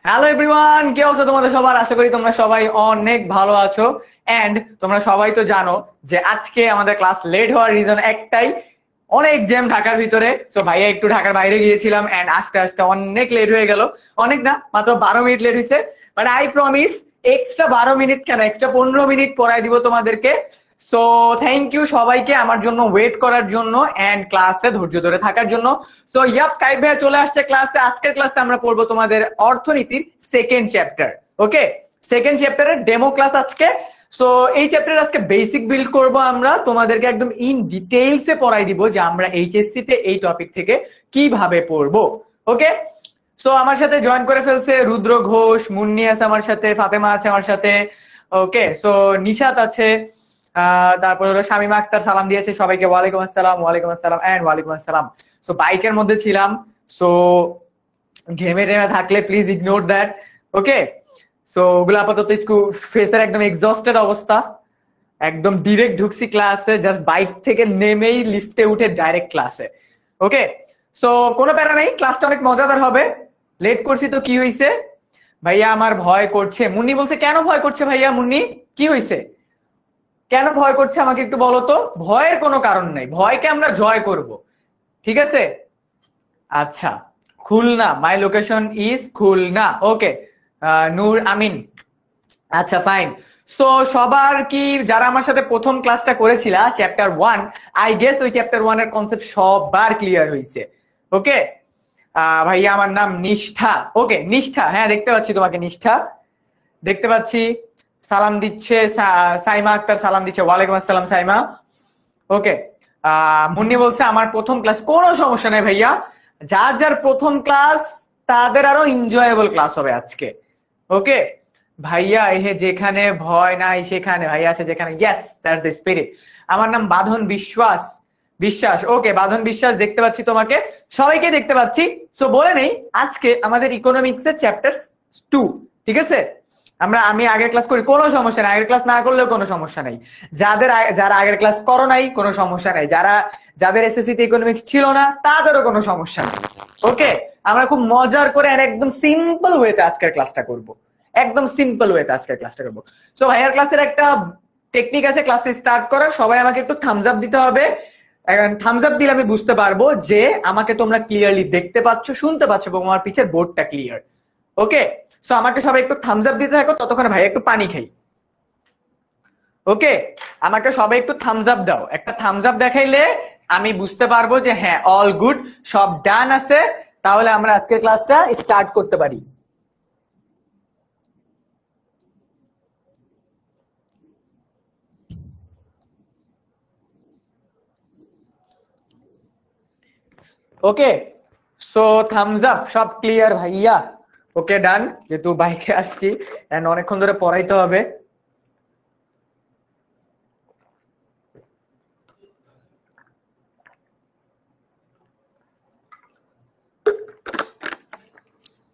Hello everyone, কি অবস্থা তোমাদের সবার? আশা করি তোমরা সবাই অনেক ভালো আছো। এন্ড তোমরা সবাই তো জানো যে আজকে আমাদের ক্লাস লেট হওয়ার রিজন একটাই, অনেক জ্যাম ঢাকার ভিতরে। তো ভাইয়া একটু ঢাকার বাইরে গিয়েছিলাম এন্ড আস্তে আস্তে অনেক লেট হয়ে গেল। অনেক না, মাত্র 12 মিনিট লেট হয়েছে। But I promise extra 12 minute কেন, এক্সট্রা 15 মিনিট পড়াই দিব তোমাদেরকে। সো থ্যাংক ইউ সবাইকে আমার জন্য ওয়েট করার জন্য এন্ড ক্লাসে ধৈর্য ধরে থাকার জন্য। সো ইয়াপ, কাইব ভাইয়া চলে আসছে ক্লাসে। আজকের ক্লাসে আমরা পড়বো তোমাদের অর্থনীতির সেকেন্ড চ্যাপ্টার। ওকে, সেকেন্ড চ্যাপ্টারের ডেমো ক্লাস আজকে। সো এই চ্যাপ্টার আজকে বেসিক বিল্ড করব আমরা, তোমাদেরকে একদম ইন ডিটেইলস এ পড়াই দিব যে আমরা এইচএসসি তে এই টপিক থেকে কিভাবে পড়বো। ওকে, সো আমার সাথে জয়েন করে ফেলছে রুদ্র ঘোষ, মুন্নি আছে আমার সাথে, ফাতেমা আছে আমার সাথে। ওকে, সো নিশাত আছে, তারপর হলো শামিমা আক্তার সালাম দিয়েছে সবাইকে। ওয়ালাইকুম আসসালাম, ওয়ালাইকুম আসসালাম এন্ড ওয়ালাইকুম আসসালাম। সো বাইকের মধ্যে ছিলাম, সো ঘেমে টেমে থাকলে please ignore that. Okay, so ওগুলো আপাতত একটু ফেসের একদম এক্সস্টেড অবস্থা, একদম ডিরেক্ট ঢুকছি ক্লাসে, জাস্ট বাইক থেকে নেমেই লিফটে উঠে ডাইরেক্ট ক্লাসে। ওকে, সো কোনো প্যারা নেই, ক্লাসটা অনেক মজাদার হবে। লেট করছি তো কি হয়েছে? ভাইয়া আমার ভয় করছে। মুন্নি বলছে কেন ভয় করছে ভাইয়া? মুন্নি কি হয়েছে, কেন ভয় করছে আমাকে একটু বলো তো। ভয়ের কোনো কারণ নেই, ভয়কে আমরা জয় করব, ঠিক আছে? আচ্ছা, খুলনা, মাই লোকেশন ইজ খুলনা। ওকে, নূর আমিন, আচ্ছা ফাইন। সো সবার কি, যারা আমার সাথে প্রথম ক্লাসটা করেছিল চ্যাপ্টার 1, আই গেস ওই চ্যাপ্টার 1 এর কনসেপ্ট সবার ক্লিয়ার হয়েছে। ওকে, ভাইয়া আমার নাম নিষ্ঠা। ওকে নিষ্ঠা, হ্যাঁ দেখতে পাচ্ছি তোমাকে নিষ্ঠা, দেখতে পাচ্ছি। সালাম দিচ্ছে সাইমা আক্তার, সালাম দিচ্ছে। ওয়ালাইকুম আসসালাম সাইমা। ওকে, মুন্নি বলছে আমার প্রথম ক্লাস। কোনো সমস্যা নেই ভাইয়া, যার যার প্রথম ক্লাস তাদের আরো এনজয়েবল ক্লাস হবে আজকে। ওকে ভাইয়া, এহে যেখানে ভয় নাই সেখানে ভাইয়া আছে যেখানে। Yes, that's the spirit. আমার নাম বাঁধন বিশ্বাস। বিশ্বাস, ওকে বাঁধন বিশ্বাস, দেখতে পাচ্ছি তোমাকে, সবাইকে দেখতে পাচ্ছি। সো বলে নেই আজকে আমাদের ইকোনমিক্স এর চ্যাপ্টার 2, ঠিক আছে? আমি আগের ক্লাস করি, কোনো সমস্যা নাই, আগের ক্লাস না করলেও কোনো সমস্যা নাই। যারা আগের ক্লাস করো নাই কোনো সমস্যা নাই, যাদের এসএসসি তে ইকোনমিক্স ছিল না তাদেরও কোনো সমস্যা নেই। ওকে, আমরা খুব মজার করে আর একদম সিম্পল ওয়েতে আজকের ক্লাসটা করব, একদম সিম্পল ওয়েতে আজকের ক্লাসটা করব। সো ভাইয়ার ক্লাসের একটা টেকনিক আছে ক্লাসটা স্টার্ট করার, সবাই আমাকে একটু থামস আপ দিতে হবে। থামস আপ দিলে আমি বুঝতে পারবো যে আমাকে তোমরা ক্লিয়ারলি দেখতে পাচ্ছ, শুনতে পাচ্ছ এবং আমার পিছের বোর্ডটা ক্লিয়ার। ওকে, সো আমাকে সবাই একটু থামস আপ দিতে থাকো, ততক্ষণ ভাই একটু পানি খাই। ওকে, আমাকে সবাই একটু থামস আপ দাও, একটা থামস আপ দেখাইলে আমি বুঝতে পারবো যে হ্যাঁ অল গুড, সব ডান আছে, তাহলে আমরা আজকের ক্লাসটা স্টার্ট করতে পারি। ওকে, সো থামস আপ, সব ক্লিয়ার ভাইয়া। ওকে ডান, যেহেতু বাইকে আসছি এন্ড অনেকক্ষণ ধরে পড়াইতে হবে।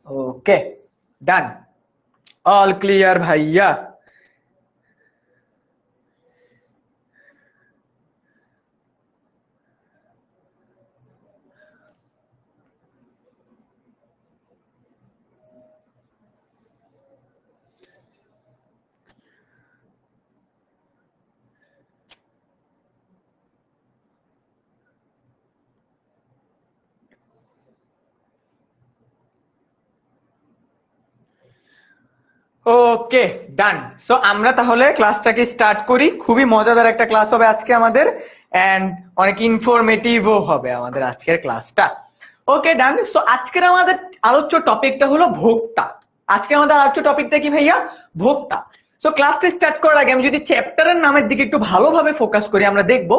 ওকে ডান, অল ক্লিয়ার ভাইয়া। ওকে ডান, সো আমরা তাহলে ক্লাসটাকে স্টার্ট করি। খুবই মজাদার একটা ক্লাস হবে আজকে আমাদের, এন্ড অনেক ইনফরমেটিভও হবে আমাদের আজকের ক্লাসটা। ওকে ডান, সো আজকের আমাদের আলোচ্য টপিকটা হলো ভোক্তা। আজকে আমাদের আলোচ্য টপিকটা কি ভাইয়া? ভোক্তা। সো ক্লাসটা স্টার্ট করার আগে আমি যদি চ্যাপ্টারের নামের দিকে একটু ভালোভাবে ফোকাস করি, আমরা দেখব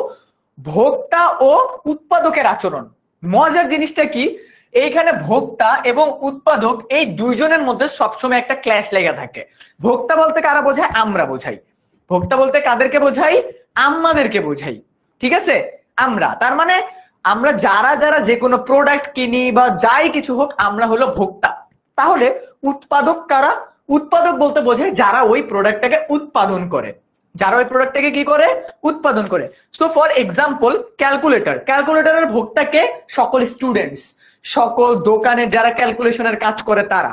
ভোক্তা ও উৎপাদকের আচরণ। মজার জিনিসটা কি, এইখানে ভোক্তা এবং উৎপাদক এই দুইজনের মধ্যে সবসময় একটা ক্ল্যাশ লেগে থাকে। ভোক্তা বলতে কারা বোঝায়? আমরা বোঝাই। ভোক্তা বলতে কাদেরকে বোঝাই? আমাদেরকে বোঝাই, ঠিক আছে? আমরা, তার মানে আমরা যারা যারা যে কোনো প্রোডাক্ট কিনি বা যাই কিছু হোক, আমরা হলো ভোক্তা। তাহলে উৎপাদক কারা? উৎপাদক বলতে বোঝায় যারা ওই প্রোডাক্টটাকে উৎপাদন করে, যারা ওই প্রোডাক্টটাকে কি করে? উৎপাদন করে। সো ফর এক্সাম্পল ক্যালকুলেটর, ক্যালকুলেটরের ভোক্তাকে সকল স্টুডেন্টস, সকল দোকানের যারা ক্যালকুলেশনের কাজ করে তারা।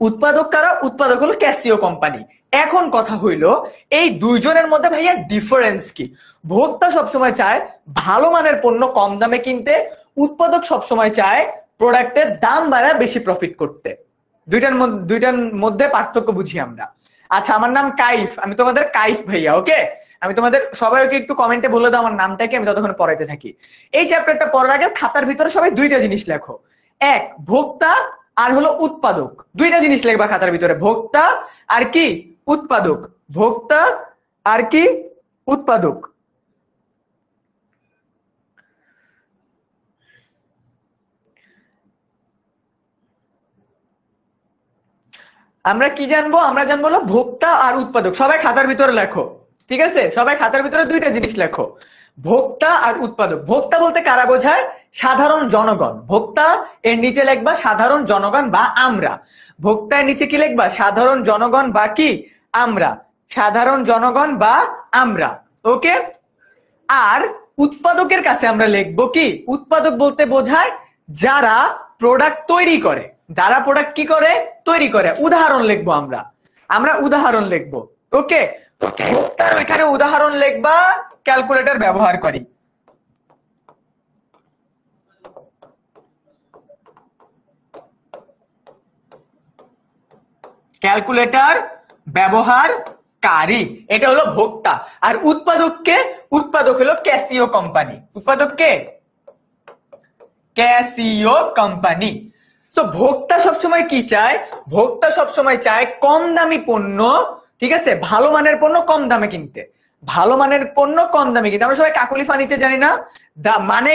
উৎপাদক কারা? উৎপাদক হলো ক্যাসিও কোম্পানি। এখন কথা হইলো এই দুইজনের মধ্যে ভাইয়া ডিফারেন্স কি? ভোক্তা সবসময় চায় ভালো মানের পণ্য কম দামে কিনতে, উৎপাদক সবসময় চায় প্রোডাক্টের দাম বাড়ায় বেশি প্রফিট করতে। দুইটার মধ্যে পার্থক্য বুঝি আমরা। আচ্ছা, আমার নাম কাইফ, আমি তোমাদের কাইফ ভাইয়া। ওকে, আমি তোমাদের সবাইকে একটু কমেন্টে বলে দাও আমার নামটাকে, আমি ততক্ষণ পড়াইতে থাকি। এই চ্যাপ্টারটা পড়ার আগে খাতার ভিতরে সবাই দুইটা জিনিস লেখো, এক ভোক্তা আর হলো উৎপাদক। দুইটা জিনিস লিখবা খাতার ভিতরে, ভোক্তা আর কি? উৎপাদক। ভোক্তা আর কি? উৎপাদক। আমরা কি জানবো? আমরা জানবো হলো ভোক্তা আর উৎপাদক। সবাই খাতার ভিতরে লেখো, ঠিক আছে? সবাই খাতার ভিতরে দুইটা জিনিস লেখো, ভোক্তা আর উৎপাদক। ভোক্তা বলতে কারা বোঝায়? সাধারণ জনগণ। ভোক্তা এর নিচে লিখবা সাধারণ জনগণ বা আমরা। ভোক্তার নিচে কি লিখবা? সাধারণ জনগণ বা কি? আমরা। সাধারণ জনগণ বা আমরা। ওকে। আর উৎপাদকের কাছে আমরা লিখবো কি? উৎপাদক বলতে বোঝায় যারা প্রোডাক্ট তৈরি করে। যারা প্রোডাক্ট কি করে? তৈরি করে। উদাহরণ লিখবো আমরা উদাহরণ লিখবো। ওকে, এখানে উদাহরণ লিখবা, ক্যালকুলেটর ব্যবহার করি। ক্যালকুলেটর ব্যবহারকারী, এটা হলো ভোক্তা। আর উৎপাদককে? উৎপাদক হলো ক্যাসিও কোম্পানি। উৎপাদককে? Casio company. তো ভোক্তা সবসময় কি চায়? ভোক্তা সবসময় চায় কম দামি পণ্য, ঠিক আছে, ভালো মানের পণ্য কম দামে কিনতে। ভালো মানের পণ্য কম দামে কিনতে। আমরা সবাই কাকলি ফার্নিচার জানি না? মানে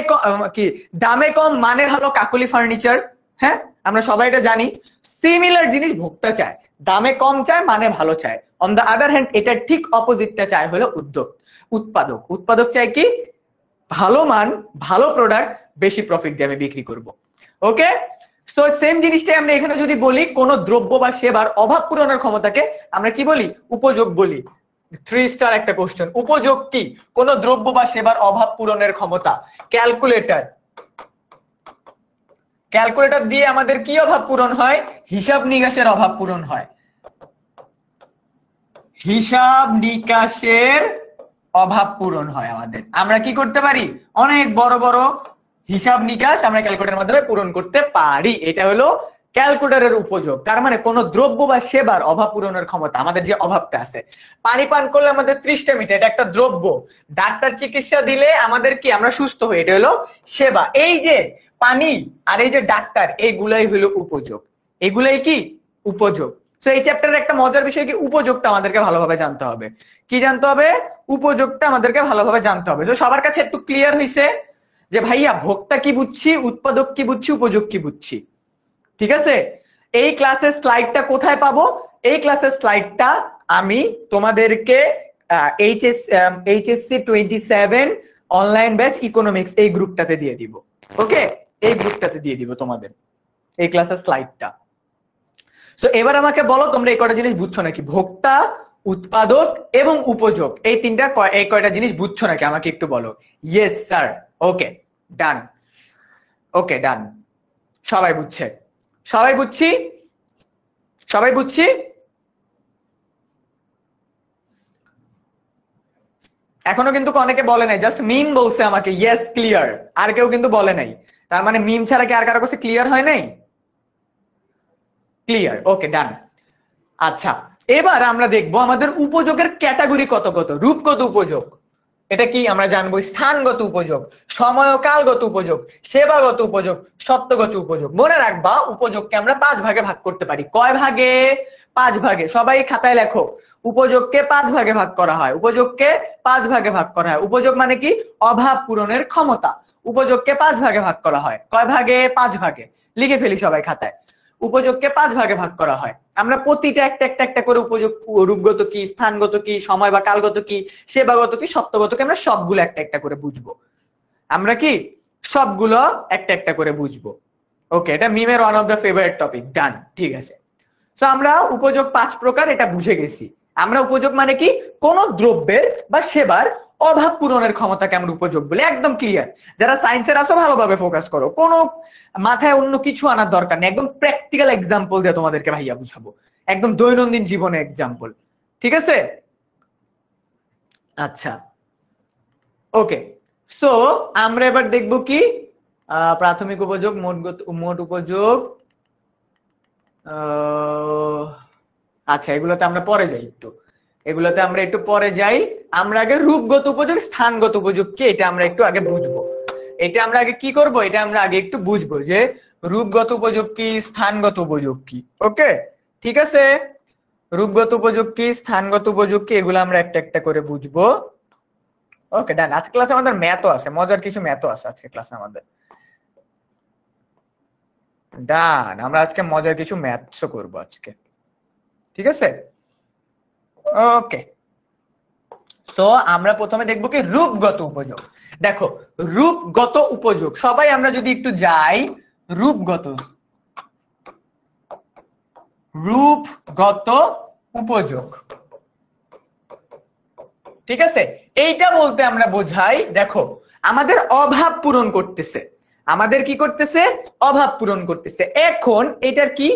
কি দামে কম মানে ভালো কাকলি ফার্নিচার। হ্যাঁ, আমরা সবাই এটা জানি। সিমিলার জিনিস ভোক্তা চায়, দামে কম চায় মানে ভালো চায়। অন দ্য আদার হ্যান্ড এটা ঠিক অপোজিটটা চায় হলো উৎপাদক। উৎপাদক চায় কি? ভালো মান, ভালো প্রোডাক্ট বেশি প্রফিট দিয়ে আমি বিক্রি করব। ওকে, সো সেম জিনিসটাই আমরা এখানে যদি বলি কোন দ্রব্য বা সেবার অভাব পূরণের ক্ষমতাকে আমরা কি বলি? উপযোগ বলি। 3 স্টার একটা কোশ্চেন। উপযোগ কি? কোন দ্রব্য বা সেবার অভাব পূরণের ক্ষমতা। ক্যালকুলেটর। ক্যালকুলেটর দিয়ে আমাদের কি অভাব পূরণ হয়? হিসাব নিকাশের অভাব পূরণ হয়। হিসাব নিকাশের অভাব পূরণ হয় আমাদের। আমরা কি করতে পারি? অনেক বড় বড় হিসাব নিকাশ আমরা ক্যালকুলেটরের মাধ্যমে পূরণ করতে পারি। এটা হলো ক্যালকুলেটরের উপযোগ। তার মানে কোন দ্রব্য বা সেবার অভাব পূরণের ক্ষমতা, আমাদের যে অভাবটা আছে। পানি পান করলে আমাদের 30টা মিনিট, এটা একটা দ্রব্য। ডাক্তার চিকিৎসা দিলে আমাদের কি? আমরা সুস্থ হই, এটা হলো সেবা। এই যে পানি আর এই যে ডাক্তার, এইগুলাই হলো উপযোগ। এগুলাই কি? উপযোগ। তো এই চ্যাপ্টারের একটা মজার বিষয় কি? উপযোগটা আমাদেরকে ভালোভাবে জানতে হবে। কি জানতে হবে? উপযোগটা আমাদেরকে ভালোভাবে জানতে হবে। তো সবার কাছে একটু ক্লিয়ার হইছে যে ভাইয়া ভোক্তা কি বুঝছি, উৎপাদক কি বুঝছি, উপযোগ কি বুঝছি? ঠিক আছে। এই ক্লাসের স্লাইডটা কোথায় পাবো? এই ক্লাসের স্লাইডটা আমি তোমাদেরকে এইচএসসি 27 অনলাইন ব্যাচ ইকোনমিক্স এই গ্রুপটাতে দিয়ে দিব। ওকে, এই গ্রুপটাতে দিয়ে দিব তোমাদের এই ক্লাসের স্লাইডটা। সো এবার আমাকে বলো তোমরা এই কয়টা জিনিস বুঝছো নাকি? ভোক্তা, উৎপাদক এবং উপযোগ, এই কয়টা জিনিস বুঝছো নাকি? আমাকে একটু বলো। Yes sir. Okay, done. Okay, done. সবাই বুঝছে? সবাই বুঝছি? সবাই বুঝছি? এখনো কিন্তু অনেকে বলে নাই, জাস্ট মিম বলছে আমাকে ইয়েস ক্লিয়ার, আর কেউ কিন্তু বলে নাই। তার মানে মিম ছাড়া কি আর কারো কাছে ক্লিয়ার হয় নাই? ক্লিয়ার। ওকে, ডান। আচ্ছা, এবার আমরা দেখবো আমাদের উপযোগের ক্যাটাগরি কত কত, রূপগত উপযোগ। এটা কি আমরা জানবো? স্থানগত উপযোগ, সময় ও কালগত উপযোগ, সেবাগত উপযোগ, সত্যগত উপযোগ। মনে রাখবা উপযোগকে আমরা 5 ভাগে ভাগ করতে পারি। কয় ভাগে? 5 ভাগে। সবাই খাতায় লেখো, উপযোগকে 5 ভাগে ভাগ করা হয়। উপযোগকে 5 ভাগে ভাগ করা হয়। উপযোগ মানে কি? অভাব পূরণের ক্ষমতা। উপযোগকে 5 ভাগে ভাগ করা হয়। কয় ভাগে? 5 ভাগে। লিখে ফেলি সবাই খাতায়। উপযোগকে 5 ভাগে ভাগ করা হয়। আমরা প্রতিটা একটা করে উপযোগ, রূপগত কি, স্থানগত কি, সময় বা কালগত কি, সেবাগত কি, সত্যগত কি, আমরা সবগুলো একটা করে বুঝবো। আমরা কি সবগুলো একটা করে বুঝবো। ওকে, এটা মিমের one of the favourite topic. Done, ঠিক আছে। তো আমরা উপযোগ 5 প্রকার এটা বুঝে গেছি। আমরা উপযোগ মানে কি? কোন দ্রব্যের বা সেবার অভাব পূরণের ক্ষমতাকে আমরা উপযোগ বলি, একদম ক্লিয়ার। যারা সায়েন্সের আসো ভালোভাবে ফোকাস করো, কোনো মাথায় অন্য কিছু আনার দরকার নেই, একদম প্র্যাকটিক্যাল এক্সাম্পল দিয়ে তোমাদেরকে ভাইয়া বুঝাবো, একদম দৈনন্দিন জীবনে এক্সাম্পল, ঠিক আছে? আচ্ছা, ওকে। সো আমরা এবার দেখব কি প্রাথমিক উপযোগ, মোট উপযোগ। আচ্ছা, এগুলোতে আমরা পরে যাই, এগুলোতে আমরা একটু পরে যাই। আমরা আগে রূপগত উপযোগ, স্থানগত উপযোগ কি এটা আমরা একটু আগে বুঝবো। এটা আমরা আগে কি করব, এটা আমরা আগে একটু বুঝবো যে রূপগত উপযোগ কি, স্থানগত উপযোগ কি। ওকে, ঠিক আছে, রূপগত উপযোগ কি, স্থানগত উপযোগ কি, এগুলো আমরা একটা একটা করে বুঝবো। ওকে, ডান। আজকে ক্লাসে আমাদের ম্যাথও আছে, মজার কিছু ম্যাথও আছে আজকে ক্লাসে আমাদের। ডান, আমরা আজকে মজার কিছু ম্যাথসও করবো আজকে, ঠিক আছে? ওকে, সো আমরা প্রথমে দেখবো কি রূপগত উপযোগ। দেখো, রূপগত উপযোগ, সবাই আমরা যদি একটু যাই রূপগত উপযোগ, ঠিক আছে? এইটা বলতে আমরা বোঝাই, দেখো আমাদের অভাব পূরণ করতেছে, আমাদের কি করতেছে, অভাব পূরণ করতেছে। এখন এটার কি,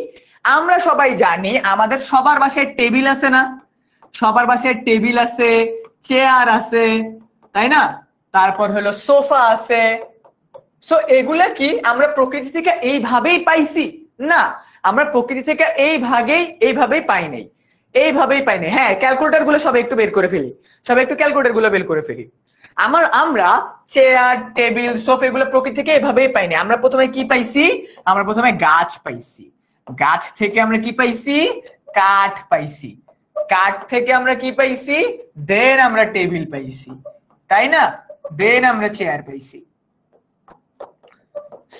আমরা সবাই জানি আমাদের সবার বাসায় টেবিল আছে না, সবার বাসায় টেবিল আছে, চেয়ার আছে, তাই না? তারপর হলো সোফা আছে। সো এগুলা কি আমরা প্রকৃতি থেকে এইভাবেই পাইছি? না, আমরা প্রকৃতি থেকে এইভাবেই পাই নাই, এইভাবেই পাই নাই। হ্যাঁ, ক্যালকুলেটর গুলো সবাই একটু বের করে ফেলি, সবাই একটু ক্যালকুলেটর গুলো বের করে ফেলি। আমরা চেয়ার, টেবিল, সোফা এগুলো প্রকৃতি থেকে এভাবেই পাইনি। আমরা প্রথমে কি পাইছি, আমরা প্রথমে গাছ পাইছি, গাছ থেকে আমরা কি পাইছি, কাঠ পাইছি, কাঠ থেকে আমরা কি পাইছি, দেন আমরা টেবিল পাইছি, তাই না? দেন আমরা চেয়ার পাইছি।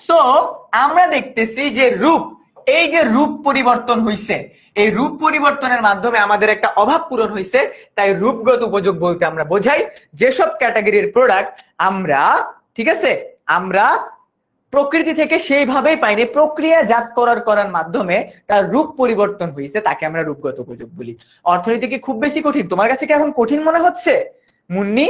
সো আমরা দেখতেছি যে রূপ, এই যে রূপ পরিবর্তন হইছে, এই রূপ পরিবর্তনের মাধ্যমে আমাদের একটা অভাব পূরণ হইছে। তাই রূপগত উপযোগ বলতে আমরা বোঝাই যেসব ক্যাটাগরির প্রোডাক্ট আমরা, ঠিক আছে, আমরা প্রকৃতি থেকে সেইভাবেই পাইনি, প্রক্রিয়াজাত করার মাধ্যমে তার রূপ পরিবর্তন হয়েছে, তাকে আমরা রূপগত উপযোগ বলি। অর্থনীতি কি খুব বেশি কঠিন? তোমার কাছে কি এখন কঠিন মনে হচ্ছে মুন্নি?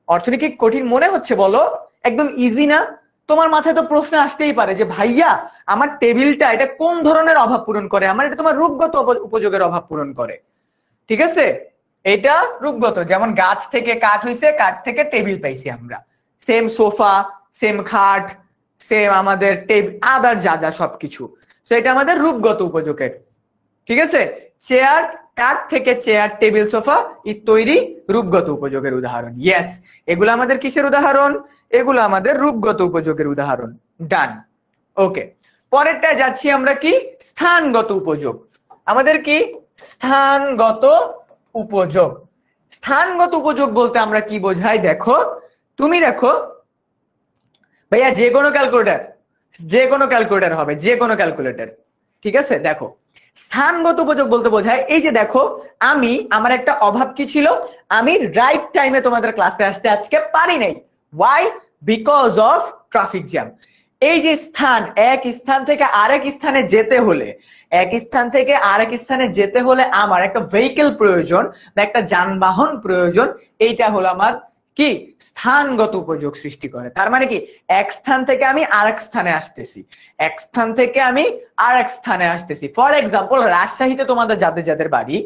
অর্থনীতি কি কঠিন মনে হচ্ছে বলো? একদম ইজি না? তোমার মাথায় তো প্রশ্ন আসতেই পারে যে ভাইয়া আমার টেবিলটা এটা কোন ধরনের অভাব পূরণ করে, আমার এটা তোমার রূপগত উপযোগের অভাব পূরণ করে, ঠিক আছে? এটা রূপগত, যেমন গাছ থেকে কাঠ হইছে, কাঠ থেকে টেবিল পাইছি আমরা, সেম সোফা, সেম খাট, সেম আমাদের আদার যা যা সবকিছু, সো এটা আমাদের রূপগত উপযোগের, ঠিক আছে? চেয়ার, কাঠ থেকে চেয়ার, টেবিল, সোফা তৈরি, রূপগত উপযোগের উদাহরণ। ইয়েস, এগুলো আমাদের কিসের উদাহরণ? এগুলো আমাদের রূপগত উপযোগের উদাহরণ। ডান, ওকে। পরেরটা যাচ্ছি আমরা কি, স্থানগত উপযোগ। আমাদের কি স্থানগত উপযোগ। স্থানগত উপযোগ বলতে আমরা কি বোঝাই, দেখো তুমি দেখো ভাইয়া, যে কোনো ক্যালকুলেটর হবে, যে কোনো ক্যালকুলেটর, ঠিক আছে? দেখো স্থানগত উপযোগ বলতে বোঝায় এই যে দেখো, আমার একটা অভাব কি ছিল, আমি রাইট টাইমে তোমাদের ক্লাসে আসতে আজকে পারি নাই। Why? Because of traffic jam. এই যে স্থান, এক স্থান থেকে আরেক স্থানে যেতে হলে, এক স্থান থেকে আরেক স্থানে যেতে হলে আমার একটা ভেহিকেল প্রয়োজন বা একটা যানবাহন প্রয়োজন, এইটা হলো আমার কি স্থানগত উপযোগ সৃষ্টি করে। তার মানে কি, এক স্থান থেকে আমি আরেক স্থানে আসতেছি, এক স্থান থেকে আমি আরেক স্থানে আসতেছি। ফর এক্সাম্পল, রাজশাহীতে তোমাদের যাদের যাদের বাড়ি,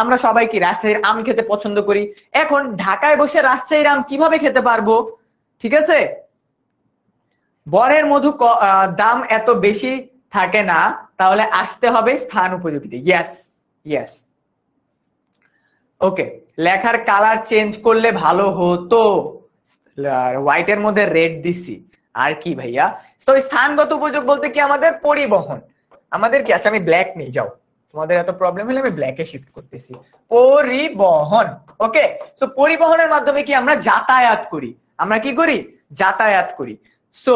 আমরা সবাই কি রাজশাহীর আম খেতে পছন্দ করি। এখন ঢাকায় বসে রাজশাহীর আম কিভাবে খেতে পারবো, ঠিক আছে? বনের মধু দাম এত বেশি থাকে না, তাহলে আসতে হবে স্থান উপযোগীতে। ইয়েস ইয়েস, ওকে। লেখার কালার চেঞ্জ করলে ভালো হতো, হোয়াইটের মধ্যে রেড দিছি, আর কি ভাইয়া? তো স্থানগত উপযোগ বলতে কি আমাদের পরিবহন, আমাদের কি, আচ্ছা আমি ব্ল্যাক নেই, যাও, তোমাদের এত প্রবলেম হলে আমি ব্ল্যাকে শিফট করতেছি। পরিবহন, ওকে। তো পরিবহনের মাধ্যমে কি আমরা যাতায়াত করি, আমরা কি করি, যাতায়াত করি। সো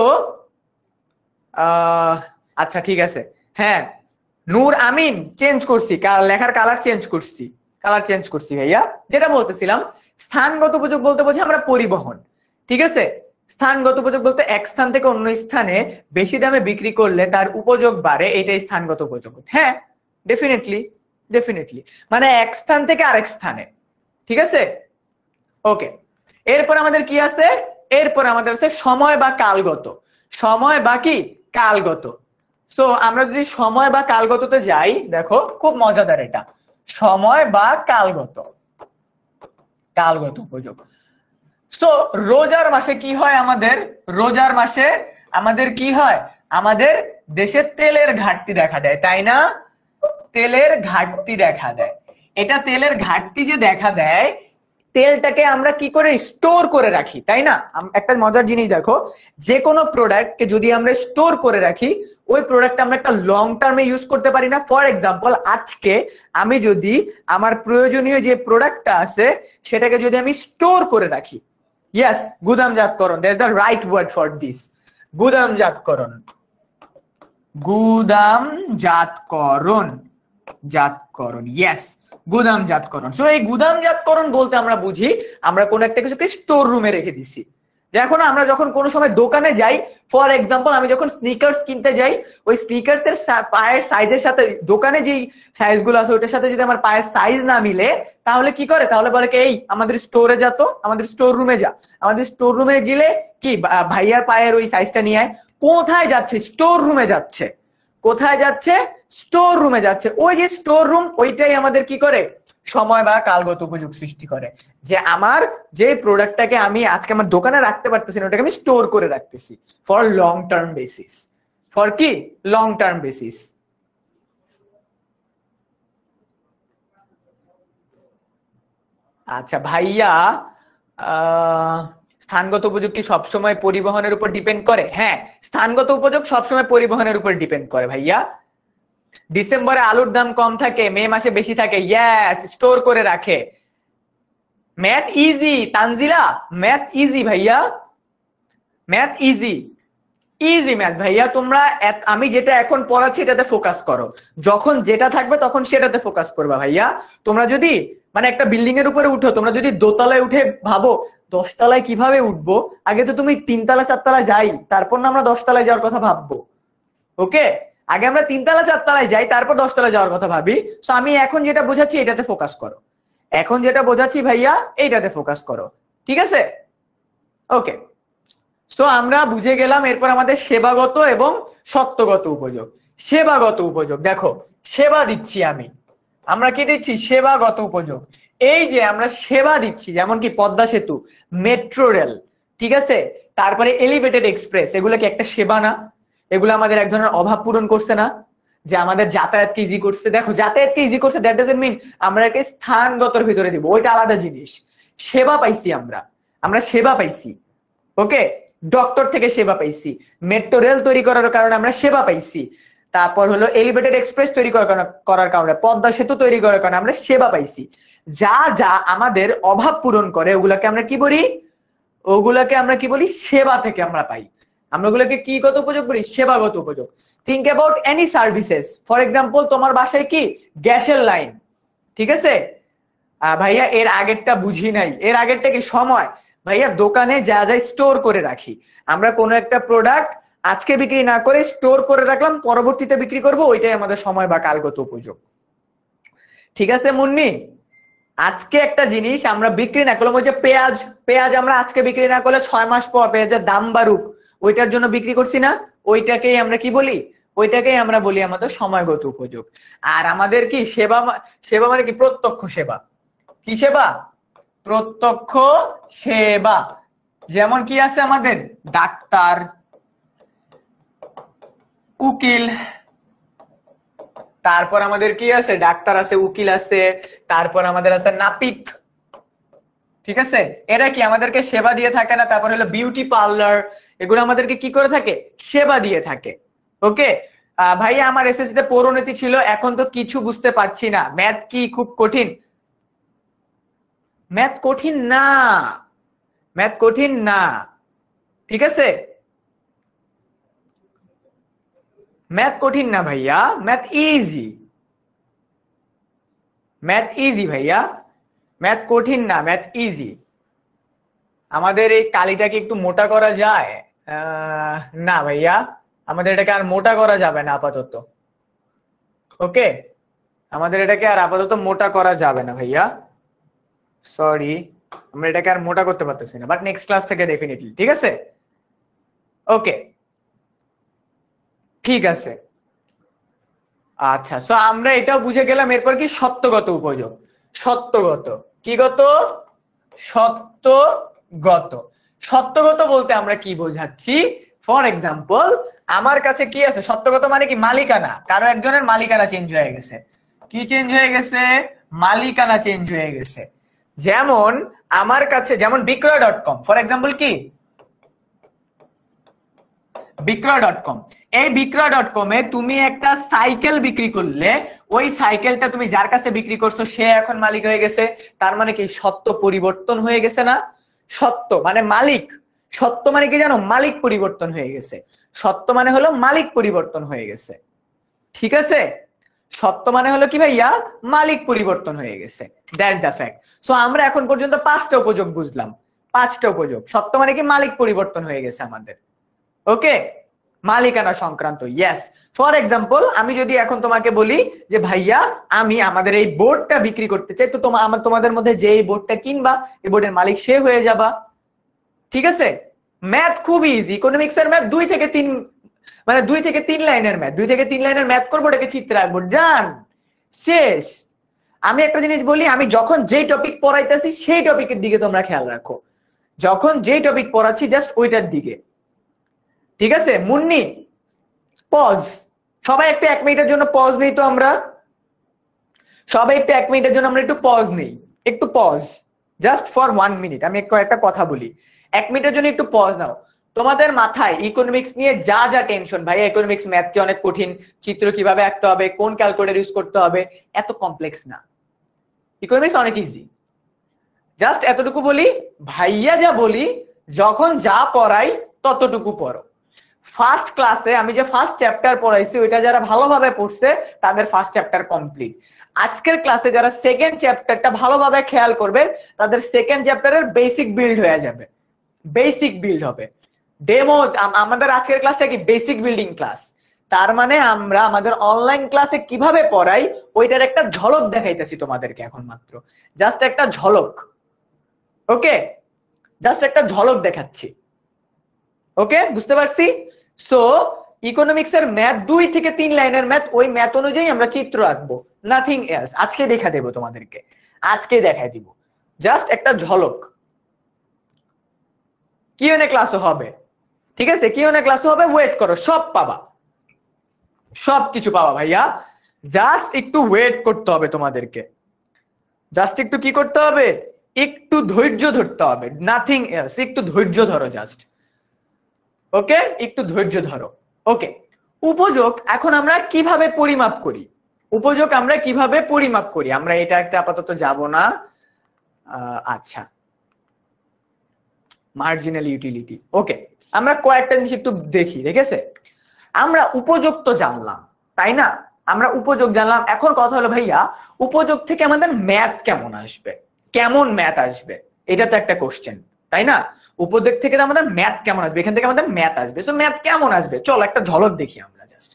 আচ্ছা ঠিক আছে, হ্যাঁ নূর আমিন চেঞ্জ করছি, লেখার কালার চেঞ্জ করছি ভাইয়া। যেটা বলতেছিলাম, স্থানগত উপযোগ বলতে বোঝায় আমরা পরিবহন, ঠিক আছে? স্থানগত উপযোগ বলতে এক স্থান থেকে অন্য স্থানে বেশি দামে বিক্রি করলে তার উপযোগ বাড়ে, এটাই স্থানগত উপযোগ। হ্যাঁ, ডেফিনেটলি, মানে এক স্থান থেকে আরেক স্থানে, ঠিক আছে? ওকে, এরপর আমাদের কি আছে, এরপর আমাদের আছে সময় বা কালগত। সময় বা কি কালগত। সো আমরা যদি সময় বা কালগততে যাই, দেখো খুব মজাদার এটা, সময় বা কালগত, কালগত উপযোগ। সো রোজার মাসে কি হয় আমাদের, রোজার মাসে আমাদের কি হয়, আমাদের দেশে তেলের ঘাটতি দেখা দেয়, তাই না? তেলের ঘাটতি দেখা দেয়। এটা তেলের ঘাটতি যে দেখা দেয়, তেলটাকে আমরা কি করে স্টোর করে রাখি, তাই না? একটা মজার জিনিস দেখো, যে কোনো প্রোডাক্টকে যদি আমরা স্টোর করে রাখি, ওই প্রোডাক্ট আমরা একটা লং টার্মে ইউজ করতে পারি না। ফর এক্সাম্পল, আজকে আমি যদি আমার প্রয়োজনীয় যে প্রোডাক্টটা আছে সেটাকে যদি আমি স্টোর করে রাখি, ইয়েস, গুদামজাতকরণ, that's the right word for this, গুদামজাতকরণ, গুদামজাতকরণ, জাতকরণ, ইয়েস, গুদামজাতকরণ। সো এই গুদামজাতকরণ বলতে আমরা বুঝি আমরা কোন একটা কিছুকে স্টোর রুমে রেখে দিচ্ছি। যখন আমরা যখন কোনো সময় দোকানে যাই, ফর এক্সাম্পল আমি যখন স্নিকার্স কিনতে যাই, ওই স্নিকার্স এর পায়ের সাইজের সাথে দোকানে যেই সাইজ গুলো আছে ওইটার সাথে যদি আমার পায়ের সাইজ না মিলে, তাহলে কি করে, তাহলে বলে কি, এই আমাদের স্টোরে যা, তো আমাদের স্টোর রুমে যা। আমাদের স্টোর রুমে গেলে কি, ভাইয়ার পায়ের ওই সাইজটা নিয়ে আয়। কোথায় যাচ্ছে? স্টোর রুমে যাচ্ছে। কোথায় যাচ্ছে? স্টোর রুমে যাচ্ছে। ওই যে স্টোর রুম, ওইটাই আমাদের কি করে, সময় বা কালগত উপযোগ সৃষ্টি করে। যে আমার যে প্রোডাক্টটাকে আমি আজকে আমার দোকানে রাখতে পারতেছি না, ওটাকে আমি স্টোর করে রাখতেছি for long term basis. For কি, লং টার্ম বেসিস। আচ্ছা ভাইয়া, স্থানগত উপযোগ কি সবসময় পরিবহনের উপর ডিপেন্ড করে? হ্যাঁ, স্থানগত উপযোগ সবসময় পরিবহনের উপর ডিপেন্ড করে ভাইয়া। ডিসেম্বরে আলুর দাম কম থাকে, মে মাসে বেশি থাকে, ইয়েস, স্টোর করে রাখে। Math easy Tanzila, math easy ভাইয়া, ম্যাথ ইজি, ইজি ম্যাথ ভাইয়া। তোমরা আমি যেটা এখন পড়াচ্ছি এটাতে ফোকাস করো, যখন যেটা থাকবে তখন সেটাতে ফোকাস করবা ভাইয়া। তোমরা যদি মানে একটা বিল্ডিং এর উপরে উঠো, তোমরা যদি দোতলায় উঠে ভাবো 10 তলায় কিভাবে উঠবো, আগে তো তুমি 3 তলা 4 তলা যাই, তারপর না আমরা 10 তলায় যাওয়ার কথা ভাববো। ওকে, আগে আমরা 3 তলা 4 তলায় যাই, তারপর 10 তলায় যাওয়ার কথা ভাবি। তো আমি এখন যেটা বোঝাচ্ছি এটাতে ফোকাস করো, এখন যেটা বোঝাচ্ছি ভাইয়া এইটাতে ফোকাস করো, ঠিক আছে? ওকে, তো আমরা বুঝে গেলাম। এরপর আমাদের সেবাগত এবং সত্যগত উপযোগ। সেবাগত উপযোগ, দেখো সেবা দিচ্ছি আমি, আমরা কি দিচ্ছি, সেবাগত উপযোগ। এই যে আমরা সেবা দিচ্ছি, যেমন কি পদ্মা সেতু, মেট্রো রেল, ঠিক আছে, তারপরে এলিভেটেড এক্সপ্রেস, এগুলো কি একটা সেবা না? এগুলো আমাদের এক ধরনের অভাব পূরণ করছে না, যে আমাদের যাতায়াতকে ইজি করছে। দেখো যাতায়াতকে ইজি করছে, দ্যাট ডাজন্ট মিন আমরা একটা স্থানগতর ভিতরে দিব, ওইটা আলাদা জিনিস। সেবা পাইছি আমরা, আমরা সেবা পাইছি। ওকে, ডক্টর থেকে সেবা পাইছি, মেট্রো রেল তৈরি করার কারণে আমরা সেবা পাইছি, তারপর হলো এলিভেটেড এক্সপ্রেস তৈরি করার কারণে, পদ্মা সেতু তৈরি করার কারণে আমরা সেবা পাইছি। যা যা আমাদের অভাব পূরণ করে ওগুলাকে আমরা কি বলি, ওগুলাকে আমরা কি বলি, সেবা থেকে আমরা পাই। আমরা ওগুলোকে কি গত উপযোগ বলি, সেবাগত উপযোগ। Think about any services, for example তোমার বাসায় কি গ্যাসের লাইন, ঠিক আছে, ভাইয়া এর আগেরটা বুঝি নাই, এর আগেরটা কি সময়, ভাইয়া দোকানে যা যা স্টোর করে রাখি, আমরা কোনো একটা প্রোডাক্ট আজকে বিক্রি না করে স্টোর করে রাখলাম, পরবর্তীতে বিক্রি করব, ওইটাই আমাদের সময় বা কালগত উপযোগ। ঠিক আছে মুন্নি, আজকে একটা জিনিস আমরা বিক্রি না করলাম, ওই যে পেঁয়াজ, পেঁয়াজ আমরা আজকে বিক্রি না করলে 6 মাস পর পেঁয়াজের দাম বাড়ুক, ওইটার জন্য বিক্রি করছি না, ওইটাকেই আমরা কি বলি, ওইটাকেই আমরা বলি আমাদের সময়গত উপযোগ। আর আমাদের কি সেবা, সেবা মানে কি, প্রত্যক্ষ সেবা। কি সেবা, প্রত্যক্ষ সেবা। যেমন কি আছে আমাদের, ডাক্তার, উকিল, তারপর আমাদের কি আছে, ডাক্তার আছে, উকিল আছে, তারপর আমাদের আছে নাপিত, ঠিক আছে, এরা কি আমাদেরকে সেবা দিয়ে থাকে না? তারপর হলো বিউটি পার্লার, এগুলো আমাদেরকে কি করে থাকে, সেবা দিয়ে থাকে। ওকে ভাইয়া, আমার এসএসসি তে পৌরনীতি ছিল, এখন তো কিছু বুঝতে পারছি না, ম্যাথ কি খুব কঠিন? ম্যাথ কঠিন না, ম্যাথ কঠিন না, ঠিক আছে, ম্যাথ কঠিন না ভাইয়া, ম্যাথ ইজি, ম্যাথ ইজি ভাইয়া, ম্যাথ কঠিন না, ম্যাথ ইজি। আমাদের এই কালিটাকে একটু মোটা করা যায়? না ভাইয়া, আমাদের এটাকে আর মোটা করা যাবে না আপাতত। ওকে, আমাদের এটাকে আর আপাতত মোটা করা যাবে না ভাইয়া, সরি। আমরা এটাকে আর মোটা করতে পারতেছি না, বাট নেক্সট ক্লাস থেকে ডেফিনেটলি। ঠিক আছে, ওকে, ঠিক আছে। আচ্ছা, সো আমরা এটাও বুঝে গেলাম। এরপর কি সত্যগত উপযোগ। সত্যগত কি গত? সত্যগত। সত্যগত বলতে আমরা কি বোঝাচ্ছি? ফর এক্সাম্পল, আমার কাছে কি আছে? সত্যগত মানে কি? মালিকানা। কারো একজনের মালিকানা চেঞ্জ হয়ে গেছে। কি চেঞ্জ হয়ে গেছে? মালিকানা চেঞ্জ হয়ে গেছে। যেমন আমার কাছে, যেমন বিক্রয়.কম ফর এক্সাম্পল, কি বিক্রয়.কম। এই বিক্রয়.কমে তুমি একটা সাইকেল বিক্রি করলে, ওই সাইকেলটা তুমি যার কাছে বিক্রি করছো সে এখন মালিক হয়ে গেছে। তার মানে কি? সত্য পরিবর্তন হয়ে গেছে না? সত্য মানে মালিক। সত্য মানে কি জানো? মালিক পরিবর্তন হয়ে গেছে। সত্য মানে হলো মালিক পরিবর্তন হয়ে গেছে। ঠিক আছে, সত্য মানে হলো কি ভাইয়া? মালিক পরিবর্তন হয়ে গেছে। That's the fact. সো আমরা এখন পর্যন্ত 5টা উপযোগ বুঝলাম। 5টা উপযোগ। সত্য মানে কি? মালিক পরিবর্তন হয়ে গেছে আমাদের। ওকে, মালিকানা সংক্রান্ত। ইয়েস, ফর এক্সাম্পল, আমি যদি এখন তোমাকে বলি যে ভাইয়া আমি আমাদের এই বোর্ডটা বিক্রি করতে চাই, তো তোমাদের মধ্যে যে এই বোর্ডটা কিনবা, এই বোর্ডের মালিক সে হয়ে যাবা। ঠিক আছে, ম্যাথ খুব ইজি। ইকোনমিক্স এর ম্যাথ 2 থেকে 3, মানে 2 থেকে 3 লাইনের ম্যাথ। 2 থেকে 3 লাইনের ম্যাথ করবো, ওটাকে চিত্রে রাখবো, জান শেষ। আমি একটা জিনিস বলি, আমি যখন যেই টপিক পড়াইতেছি সেই টপিকের দিকে তোমরা খেয়াল রাখো। যখন যেই টপিক পড়াচ্ছি জাস্ট ওইটার দিকে। ঠিক আছে, মুন্নি পজ। সবাই একটু 1 মিনিটের জন্য পজ নেই তো আমরা? সবাই একটু 1 মিনিটের জন্য আমরা একটু পজ নেই। একটু পজ, জাস্ট ফর 1 মিনিট। আমি একটা কথা বলি, 1 মিনিটের জন্য একটু পজ নাও। তোমাদের মাথায় ইকোনমিক্স নিয়ে যা যা টেনশন, ভাই ইকোনমিক্স ম্যাথ কি অনেক কঠিন, চিত্র কিভাবে আঁকতে হবে, কোন ক্যালকুলেটর ইউজ করতে হবে, এত কমপ্লেক্স না। ইকোনমিক্স অনেক ইজি। জাস্ট এতটুকু বলি, ভাইয়া যা বলি, যখন যা পড়াই ততটুকু পড়ো। ফার্স্ট ক্লাসে আমি যে ফার্স্ট চ্যাপ্টার পড়াইছি, ওইটা যারা ভালোভাবে পড়ছে তাদের ফার্স্ট চ্যাপ্টার কমপ্লিট। আজকের ক্লাসে যারা সেকেন্ড চ্যাপ্টারটা ভালোভাবে খেয়াল করবে, তাদের সেকেন্ড চ্যাপ্টারের বেসিক বিল্ড হয়ে যাবে। বেসিক বিল্ড হবে। ডেমো, আমাদের আজকের ক্লাসটা কি? Basic building class. তার মানে আমরা আমাদের অনলাইন ক্লাসে কিভাবে পড়াই ওইটার একটা ঝলক দেখাইতেছি তোমাদেরকে এখন মাত্র। জাস্ট একটা ঝলক। ওকে, জাস্ট একটা ঝলক দেখাচ্ছি। ওকে, বুঝতে পারছি? সো ইকোনমিক্স এর ম্যাথ 2 থেকে 3 লাইনের ম্যাথ, ওই ম্যাথ অনুযায়ী আমরা চিত্র আঁকবো, নাথিং এলস। আজকে দেখা দেবো তোমাদেরকে, আজকে দেখাই দিব, জাস্ট একটা ঝলক। কিউএনএ ক্লাসও হবে। ঠিক আছে, কিউএনএ ক্লাসও হবে, ওয়েট করো, সব পাবা, সব কিছু পাবা ভাইয়া। জাস্ট একটু ওয়েট করতে হবে তোমাদেরকে। জাস্ট একটু কি করতে হবে? একটু ধৈর্য ধরতে হবে, নাথিং এলস। একটু ধৈর্য ধরো জাস্ট। ওকে, একটু ধৈর্য ধরো। ওকে, উপযোগ এখন আমরা কিভাবে পরিমাপ করি? উপযোগ আমরা কিভাবে পরিমাপ করি? আমরা এটা একটা আপাতত যাব না। আচ্ছা, মার্জিনাল ইউটিলিটি। ওকে, আমরা কয়েকটা জিনিস একটু দেখি। দেখেছে, আমরা উপযোগ তো জানলাম, তাই না? আমরা উপযোগ জানলাম। এখন কথা হলো ভাইয়া, উপযোগ থেকে আমাদের ম্যাথ কেমন আসবে? কেমন ম্যাথ আসবে? এটা তো একটা কোশ্চেন, তাই না? উপযোগ থেকে আমাদের ম্যাথ কেমন আসবে? এখান থেকে আমাদের ম্যাথ আসবে। সো ম্যাথ কেমন আসবে? চলো একটা ঝলক দেখি আমরা। জাস্ট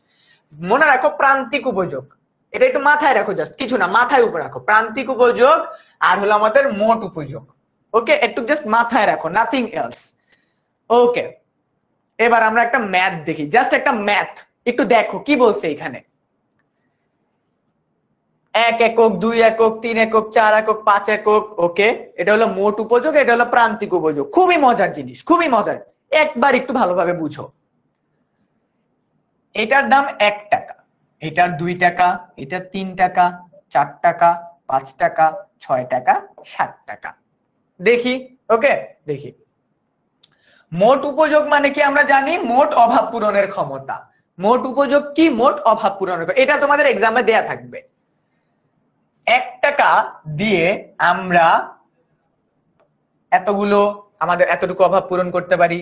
মনে রাখো, প্রান্তিক উপযোগ, এটা একটু মাথায় রাখো। জাস্ট কিছু না, মাথায় উপর রাখো। প্রান্তিক উপযোগ আর হলো আমাদের মোট উপযোগ। ওকে, একটু জাস্ট মাথায় রাখো, নাথিং এলস। ওকে, এবার আমরা একটা ম্যাথ দেখি, জাস্ট একটা ম্যাথ। একটু দেখো কি বলছে এখানে। 1 একক, 2 একক, 3 একক, 4 একক, 5 একক। ওকে, এটা হলো মোট উপযোগ, এটা হলো প্রান্তিক উপযোগ। খুবই মজার জিনিস, খুবই মজার। একবার একটু ভালোভাবে বুঝো। এটার দাম 1 টাকা, এটার 2 টাকা, এটার 3 টাকা, 4 টাকা, 5 টাকা, 6 টাকা, 7 টাকা। দেখি, ওকে দেখি। মোট উপযোগ মানে কি? আমরা জানি মোট অভাব পূরণের ক্ষমতা। মোট উপযোগ কি? মোট অভাব পূরণের। এটা তোমাদের এক্সামে দেয়া থাকবে। 1 টাকা দিয়ে আমরা এতগুলো, আমাদের এতটুকু অভাব পূরণ করতে পারি।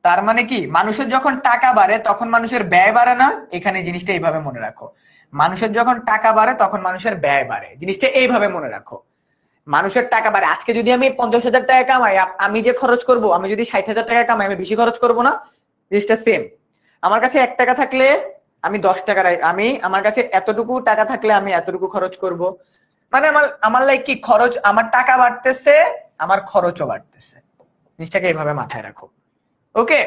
তার মানে কি? মানুষের যখন টাকা বাড়ে তখন মানুষের ব্যয় বাড়ে না? এখানে জিনিসটা এইভাবে মনে রাখো। মানুষের যখন টাকা বাড়ে তখন মানুষের ব্যয় বাড়ে। জিনিসটা এইভাবে মনে রাখো। মানুষের টাকা বাড়ে। আজকে যদি আমি 50,000 টাকা কামাই, আমি যে খরচ করব, আমি যদি 60,000 টাকা কামাই, আমি বেশি খরচ করব না? জিনিসটা সেম। আমার কাছে 1 টাকা থাকলে আমি 10 টাকা, আমার কাছে এতটুকু টাকা থাকলে আমি এতটুকু খরচ করব। মানে আমার লাইক কি খরচ, আমার টাকা বাড়তেছে, আমার খরচও বাড়তেছে। জিনিসটাকে এইভাবে মাথায় রাখো। ওকে,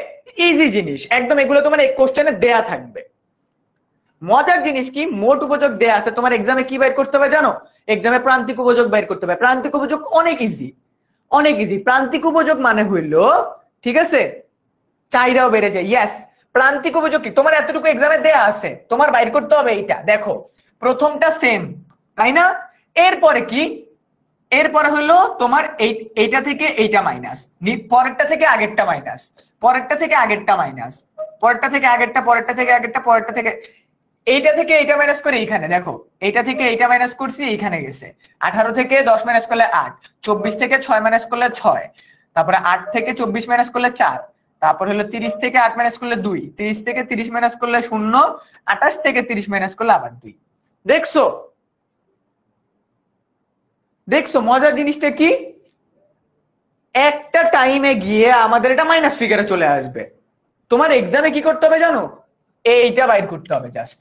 ইজি জিনিস একদম, এগুলো তোমার এই কোশ্চেনে দেয়া থাকবে। মজার জিনিস কি, মোট উপযোগ দেয়া আছে, তোমার এক্সামে কি বাইর করতে হবে জানো? এক্সামে প্রান্তিক উপযোগ বাইর করতে হবে। প্রান্তিক উপযোগ অনেক ইজি, অনেক ইজি। প্রান্তিক উপযোগ মানে হইলো, ঠিক আছে, চাহিদাও বেড়ে যায়। ইয়েস, প্রান্তিক উপযোগ কি, তোমার এতটুকু এক্সামে দেয়া আছে, তোমার বাইর করতে হবে এইটা। দেখো প্রথমটা সেম, তাই না? এরপরে কি, এরপরে হলো তোমার এইটা থেকে এইটা মাইনাস, পরেরটা থেকে আগেরটা মাইনাস, পরেরটা থেকে আগেরটা মাইনাস, পরেরটা থেকে আগেরটা, পরেরটা থেকে আগেরটা, পরেরটা থেকে এইটা থেকে এইটা মাইনাস করে এইখানে দেখো, এইটা থেকে এইটা মাইনাস করছি এইখানে গেছে। 18 থেকে 10 মাইনাস করলে 8, 24 থেকে 6 মাইনাস করলে 6, তারপরে 8 থেকে 24 মাইনাস করলে 4, তারপর হলো 30 থেকে 8 মাইনাস করলে 2, 30 থেকে 30 মাইনাস করলে 0, 28 থেকে 30 মাইনাস করলে আবার 2। দেখছো, দেখছো মজার জিনিসটা কি, একটা টাইমে গিয়ে আমাদের এটা মাইনাস ফিগারে চলে আসবে। তোমার এক্সামে কি করতে হবে জানো? এইটা বাইর করতে হবে, জাস্ট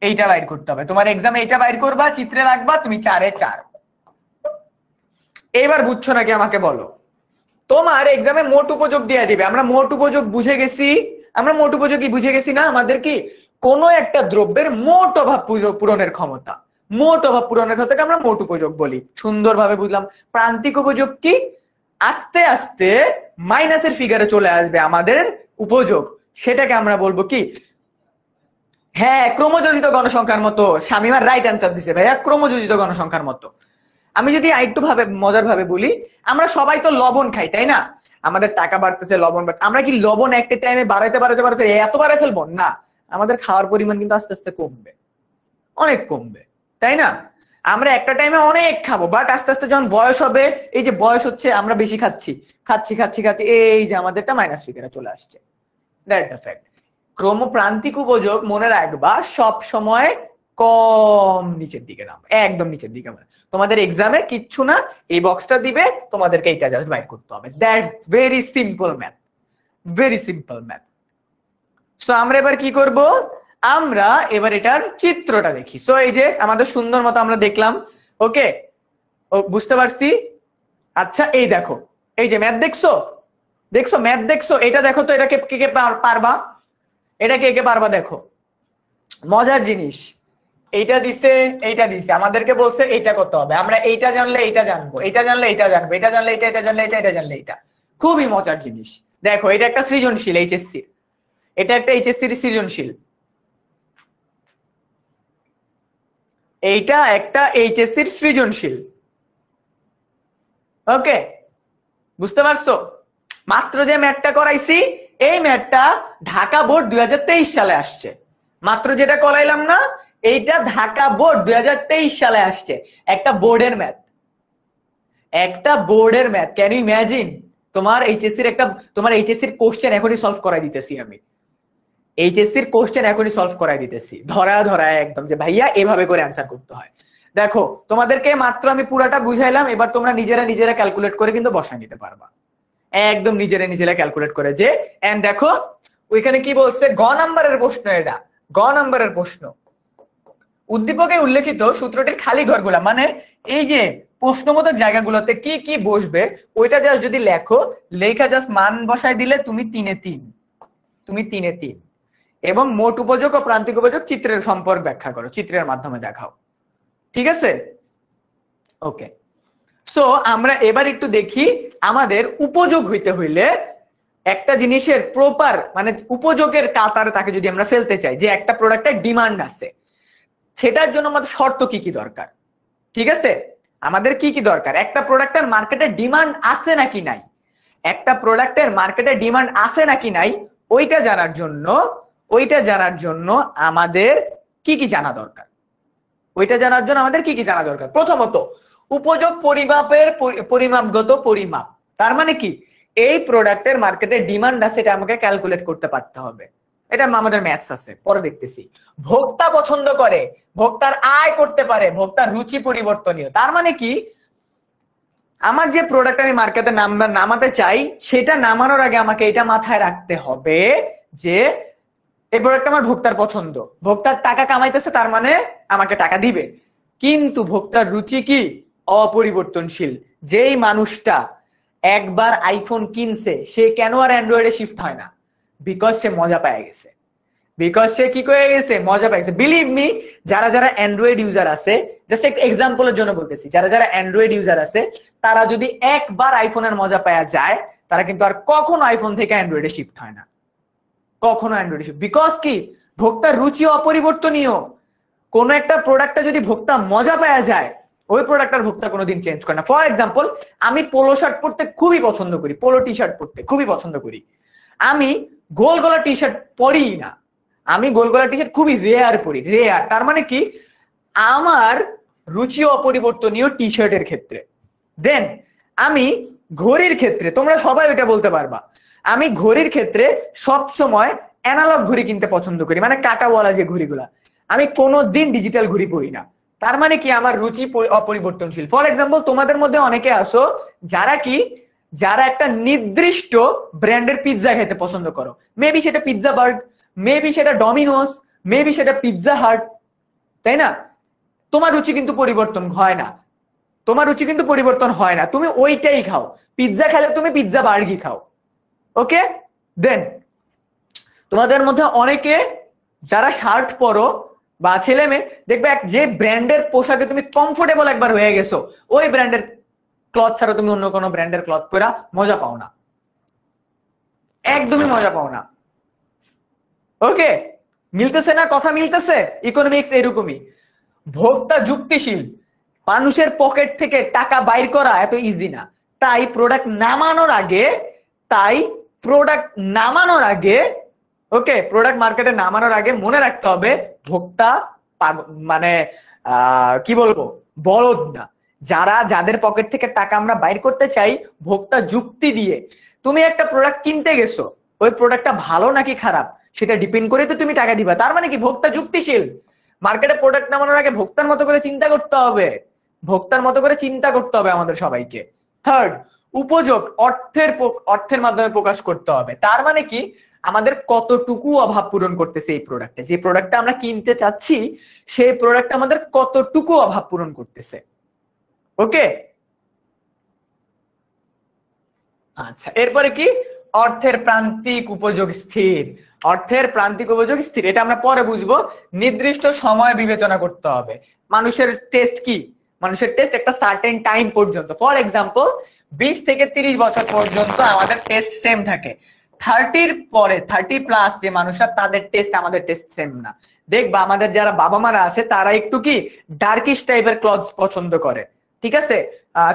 এইটা বাইর করতে হবে। তোমার এক্সামে এইটা বাইর করবা, চিত্রে রাখবা, তুমি 4 এ 4। এবার বুঝছো নাকি আমাকে বলো? তোমার এক্সামে মোট উপযোগ দিয়ে দিবে, আমরা মোট উপযোগ বুঝে গেছি, আমরা মোট উপযোগই বুঝে গেছি না? আমাদের কি কোন একটা দ্রব্যের মোট অভাব পূরণের ক্ষমতা, মোট অভাব পূরণের ক্ষমতাকে আমরা মোট উপযোগ বলি। সুন্দরভাবে বুঝলাম। প্রান্তিক উপযোগ কি, আস্তে আস্তে মাইনাসের ফিগারে চলে আসবে আমাদের উপযোগ, সেটাকে আমরা বলবো কি, হ্যাঁ ক্রমযোজিত গণসংখ্যার মতো। শামিমার রাইট অ্যান্সার দিছে ভাইয়া, ক্রমযোজিত গণসংখ্যার মতো। আমি যদি আরেকটু ভাবে মজার ভাবে বলি, আমরা সবাই তো লবণ খাই, তাই না? আমাদের টাকা বাড়তেছে, লবণ বাড়তে, আমরা কি লবণ একটা টাইমে বাড়াইতে বাড়াইতে বাড়াইতে এত বাড়াই ফেলবো না? আমাদের খাওয়ার পরিমাণ কিন্তু আস্তে আস্তে কমবে, অনেক কমবে, তাই না? আমরা একটা টাইমে অনেক খাবো, বাট আস্তে আস্তে যখন বয়স হবে, এই যে বয়স হচ্ছে, আমরা বেশি খাচ্ছি খাচ্ছি খাচ্ছি খাচ্ছি, এই যে আমাদেরটা মাইনাস ফিগারে চলে আসছে। That's the fact. ক্রমপ্রান্তিক উপযোগ মনে রাখবা সব সময় কম নিচের দিকে নাম, একদম নিচের দিকে। তোমাদের এক্সামে কিচ্ছু না, এই বক্সটা দিবে, তোমাদেরকে এইটা জাস্ট বাইর করতে হবে। That's very simple math, very simple math. তো আমরা এবার কি করব, আমরা এবার এটার চিত্রটা দেখি। সো এই যে আমাদের সুন্দর মতো আমরা দেখলাম, ওকে বুঝতে পারছি। আচ্ছা এই দেখো, এই যে ম্যাথ দেখছো, দেখছো ম্যাথ দেখছো, এটা দেখো তো, এটাকে কে কে পারবা, এটা কে কে পারবা? দেখো মজার জিনিস, এইটা দিছে, এইটা দিছে, আমাদেরকে বলছে এইটা করতে হবে। আমরা এইটা জানলে এইটা জানবো, এইটা জানলে এইটা জানবো, এটা জানলে এটা, এটা জানলে এটা, এটা জানলে এটা। খুবই মজার জিনিস। দেখো এটা একটা সৃজনশীল এইচএসসি, এটা একটা এইচএসসির সৃজনশীল, এইটা একটা এইচএসসির সৃজনশীল। ওকে বুঝতে পারছো? মাত্র যে ম্যাথটা করাইছি, এই ম্যাথটা ঢাকা বোর্ড 2023 সালে আসছে। মাত্র যেটা করাইলাম না, এইটা ঢাকা বোর্ড 2023 সালে আসছে। একটা বোর্ডের ম্যাথ, একটা বোর্ডের ম্যাথ। Can you imagine? তোমার এইচএসসির একটা, তোমার এইচএসসির কোশ্চেন এখনই সলভ করাই দিতেছি আমি, এইচএসসির কোশ্চেন এখনই সলভ করাই দিতেছি, ধরা ধরা একদম, যে ভাইয়া এভাবে করে অ্যান্সার করতে হয়। দেখো তোমাদেরকে মাত্র আমি পুরাটা বুঝাইলাম, এবার তোমরা নিজেরা নিজেরা ক্যালকুলেট করে কিন্তু বসায় নিতে পারবা, একদম নিজেরা নিজেরা ক্যালকুলেট করে। যে এন্ড দেখো ওইখানে কি বলছে, গ নাম্বারের প্রশ্ন, এটা গ নাম্বারের প্রশ্ন। উদ্দীপকে উল্লেখিত সূত্রটির খালি ঘরগুলা, মানে এই যে প্রশ্নমত জায়গাগুলোতে কি কি বসবে, ওইটা জাস্ট যদি লেখো, লেখা জাস্ট মান বসায় দিলে তুমি 3 এ 3, তুমি 3 এ 3। এবং মোট উপযোগ ও প্রান্তিক উপযোগ চিত্রের সম্পর্ক ব্যাখ্যা করো, চিত্রের মাধ্যমে দেখাও। ঠিক আছে? ওকে, সো আমরা এবার একটু দেখি, আমাদের উপযোগ হইতে হইলে একটা জিনিসের প্রপার মানে উপযোগের কাতারে তাকে যদি আমরা ফেলতে চাই, যে একটা প্রোডাক্টের ডিমান্ড আছে, সেটার জন্য আমাদের শর্ত কি কি দরকার। ঠিক আছে, আমাদের কি কি দরকার, একটা প্রোডাক্টের মার্কেটে ডিমান্ড আছে নাকি নাই, একটা প্রোডাক্টের মার্কেটে ডিমান্ড আছে নাকি নাই, ওইটা জানার জন্য, ওইটা জানার জন্য আমাদের কি কি জানা দরকার, ওইটা জানার জন্য আমাদের কি কি জানা দরকার। প্রথমত উপযোগ পরিমাপের পরিমাপগত পরিমাপ, তার মানে কি, এই প্রোডাক্টের মার্কেটে ডিমান্ড আছে, এটা আমাকে ক্যালকুলেট করতে পারতে হবে। এটা আমাদের ম্যাথস আছে, পরে দেখতেছি। ভোক্তা পছন্দ করে, ভোক্তার আয় করতে পারে, ভোক্তার রুচি পরিবর্তনীয়, তার মানে কি, আমার যে প্রোডাক্ট আমি মার্কেটে নামাতে চাই, সেটা নামানোর আগে আমাকে এটা মাথায় রাখতে হবে যে এই প্রোডাক্ট আমার ভোক্তার পছন্দ, ভোক্তার টাকা কামাইতেছে, তার মানে আমাকে টাকা দিবে। কিন্তু ভোক্তার রুচি কি, অপরিবর্তনশীল। যেই মানুষটা একবার আইফোন কিনছে সে কেন আর অ্যান্ড্রয়েডে শিফট হয় না? বিকজ সে মজা পেয়ে গেছে, বিকজ সে কি করে গেছে, মজা পাইছে। বিলিভ মি, যারা যারা অ্যান্ড্রয়েড ইউজার আছে, জাস্ট একটা এক্সাম্পলের জন্য বলতেছি, যারা যারা অ্যান্ড্রয়েড ইউজার আছে তারা যদি একবার আইফোনের মজা পাওয়া যায় তারা কিন্তু আর কখনো আইফোন থেকে অ্যান্ড্রয়েডে শিফট হয় না, কখনো অ্যান্ড্রয়েডে শিফট। বিকজ কি, ভোক্তার রুচি অপরিবর্তনীয়। কোন একটা প্রোডাক্টটা যদি ভোক্তা মজা পাওয়া যায় ওই প্রোডাক্টটার ভোক্তা কোনোদিন চেঞ্জ করে না। ফর এক্সাম্পল, আমি পোলো শার্ট পরতে খুবই পছন্দ করি, পোলো টি শার্ট পরতে খুবই পছন্দ করি। আমি গোল গলা টি শার্ট পরি না, আমি গোল গলা টি শার্ট খুবই রেয়ার পরি, রেয়ার। তার মানে কি, আমার রুচি অপরিবর্তনীয় টি শার্টের ক্ষেত্রে। দেন আমি ঘড়ির ক্ষেত্রে, তোমরা সবাই ওইটা বলতে পারবা, আমি ঘড়ির ক্ষেত্রে সব সময় অ্যানালগ ঘড়ি কিনতে পছন্দ করি, মানে কাঁটাওয়ালা যে ঘড়িগুলা। আমি কোনোদিন ডিজিটাল ঘড়ি পরি না। তার মানে কি, আমার রুচি অপরিবর্তনশীল। ফর এক্সাম্পল, তোমাদের মধ্যে অনেকে আসো যারা কি, যারা একটা নির্দিষ্ট ব্র্যান্ডের পিৎজা খেতে পছন্দ করো। মেবি সেটা পিৎজা বার্গ, মেবি সেটা ডমিনোস, মেবি সেটা পিৎজা হাট, তাই না? তোমার রুচি কিন্তু পরিবর্তন হয় না, তোমার রুচি কিন্তু পরিবর্তন হয় না, তুমি ওইটাই খাও। পিৎজা খেলে তুমি পিৎজা বার্গই খাও। ওকে, দেন তোমাদের মধ্যে অনেকে যারা শার্ট পরো বা ছেলে মেয়ে, দেখবে যে ব্র্যান্ডের পোশাকে তুমি কমফোর্টেবল একবার হয়ে গেছো, ওই ব্র্যান্ডের ক্লথ ছাড়া তুমি অন্য কোনো ব্র্যান্ডের ক্লথ পরা মজা পাও না, একদমই মজা পাও না। ওকে, মিলতেছে না? কথা মিলতেছে? ইকোনমিক্স এরকমই। ভোক্তা যুক্তিশীল, মানুষের পকেট থেকে টাকা বাইর করা এত ইজি না। তাই প্রোডাক্ট নামানোর আগে, তাই প্রোডাক্ট নামানোর আগে, ওকে, প্রোডাক্ট মার্কেটে নামানোর আগে মনে রাখতে হবে ভোক্তা মানে কি বলবো, বলদ না। যারা, যাদের পকেট থেকে টাকা আমরা বাইর করতে চাই ভোক্তা যুক্তি দিয়ে। তুমি একটা প্রোডাক্ট কিনতে গেছো, ওই প্রোডাক্টটা ভালো নাকি খারাপ সেটা ডিপেন্ড করে তো তুমি টাকা দিবা। তার মানে কি, ভোক্তা যুক্তিশীল। মার্কেটে প্রোডাক্ট নামানোর আগে ভোক্তার মতো করে চিন্তা করতে হবে, ভোক্তার মতো করে চিন্তা করতে হবে আমাদের সবাইকে। থার্ড, উপযোগ, অর্থের মাধ্যমে প্রকাশ করতে হবে। তার মানে কি, আমাদের কতটুকু অভাব পূরণ করতেছে এই প্রোডাক্টে, যে প্রোডাক্টটা আমরা কিনতে চাচ্ছি সেই প্রোডাক্ট আমাদের কতটুকু অভাব পূরণ করতেছে। ওকে, আচ্ছা, এরপরে কি, অর্থের প্রান্তিক উপযোগ স্থির। অর্থের প্রান্তিক উপযোগ স্থির, এটা আমরা পরে বুঝবো। নির্দিষ্ট সময় বিবেচনা করতে হবে। মানুষের টেস্ট কি, মানুষের টেস্ট একটা সার্টেন টাইম পর্যন্ত। ফর এক্সাম্পল, 20 থেকে 30 বছর পর্যন্ত আমাদের টেস্ট সেম থাকে। 30-র পরে, 30+ যে মানুষরা, তাদের টেস্ট আমাদের টেস্ট সেম না। দেখবা আমাদের যারা বাবা মারা আছে তারা একটু কি ডার্কিশ টাইপের ক্লথস পছন্দ করে, ঠিক আছে?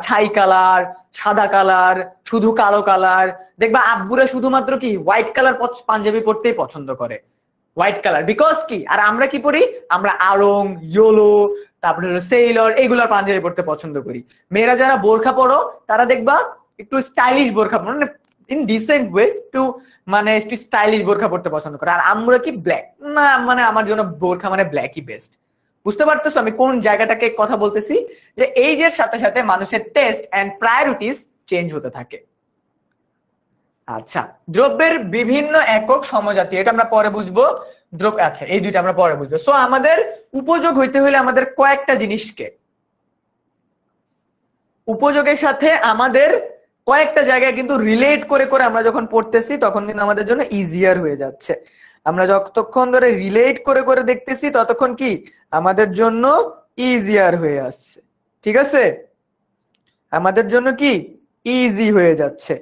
ছাই কালার, সাদা কালার, শুধু কালো কালার। দেখবা আব্বুরা শুধুমাত্র কি হোয়াইট কালার পাঞ্জাবি পরতেই পছন্দ করে, হোয়াইট কালার। বিকজ কি, আর আমরা কি পরি, আমরা আড়ং, ইয়োলো, তারপরে সেইলর, এইগুলার পাঞ্জাবি পরতে পছন্দ করি। মেয়েরা যারা বোরখা পরো তারা দেখবা একটু স্টাইলিশ বোরখা, মানে ইন ডিসেন্ট ওয়ে, একটু মানে একটু স্টাইলিশ বোরখা পরতে পছন্দ করে। আর আমরা কি ব্ল্যাক না, মানে আমার জন্য বোরখা মানে ব্ল্যাকই বেস্ট। বুঝতে পারতেছো আমি কোন জায়গাটাকে কথা বলতেছি? যে এইজের সাথে সাথে মানুষের টেস্ট এন্ড প্রায়োরিটিস চেঞ্জ হতে থাকে। আচ্ছা, দ্রব্যের বিভিন্ন একক সমজাতি, এটা আমরা পরে বুঝবো। দ্রব্য, আচ্ছা, এই দুইটা আমরা পরে বুঝবো। সো আমাদের উপযোগ হইতে হলে আমাদের কয়েকটা জিনিসকে, উপযোগের সাথে আমাদের কয়েকটা জায়গায় কিন্তু রিলেট করে করে আমরা যখন পড়তেছি তখন কিন্তু আমাদের জন্য ইজিয়ার হয়ে যাচ্ছে। আমরা যতক্ষণ ধরে রিলেট করে করে দেখতেছি ততক্ষণ কি আমাদের জন্য ইজিয়ার হয়ে আসছে, ঠিক আছে? আমাদের জন্য কি ইজি হয়ে যাচ্ছে।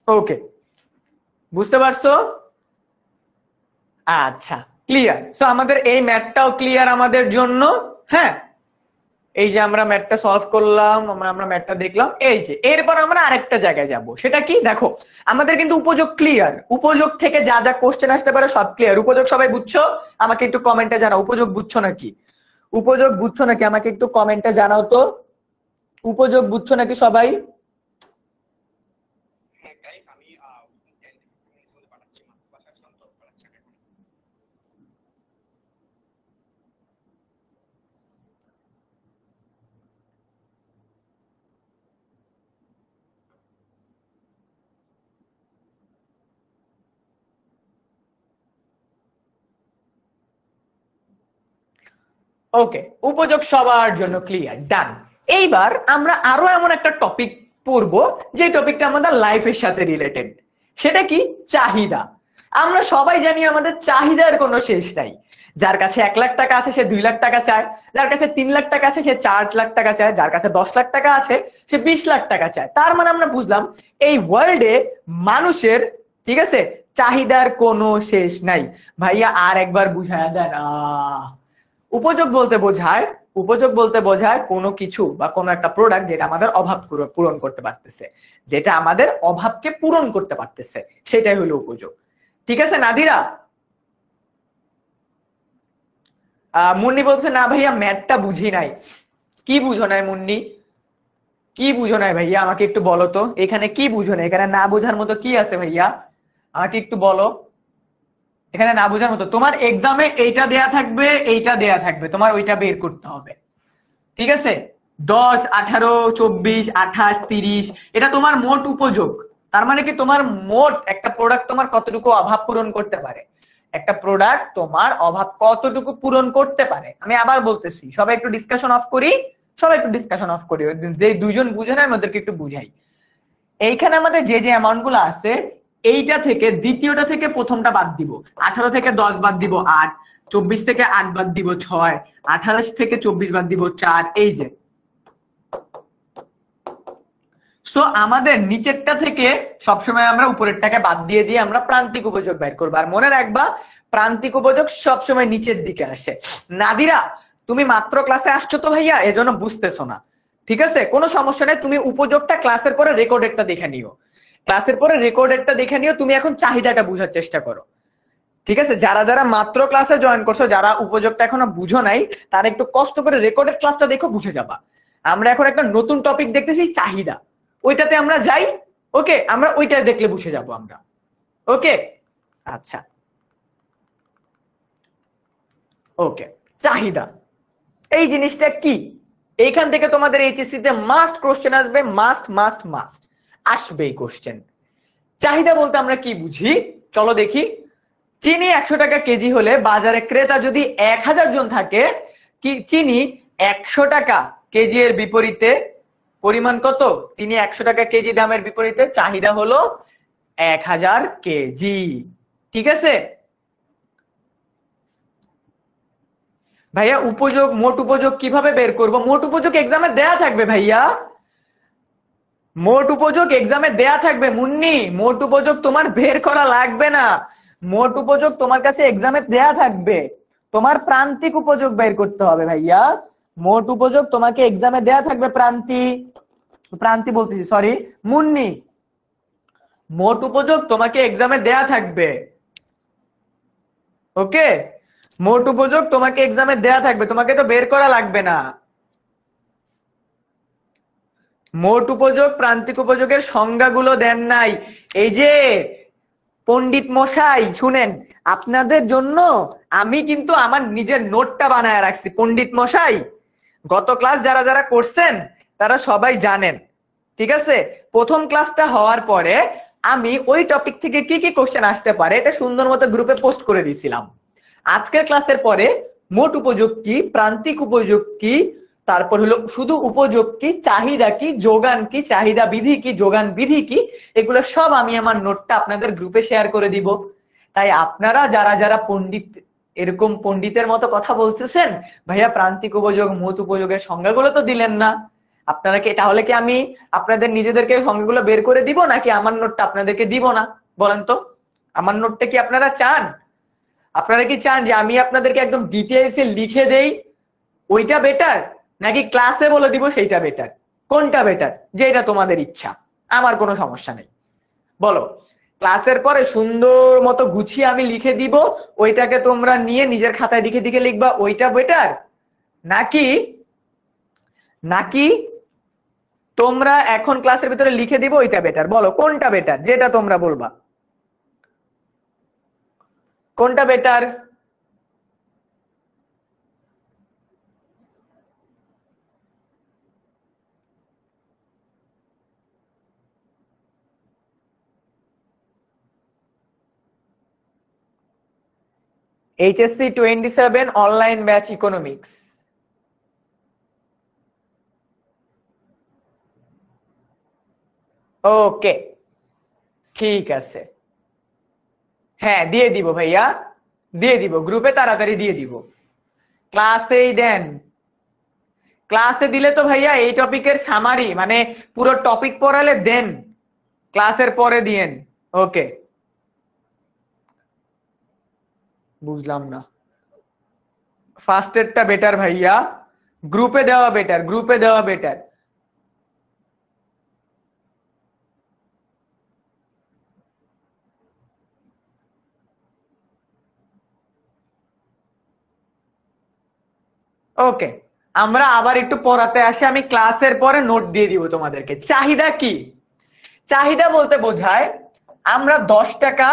ওকে, বুঝতে পারছো? আচ্ছা, ক্লিয়ার। সো আমাদের এই ম্যাথটাও ক্লিয়ার আমাদের জন্য। হ্যাঁ, এই যে আমরা ম্যাথটা সলভ করলাম, আমরা ম্যাথটা দেখলাম। এই যে এরপর আমরা আরেকটা জায়গায় যাব, সেটা কি দেখো, আমাদের কিন্তু উপযোগ ক্লিয়ার। উপযোগ থেকে যা যা কোশ্চেন আসতে পারে সব ক্লিয়ার। উপযোগ সবাই বুঝছো? আমাকে একটু কমেন্টে জানাও উপযোগ বুঝছো নাকি, উপযোগ বুঝছো নাকি, আমাকে একটু কমেন্টে জানাও তো উপযোগ বুঝছো নাকি সবাই। ওকে, উপযোগ সবার জন্য ক্লিয়ার, ডান। এইবার আমরা আরো এমন একটা টপিক পড়বো যে টপিকটা আমাদের লাইফের সাথে রিলেটেড। সেটা কি? চাহিদা। আমরা সবাই জানি আমাদের চাহিদার কোনো শেষ নাই। যার কাছে 1 লাখ টাকা আছে সে 2 লাখ টাকা চায়, যার কাছে 3 লাখ টাকা আছে সে 4 লাখ টাকা চায়, যার কাছে 10 লাখ টাকা আছে সে 20 লাখ টাকা চায়। তার মানে আমরা বুঝলাম এই ওয়ার্ল্ডে মানুষের, ঠিক আছে, চাহিদার কোনো শেষ নাই। ভাইয়া আর একবার বুঝায়া দেন। উপযোগ বলতে বোঝায়, উপযোগ বলতে বোঝায় কোনো কিছু বা কোনো একটা প্রোডাক্ট যেটা আমাদের অভাব পূরণ করতে পারতেছে, যেটা আমাদের অভাবকে পূরণ করতে পারতেছে, সেটাই হলো উপযোগ। ঠিক আছে নাদিরা? মুন্নি বলছে না ভাইয়া ম্যাথটা বুঝি নাই। কি বুঝো নাই মুন্নি? কি বুঝো নাই ভাইয়া? আমাকে একটু বলো তো, এখানে কি বুঝো না? এখানে না বোঝার মতো কি আছে ভাইয়া? আমাকে একটু বলো। এখানে না বোঝার মতো, তোমার এক্সামে এইটা দেয়া থাকবে, এইটা দেয়া থাকবে, তোমার ওইটা বের করতে হবে। ঠিক আছে? 10, 18, 24, 28, 30 এটা তোমার মোট উপযোগ। তার মানে কি তোমার মোট একটা প্রোডাক্ট তোমার কতটুকু অভাব পূরণ করতে পারে, একটা প্রোডাক্ট তোমার অভাব কতটুকু পূরণ করতে পারে। আমি আবার বলতেছি, সবাই একটু ডিসকাশন অফ করি, সবাই একটু ডিসকাশন অফ করি। যে দুইজন বুঝে না আমি ওদেরকে একটু বুঝাই। এইখানে আমাদের যে যে অ্যামাউন্ট গুলো আছে, এইটা থেকে দ্বিতীয়টা থেকে প্রথমটা বাদ দিব। 18 থেকে 10 বাদ দিব 8, 24 থেকে 8 বাদ দিব 6, 28 থেকে 24 বাদ দিব 4। এই যে সো আমাদের নিচেরটা থেকে সবসময় আমরা উপরেরটাকে বাদ দিয়ে দিয়ে আমরা প্রান্তিক উপযোগ বের করবো। আর মনে রাখবা প্রান্তিক উপযোগ সবসময় নিচের দিকে আসে। নাদিরা তুমি মাত্র ক্লাসে আসছো তো ভাইয়া, এজন্য বুঝতেছো না। ঠিক আছে, কোনো সমস্যা নেই, তুমি উপযোগটা ক্লাসের পরে রেকর্ডেডটা দেখে নিও, ক্লাসের পরে রেকর্ডেডটা দেখে নিও। তুমি এখন চাহিদাটা বুঝার চেষ্টা করো। ঠিক আছে, যারা যারা মাত্র ক্লাসে জয়েন করছো, যারা উপযোগটা এখনো বুঝো নাই, তারা একটু কষ্ট করে রেকর্ডেড ক্লাসটা দেখো, বুঝে যাবা। আমরা এখন একটা নতুন টপিক দেখতেছি, চাহিদা, ওইটাতে আমরা যাই। ওকে, আমরা ওইটা দেখলে বুঝে যাব আমরা। ওকে আচ্ছা, ওকে, চাহিদা এই জিনিসটা কি? এইখান থেকে তোমাদের এইচএসসি তে মাস্ট কোশ্চেন আসবে, মাস্ট মাস্ট মাস্ট আসবে এই কোশ্চেন। চাহিদা বলতে আমরা কি বুঝি চলো দেখি। চিনি 100 টাকা কেজি হলে বাজারে ক্রেতা যদি 1000 জন থাকে, কি চিনি 100 টাকা কেজি এর বিপরীতে পরিমাণ কত? চিনি 100 টাকা কেজি দামের বিপরীতে চাহিদা হলো 1000 কেজি। ঠিক আছে ভাইয়া, উপযোগ মোট উপযোগ কিভাবে বের করব? মোট উপযোগ এক্সামে দেয়া থাকবে ভাইয়া, মোট উপযোগ এক্সামে দেয়া থাকবে মুন্নি। মোট উপযোগ তোমার বের করা লাগবে না, মোট উপযোগ তোমার কাছে এক্সামে দেয়া থাকবে। তোমার প্রান্তিক উপযোগ বের করতে হবে ভাইয়া। মোট উপযোগ তোমাকে এক্সামে দেয়া থাকবে, প্রান্তি বলতেছি, সরি মুন্নি, মোট উপযোগ তোমাকে এক্সামে দেয়া থাকবে। ওকে, মোট উপযোগ তোমাকে এক্সামে দেয়া থাকবে, তোমাকে তো বের করা লাগবে না। মোট উপযোগ প্রান্তিক উপযোগের সংজ্ঞাগুলো দেন নাই। এই যে পণ্ডিত মশাই শুনেন, আপনাদের জন্য আমি কিন্তু আমার নিজের নোটটা বানায় রাখছি। পণ্ডিত মশাই গত ক্লাস যারা যারা করছেন তারা সবাই জানেন। ঠিক আছে, প্রথম ক্লাসটা হওয়ার পরে আমি ওই টপিক থেকে কি কি কোশ্চেন আসতে পারে এটা সুন্দর মতো গ্রুপে পোস্ট করে দিয়েছিলাম। আজকের ক্লাসের পরে মোট উপযোগ কি, প্রান্তিক উপযোগ কি, তারপর হলো শুধু উপযোগ কি, চাহিদা কি, যোগান কি, চাহিদা বিধি কি, যোগান বিধি কি, এগুলো সব আমি আমার নোটটা আপনাদের গ্রুপে শেয়ার করে দিব। তাই আপনারা যারা যারা পণ্ডিত, এরকম পণ্ডিতের মতো কথা বলতেছেন, ভাইয়া প্রান্তিক উপযোগ মোট উপযোগের সংজ্ঞাগুলো তো দিলেন না, আপনারা কি তাহলে কি আমি আপনাদের নিজেদেরকে সংজ্ঞাগুলো বের করে দিব, নাকি আমার নোটটা আপনাদেরকে দিব না? বলেন তো, আমার নোটটা কি আপনারা চান? আপনারা কি চান যে আমি আপনাদেরকে একদম ডিটেইলসে লিখে দেই, ওইটা বেটার, নাকি ক্লাসে বলে দিব সেইটা বেটার? কোনটা বেটার? যেটা তোমাদের ইচ্ছা, আমার কোনো সমস্যা নেই। বলো, ক্লাসের পরে সুন্দর মতো গুছিয়ে আমি লিখে দিব, ওইটাকে তোমরা নিয়ে নিজের খাতায় দিকে দিকে লিখবা, ওইটা বেটার, নাকি নাকি তোমরা এখন ক্লাসের ভিতরে লিখে দিব ওইটা বেটার? বলো কোনটা বেটার, যেটা তোমরা বলবা, কোনটা বেটার? HSC 27 অনলাইন ব্যাচ ইকোনমিক্স। ওকে ঠিক আছে, হ্যাঁ দিয়ে দিব ভাইয়া, দিয়ে দিব গ্রুপে, তাড়াতাড়ি দিয়ে দিব। ক্লাসেই দেন, ক্লাসে দিলে তো ভাইয়া এই টপিকের সামারি মানে পুরো টপিক পড়ালে দেন, ক্লাসের পরে দিয়েন। ওকে বুঝলাম না, ফার্স্টেরটা বেটার ভাইয়া, গ্রুপে দেওয়া বেটার, গ্রুপে দেওয়া বেটার। ওকে আমরা আবার একটু পড়াতে আসি, আমি ক্লাসের পরে নোট দিয়ে দিব তোমাদেরকে। চাহিদা কি? চাহিদা বলতে বোঝায় আমরা 10 টাকা,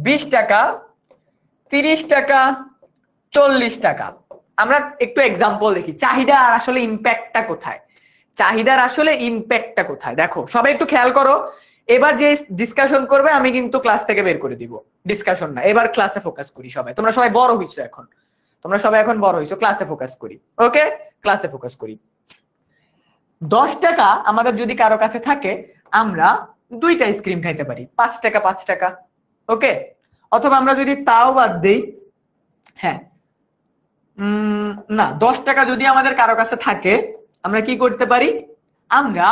20 টাকা, 30 টাকা, 40 টাকা, আমরা একটু এক্সাম্পল দেখি চাহিদার আসলে ইম্প্যাক্টটা কোথায়, চাহিদার আসলে ইম্প্যাক্টটা কোথায়। দেখো সবাই একটু খেয়াল করো, এবার যে ডিসকাশন করবে আমি কিন্তু ক্লাস থেকে বের করে দিব, ডিসকাশন না, এবার ক্লাসে ফোকাস করি সবাই। তোমরা সবাই বড় হইছো এখন, তোমরা সবাই এখন বড় হইছো, ক্লাসে ফোকাস করি। ওকে ক্লাসে ফোকাস করি। 10 টাকা আমাদের যদি কারো কাছে থাকে, আমরা 2টা আইসক্রিম খাইতে পারি, 5 টাকা 5 টাকা। ওকে অথবা আমরা যদি তাও বাদ দেই, হ্যাঁ না 10 টাকা যদি আমাদের কারো কাছে থাকে, আমরা কি করতে পারি, আমরা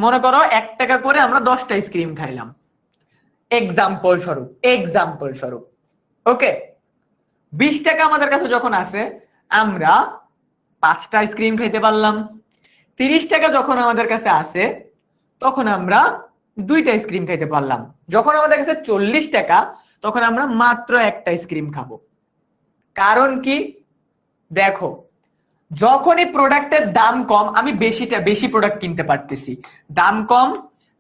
মনে করো 1 টাকা করে আমরা 10টা আইসক্রিম খাইলাম, এক্সাম্পল স্বরূপ, এক্সাম্পল স্বরূপ। ওকে 20 টাকা আমাদের কাছে যখন আসে, আমরা 5টা আইসক্রিম খাইতে পারলাম। 30 টাকা যখন আমাদের কাছে আসে, তখন আমরা 2টা আইসক্রিম খাইতে পারলাম। যখন আমাদের কাছে 40 টাকা, তখন আমরা মাত্র 1টা আইসক্রিম খাবো। কারণ কি? দেখো যখনই প্রোডাক্টের দাম কম, আমি বেশি প্রোডাক্ট কিনতে পারতেছি, দাম কম,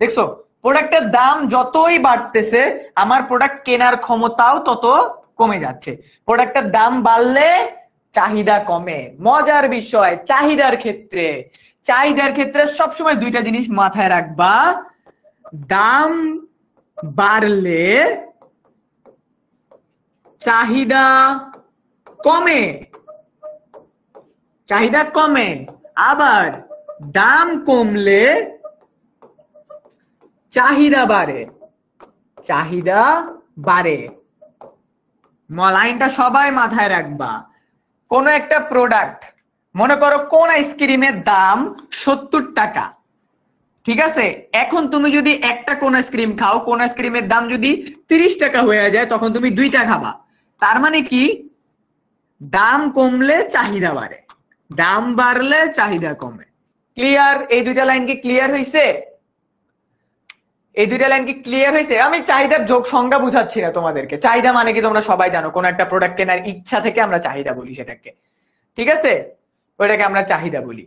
দেখছো প্রোডাক্টের দাম যতই বাড়তেছে আমার প্রোডাক্ট কেনার ক্ষমতাও তত কমে যাচ্ছে। প্রোডাক্টের দাম বাড়লে চাহিদা কমে। মজার বিষয়, চাহিদার ক্ষেত্রে সবসময় 2টা জিনিস মাথায় রাখবা, দাম বাড়লে চাহিদা কমে, চাহিদা কমে, আবার দাম কমলে চাহিদা বাড়ে, চাহিদা বাড়ে। লাইনটা সবাই মাথায় রাখবা। কোন একটা প্রোডাক্ট, মনে করো কোন আইসক্রিমের দাম 70 টাকা, ঠিক আছে, এখন তুমি যদি একটা কোন আইসক্রিম খাও, কোন আইসক্রিমের দাম যদি 30 টাকা হয়ে যায়, তখন তুমি 2টা খাবা। তার মানে কি? দাম কমলে চাহিদা বাড়ে, দাম বাড়লে চাহিদা কমে। ক্লিয়ার? এই 2টা লাইন কি ক্লিয়ার হয়েছে? এই 2টা লাইন কি ক্লিয়ার হয়েছে? আমি চাহিদার যোগ সংজ্ঞা বুঝাচ্ছি না তোমাদেরকে। চাহিদা মানে কি তোমরা সবাই জানো, কোন একটা প্রোডাক্ট কেনার ইচ্ছা থেকে আমরা চাহিদা বলি সেটাকে, ঠিক আছে, ওইটাকে আমরা চাহিদা বলি।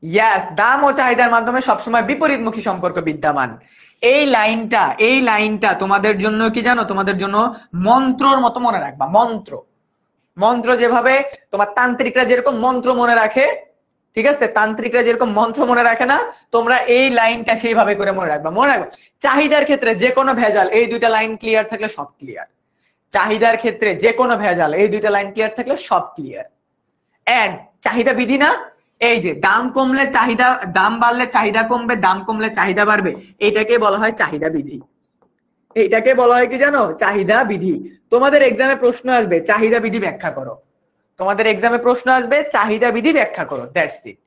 ইয়াস, দাম ও চাহিদার মাধ্যমে সবসময় বিপরীতমুখী সম্পর্ক বিদ্যমান। এই লাইনটা তোমাদের জন্য কি জানো, তোমাদের জন্য মন্ত্রর মতো মনে রাখবা। মন্ত্র, মন্ত্র যেভাবে তোমার তান্ত্রিকরা যেরকম মন্ত্র মনে রাখে, ঠিক আছে, তান্ত্রিকরা যেরকম মন্ত্র মনে রাখে না, তোমরা এই লাইনটা সেইভাবে করে মনে রাখবা। মনে রাখবা চাহিদার ক্ষেত্রে যে কোনো ভেজাল, এই 2টা লাইন ক্লিয়ার থাকলে সব ক্লিয়ার। চাহিদার ক্ষেত্রে যে কোনো ভেজাল, এই 2টা লাইন ক্লিয়ার থাকলে সব ক্লিয়ার। এন্ড চাহিদা বিধি না, এই যে দাম কমলে চাহিদা, দাম বাড়লে চাহিদা কমবে, দাম কমলে চাহিদা বাড়বে, এইটাকে বলা হয় চাহিদা বিধি। এইটাকে বলা হয় কি জানো? চাহিদা বিধি। তোমাদের এক্সামে প্রশ্ন আসবে চাহিদা বিধি ব্যাখ্যা করো, তোমাদের এক্সামে প্রশ্ন আসবে চাহিদা বিধি ব্যাখ্যা করো, দ্যাটস ইট।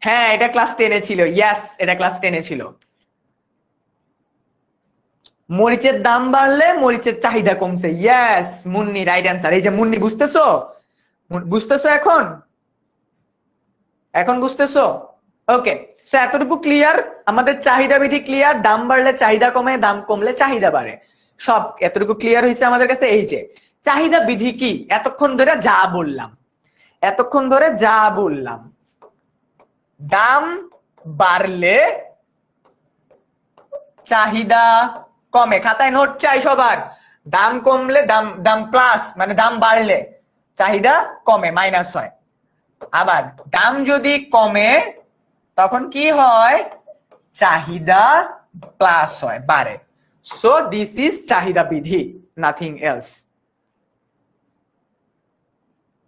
হ্যাঁ এটা ক্লাস 10-এ ছিল, ইয়েস এটা ক্লাস 10-এ ছিল। মরিচের দাম বাড়লে মরিচের চাহিদা কমছে, ইয়েস মুন্নি রাইট অ্যান্সার। এই যে মুন্নি, বুঝতেছো? বুঝতেছো এখন? এখন বুঝতেছো? ওকে সো এতটুকু ক্লিয়ার, আমাদের চাহিদা বিধি ক্লিয়ার, দাম বাড়লে চাহিদা কমে, দাম কমলে চাহিদা বাড়ে, সব এতটুকু ক্লিয়ার হয়েছে আমাদের কাছে। এই যে চাহিদা বিধি কি, এতক্ষণ ধরে যা বললাম, এতক্ষণ ধরে যা বললাম, দাম বাড়লে চাহিদা কমে, খাতায় নোট চাই সবার, দাম কমলে দাম প্লাস মানে দাম বাড়লে চাহিদা কমে, মাইনাস হয়। আবার দাম যদি কমে তখন কি হয়? চাহিদা প্লাস হয়, বাড়ে। সো দিস ইজ চাহিদা বিধি, নাথিং এলস।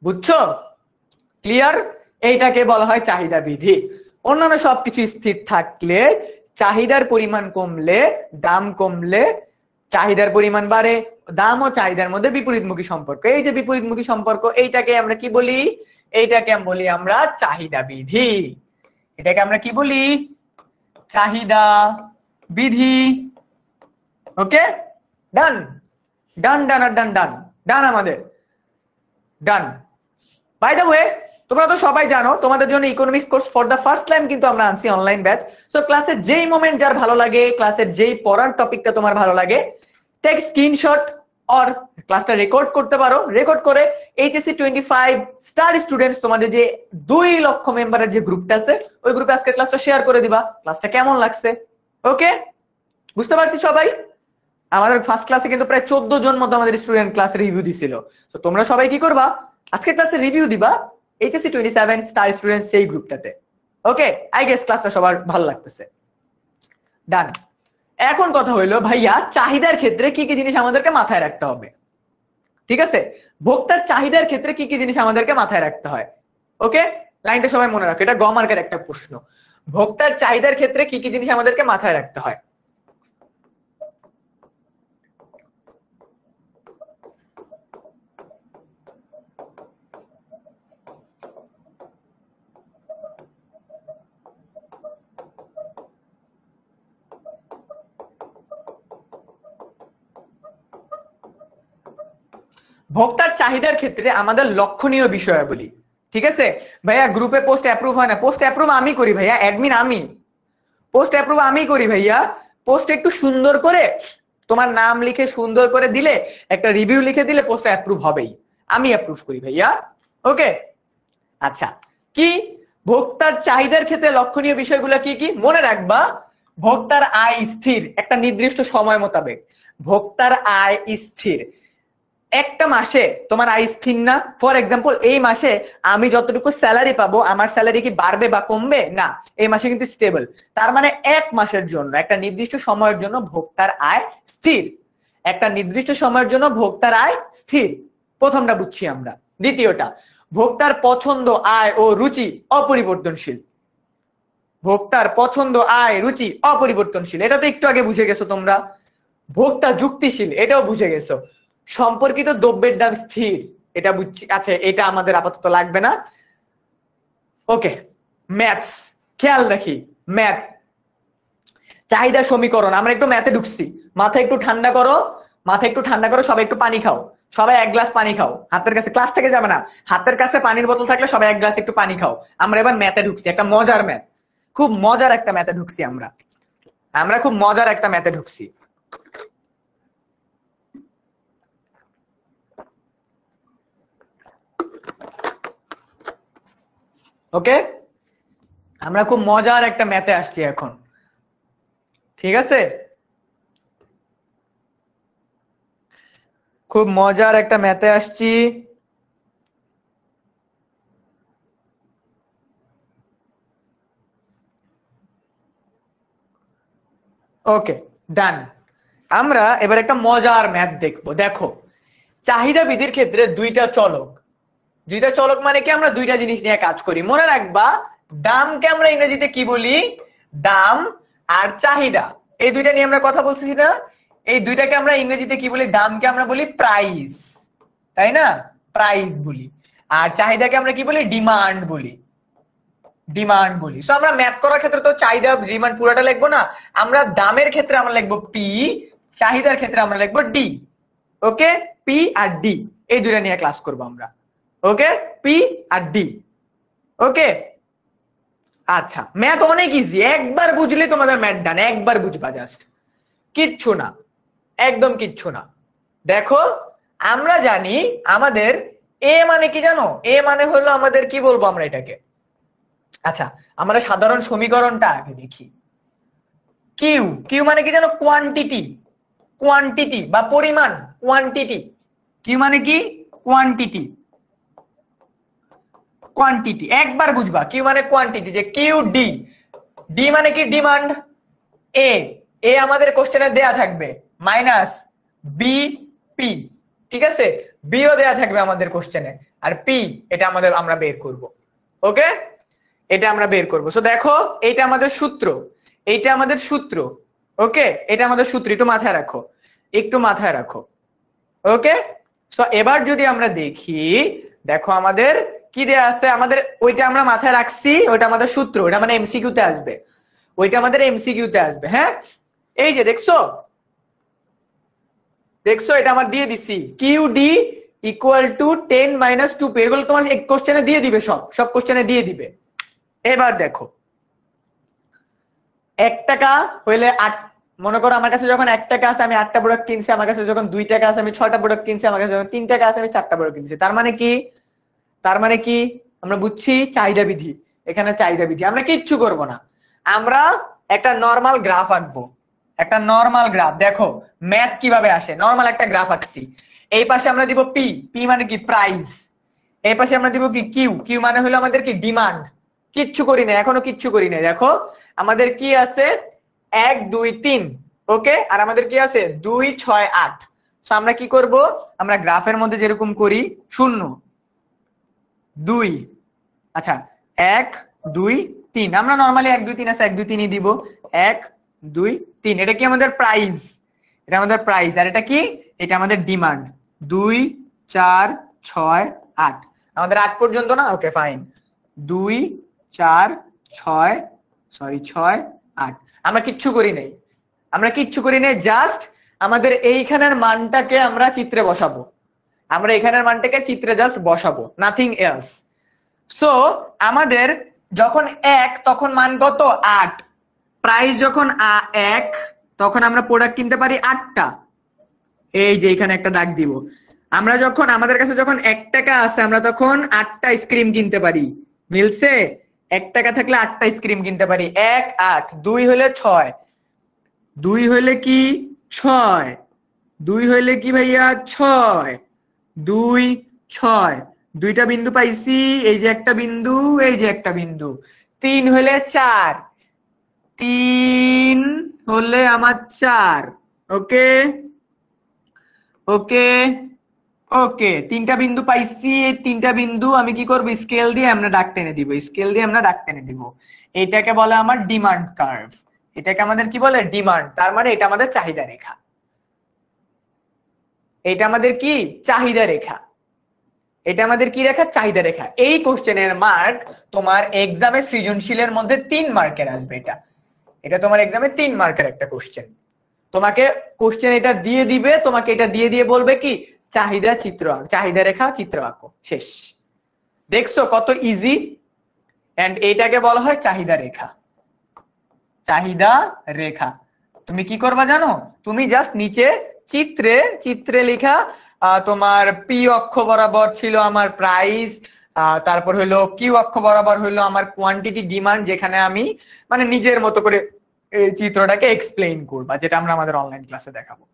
বুঝছো? ক্লিয়ার? এইটাকে বলা হয় চাহিদা বিধি। অন্যান্য সবকিছু স্থির থাকলে, চাহিদার পরিমাণ কমলে, দাম কমলে চাহিদার পরিমাণ বাড়ে, দাম ও চাহিদার মধ্যে বিপরীতমুখী সম্পর্ক। এই যে বিপরীতমুখী সম্পর্ক, এইটাকে আমরা কি বলি? এইটাকে বলি আমরা চাহিদা বিধি। এটাকে আমরা কি বলি? চাহিদা বিধি। ওকে, ডান ডান ডান আর ডান ডান ডান, আমাদের ডান। বাই দ্য ওয়ে, তোমরা তো সবাই জানো তোমাদের জন্য economics course for the first time কিন্তু আমরা আনছি অনলাইন ব্যাচ। সো ক্লাসের যেই মোমেন্ট যার ভালো লাগে, ক্লাসের যেই পড়ার টপিকটা তোমার ভালো লাগে, টেক স্ক্রিনশট অর ক্লাসটা রেকর্ড করতে পারো। রেকর্ড করে এইচএসসি 25 স্টার স্টুডেন্টস, তোমাদের যে 2 লক্ষ মেম্বারের যে গ্রুপটা আছে, ওই গ্রুপে আজকে ক্লাসটা শেয়ার করে দিবা। ক্লাসটা কেমন লাগছে? ওকে, বুঝতে পারছি সবাই? আমাদের ফার্স্ট ক্লাসে কিন্তু প্রায় 14 জন মতো আমাদের স্টুডেন্ট ক্লাসে রিভিউ দিছিল। তো তোমরা সবাই কি করবা? আজকে ক্লাসে রিভিউ দিবা এইচএসসি 27 স্টার স্টুডেন্টস সেই গ্রুপটাতে। ওকে, আই গেস ক্লাসটা সবার ভালো লাগতেছে। ডান। এখন কথা হইলো ভাইয়া, চাহিদার ক্ষেত্রে কি কি জিনিস আমাদেরকে মাথায় রাখতে হবে? ঠিক আছে, ভোক্তার চাহিদার ক্ষেত্রে কি কি জিনিস আমাদেরকে মাথায় রাখতে হয়? ওকে, লাইনটা সবাই মনে রাখো, এটা গ মার্কের একটা প্রশ্ন। ভোক্তার চাহিদার ক্ষেত্রে কি কি জিনিস আমাদেরকে মাথায় রাখতে হয়? ভোক্তার চাহিদার ক্ষেত্রে আমাদের লক্ষণীয় বিষয়াবলী। ঠিক আছে ভাইয়া, গ্রুপে পোস্ট অ্যাপ্রুভ হয় না। পোস্ট অ্যাপ্রুভ আমি করি ভাইয়া, অ্যাডমিন আমি। পোস্ট অ্যাপ্রুভ আমি করি ভাইয়া। পোস্ট একটু সুন্দর করে তোমার নাম লিখে সুন্দর করে দিলে, একটা রিভিউ লিখে দিলে পোস্ট অ্যাপ্রুভ হবেই। আমি অ্যাপ্রুভ করি ভাইয়া। ওকে, আচ্ছা, কি ভোক্তার চাহিদার ক্ষেত্রে লক্ষণীয় বিষয়গুলো কি কি মনে রাখবা? ভোক্তার আয় স্থির একটা নির্দিষ্ট সময় মোতাবেক। ভোক্তার আয় স্থির। একটা মাসে তোমার আয় স্থির না। ফর এক্সাম্পল, এই মাসে আমি যতটুকু স্যালারি পাবো, আমার স্যালারি কি বাড়বে বা কমবে? না, এই মাসে কিন্তু স্টেবল। তার মানে এক মাসের জন্য, একটা নির্দিষ্ট সময়ের জন্য ভোক্তার আয় স্থির। একটা নির্দিষ্ট সময়ের জন্য ভোক্তার আয় স্থির। প্রথমটা বুঝছি আমরা। দ্বিতীয়টা, ভোক্তার পছন্দ, আয় ও রুচি অপরিবর্তনশীল। ভোক্তার পছন্দ, আয়, রুচি অপরিবর্তনশীল। এটা তো একটু আগে বুঝে গেছো তোমরা। ভোক্তা যুক্তিশীল, এটাও বুঝে গেছো। সম্পর্কিত দ্রব্যের দাম স্থির, এটা বুঝছি। আচ্ছা, এটা আমাদের আপাতত লাগবে না। ওকে, ম্যাথস খেয়াল রাখি। ম্যাথ, চাহিদা সমীকরণ। আমরা একটু ম্যাথে ঢুকছি। মাথা একটু ঠান্ডা করো, মাথা একটু ঠান্ডা করো। সবাই একটু পানি খাও। সবাই 1 গ্লাস পানি খাও। হাতের কাছে, ক্লাস থেকে যাবে না, হাতের কাছে পানির বোতল থাকলে সবাই 1 গ্লাস একটু পানি খাও। আমরা এবার ম্যাথে ঢুকছি, একটা মজার ম্যাথ। খুব মজার একটা ম্যাথে ঢুকছি আমরা। আমরা খুব মজার একটা ম্যাথে ঢুকছি। ওকে, আমরা খুব মজার একটা ম্যাথে আসছি এখন। ঠিক আছে, খুব মজার একটা ম্যাথে আসছি। ওকে, ডান। আমরা এবার একটা মজার ম্যাথ দেখবো। দেখো, চাহিদা বিধির ক্ষেত্রে দুইটা চলক। দুইটা চলক মানে কি? আমরা দুইটা জিনিস নিয়ে কাজ করি। মনে রাখবা, দামকে আমরা ইংরেজিতে কি বলি? দাম আর চাহিদা, এই দুইটা নিয়ে আমরা কথা বলছি না? এই দুইটাকে আমরা ইংরেজিতে কি বলি? দামকে আমরা বলি প্রাইস, তাই না? প্রাইস বলি। আর চাহিদাকে আমরা কি বলি? ডিমান্ড বলি। ডিমান্ড বলি। সো আমরা ম্যাথ করার ক্ষেত্রে তো চাহিদা ডিমান্ড পুরোটা লিখবো না। আমরা দামের ক্ষেত্রে আমরা লিখবো পি, চাহিদার ক্ষেত্রে আমরা লিখবো ডি। ওকে, পি আর ডি, এই দুইটা নিয়ে ক্লাস করবো আমরা। ওকে, পি আর ডি। ওকে, আচ্ছা, ম্যাথ অনেক ইজি। একবার বুঝলে তোমাদের ম্যাথ ডান। একবার বুঝবা, জাস্ট কিচ্ছু না, একদম কিচ্ছু না। দেখো, আমরা জানি আমাদের এ মানে কি জানো? এ মানে হলো আমাদের, কি বলবো আমরা এটাকে? আচ্ছা, আমরা সাধারণ সমীকরণটা আগে দেখি। কিউ, কিউ মানে কি জানো? কোয়ান্টিটি। কোয়ান্টিটি বা পরিমাণ, কোয়ান্টিটি। কিউ মানে কি? কোয়ান্টিটি। কোয়ান্টিটি একবার বুঝবা। কিউ মানে কোয়ান্টিটি, যে কিউ ডি। ডি মানে কি? ডিমান্ড। এ, এ আমাদের কোশ্চেনে দেয়া থাকবে মাইনাস বি পি। ঠিক আছে, বিও দেয়া থাকবে আমাদের কোশ্চেনে। আর পি এটা আমরা বের করব। ওকে, এটা আমরা বের করব। সো দেখো এইটা আমাদের সূত্র, এইটা আমাদের সূত্র। ওকে, এটা আমাদের সূত্র, একটু মাথায় রাখো, একটু মাথায় রাখো। ওকে, সো এবার যদি আমরা দেখি, দেখো আমাদের কি দেয়া আছে, আমাদের ওইটা আমরা মাথায় রাখছি, ওইটা আমাদের সূত্র, ওটা মানে এমসিকিউ তে আসবে, ওইটা আমাদের এমসিকিউ তে আসবে। হ্যাঁ, এই যে দেখছো, দেখছো এটা আমার দিয়ে দিছি, Q D equal to 10 minus 2p, এগুলো তোমার এক কোশ্চেনে দিয়ে দিবে, সব কোশ্চেনে দিয়ে দিবে। এবার দেখো 1 টাকা হইলে 8, মনে করো আমার কাছে যখন 1 টাকা আছে আমি 8টা প্রোডাক্ট কিনছি, আমার কাছে যখন 2 টাকা আছে আমি 6টা প্রোডাক্ট কিনছি, আমার কাছে যখন 3 টাকা আছে আমি 4টা প্রোডাক্ট কিনছি। তার মানে কি, তার মানে কি আমরা বুঝছি চাহিদা বিধি। এখানে চাহিদা বিধি, আমরা কিচ্ছু করব না, আমরা একটা নরমাল গ্রাফ আঁকবো, একটা নরমাল গ্রাফ। দেখো ম্যাথ কিভাবে আসে, নরমাল একটা গ্রাফ আঁকছি, এই পাশে আমরা দিব পি, পি মানে কি প্রাইস, এই পাশে আমরা দিব কি কিউ, কিউ মানে হলো আমাদের কি ডিমান্ড। কিচ্ছু করি না, এখনো কিচ্ছু করি না। দেখো আমাদের কি আছে 1 2 3, ওকে, আর আমাদের কি আছে 2 6 8। তো আমরা কি করব, আমরা গ্রাফের মধ্যে যেরকম করি 0 2, আচ্ছা 1 2 3, আমরা নরমালি 1 2 3 আছে 1 2 3ই দিব, 1 2 3, এটা কি আমাদের প্রাইস, এটা আমাদের প্রাইস, আর এটা কি, এটা আমাদের ডিমান্ড। 2 4 6 8, আমাদের 8 পর্যন্ত না, ওকে ফাইন। 2 4 6, সরি 6 8, আমরা কিচ্ছু করি নাই, আমরা কিচ্ছু করি নাই, জাস্ট আমাদের এইখানের মানটাকে আমরা চিত্রে বসাবো, আমরা এখানের মানটাকে চিত্রে জাস্ট বসাবো, নাথিং এলস। সো আমাদের যখন 1 তখন মান কত 8, প্রাইস যখন 1 তখন আমরা প্রোডাক্ট কিনতে পারি 8টা, এই যে এখানে একটা দাগ দিব। আমরা যখন আমাদের কাছে যখন 1 টাকা আছে আমরা তখন 8টা আইসক্রিম কিনতে পারি, মিলছে, 1 টাকা থাকলে 8টা আইসক্রিম কিনতে পারি। 1 8, 2 হইলে 6, 2 হইলে কি 6, 2 হইলে কি ভাইয়া 6, 2 6, দুইটা বিন্দু পাইছি, এই যে একটা বিন্দু, এই যে একটা বিন্দু। 3 হলে 4, 3 হলে আমার 4। ওকে ওকে ওকে, 3টা বিন্দু পাইছি, এই 3টা বিন্দু আমি কি করব, স্কেল দিয়ে আমরা দাগ টেনে দিব, স্কেল দিয়ে আমরা দাগ টেনে দিব। এটাকে বলে আমার ডিমান্ড কার্ভ, এটাকে আমাদের কি বলে ডিমান্ড, তার মানে এটা আমাদের চাহিদা রেখা, এটা আমাদের কি চাহিদা রেখা, এটা আমাদের কি রেখা, চাহিদা রেখা। এই কোশ্চেনের মার্ক তোমার এক্সামে সৃজনশীলের মধ্যে 3 মার্কের আসবে, এটা এটা তোমার এক্সামে 3 মার্কের একটা কোশ্চেন। তোমাকে কোশ্চেন এটা দিয়ে দিবে, তোমাকে এটা দিয়ে দিয়ে বলবে কি চাহিদা চিত্র, চাহিদা রেখা চিত্র আঁকো, শেষ। দেখছো কত ইজি, এন্ড এটাকে বলা হয় চাহিদা রেখা, চাহিদা রেখা। তুমি কি করবা জানো, তুমি জাস্ট নিচে চিত্রে চিত্রে লেখা, তোমার পি অক্ষ বরাবর ছিল আমার প্রাইস, তারপর হলো কিউ অক্ষ বরাবর হলো আমার কোয়ান্টিটি ডিমান্ড, যেখানে আমি মানে নিজের মতো করে এই চিত্রটাকে এক্সপ্লেইন করবা, যেটা আমরা আমাদের অনলাইন ক্লাসে দেখাবো।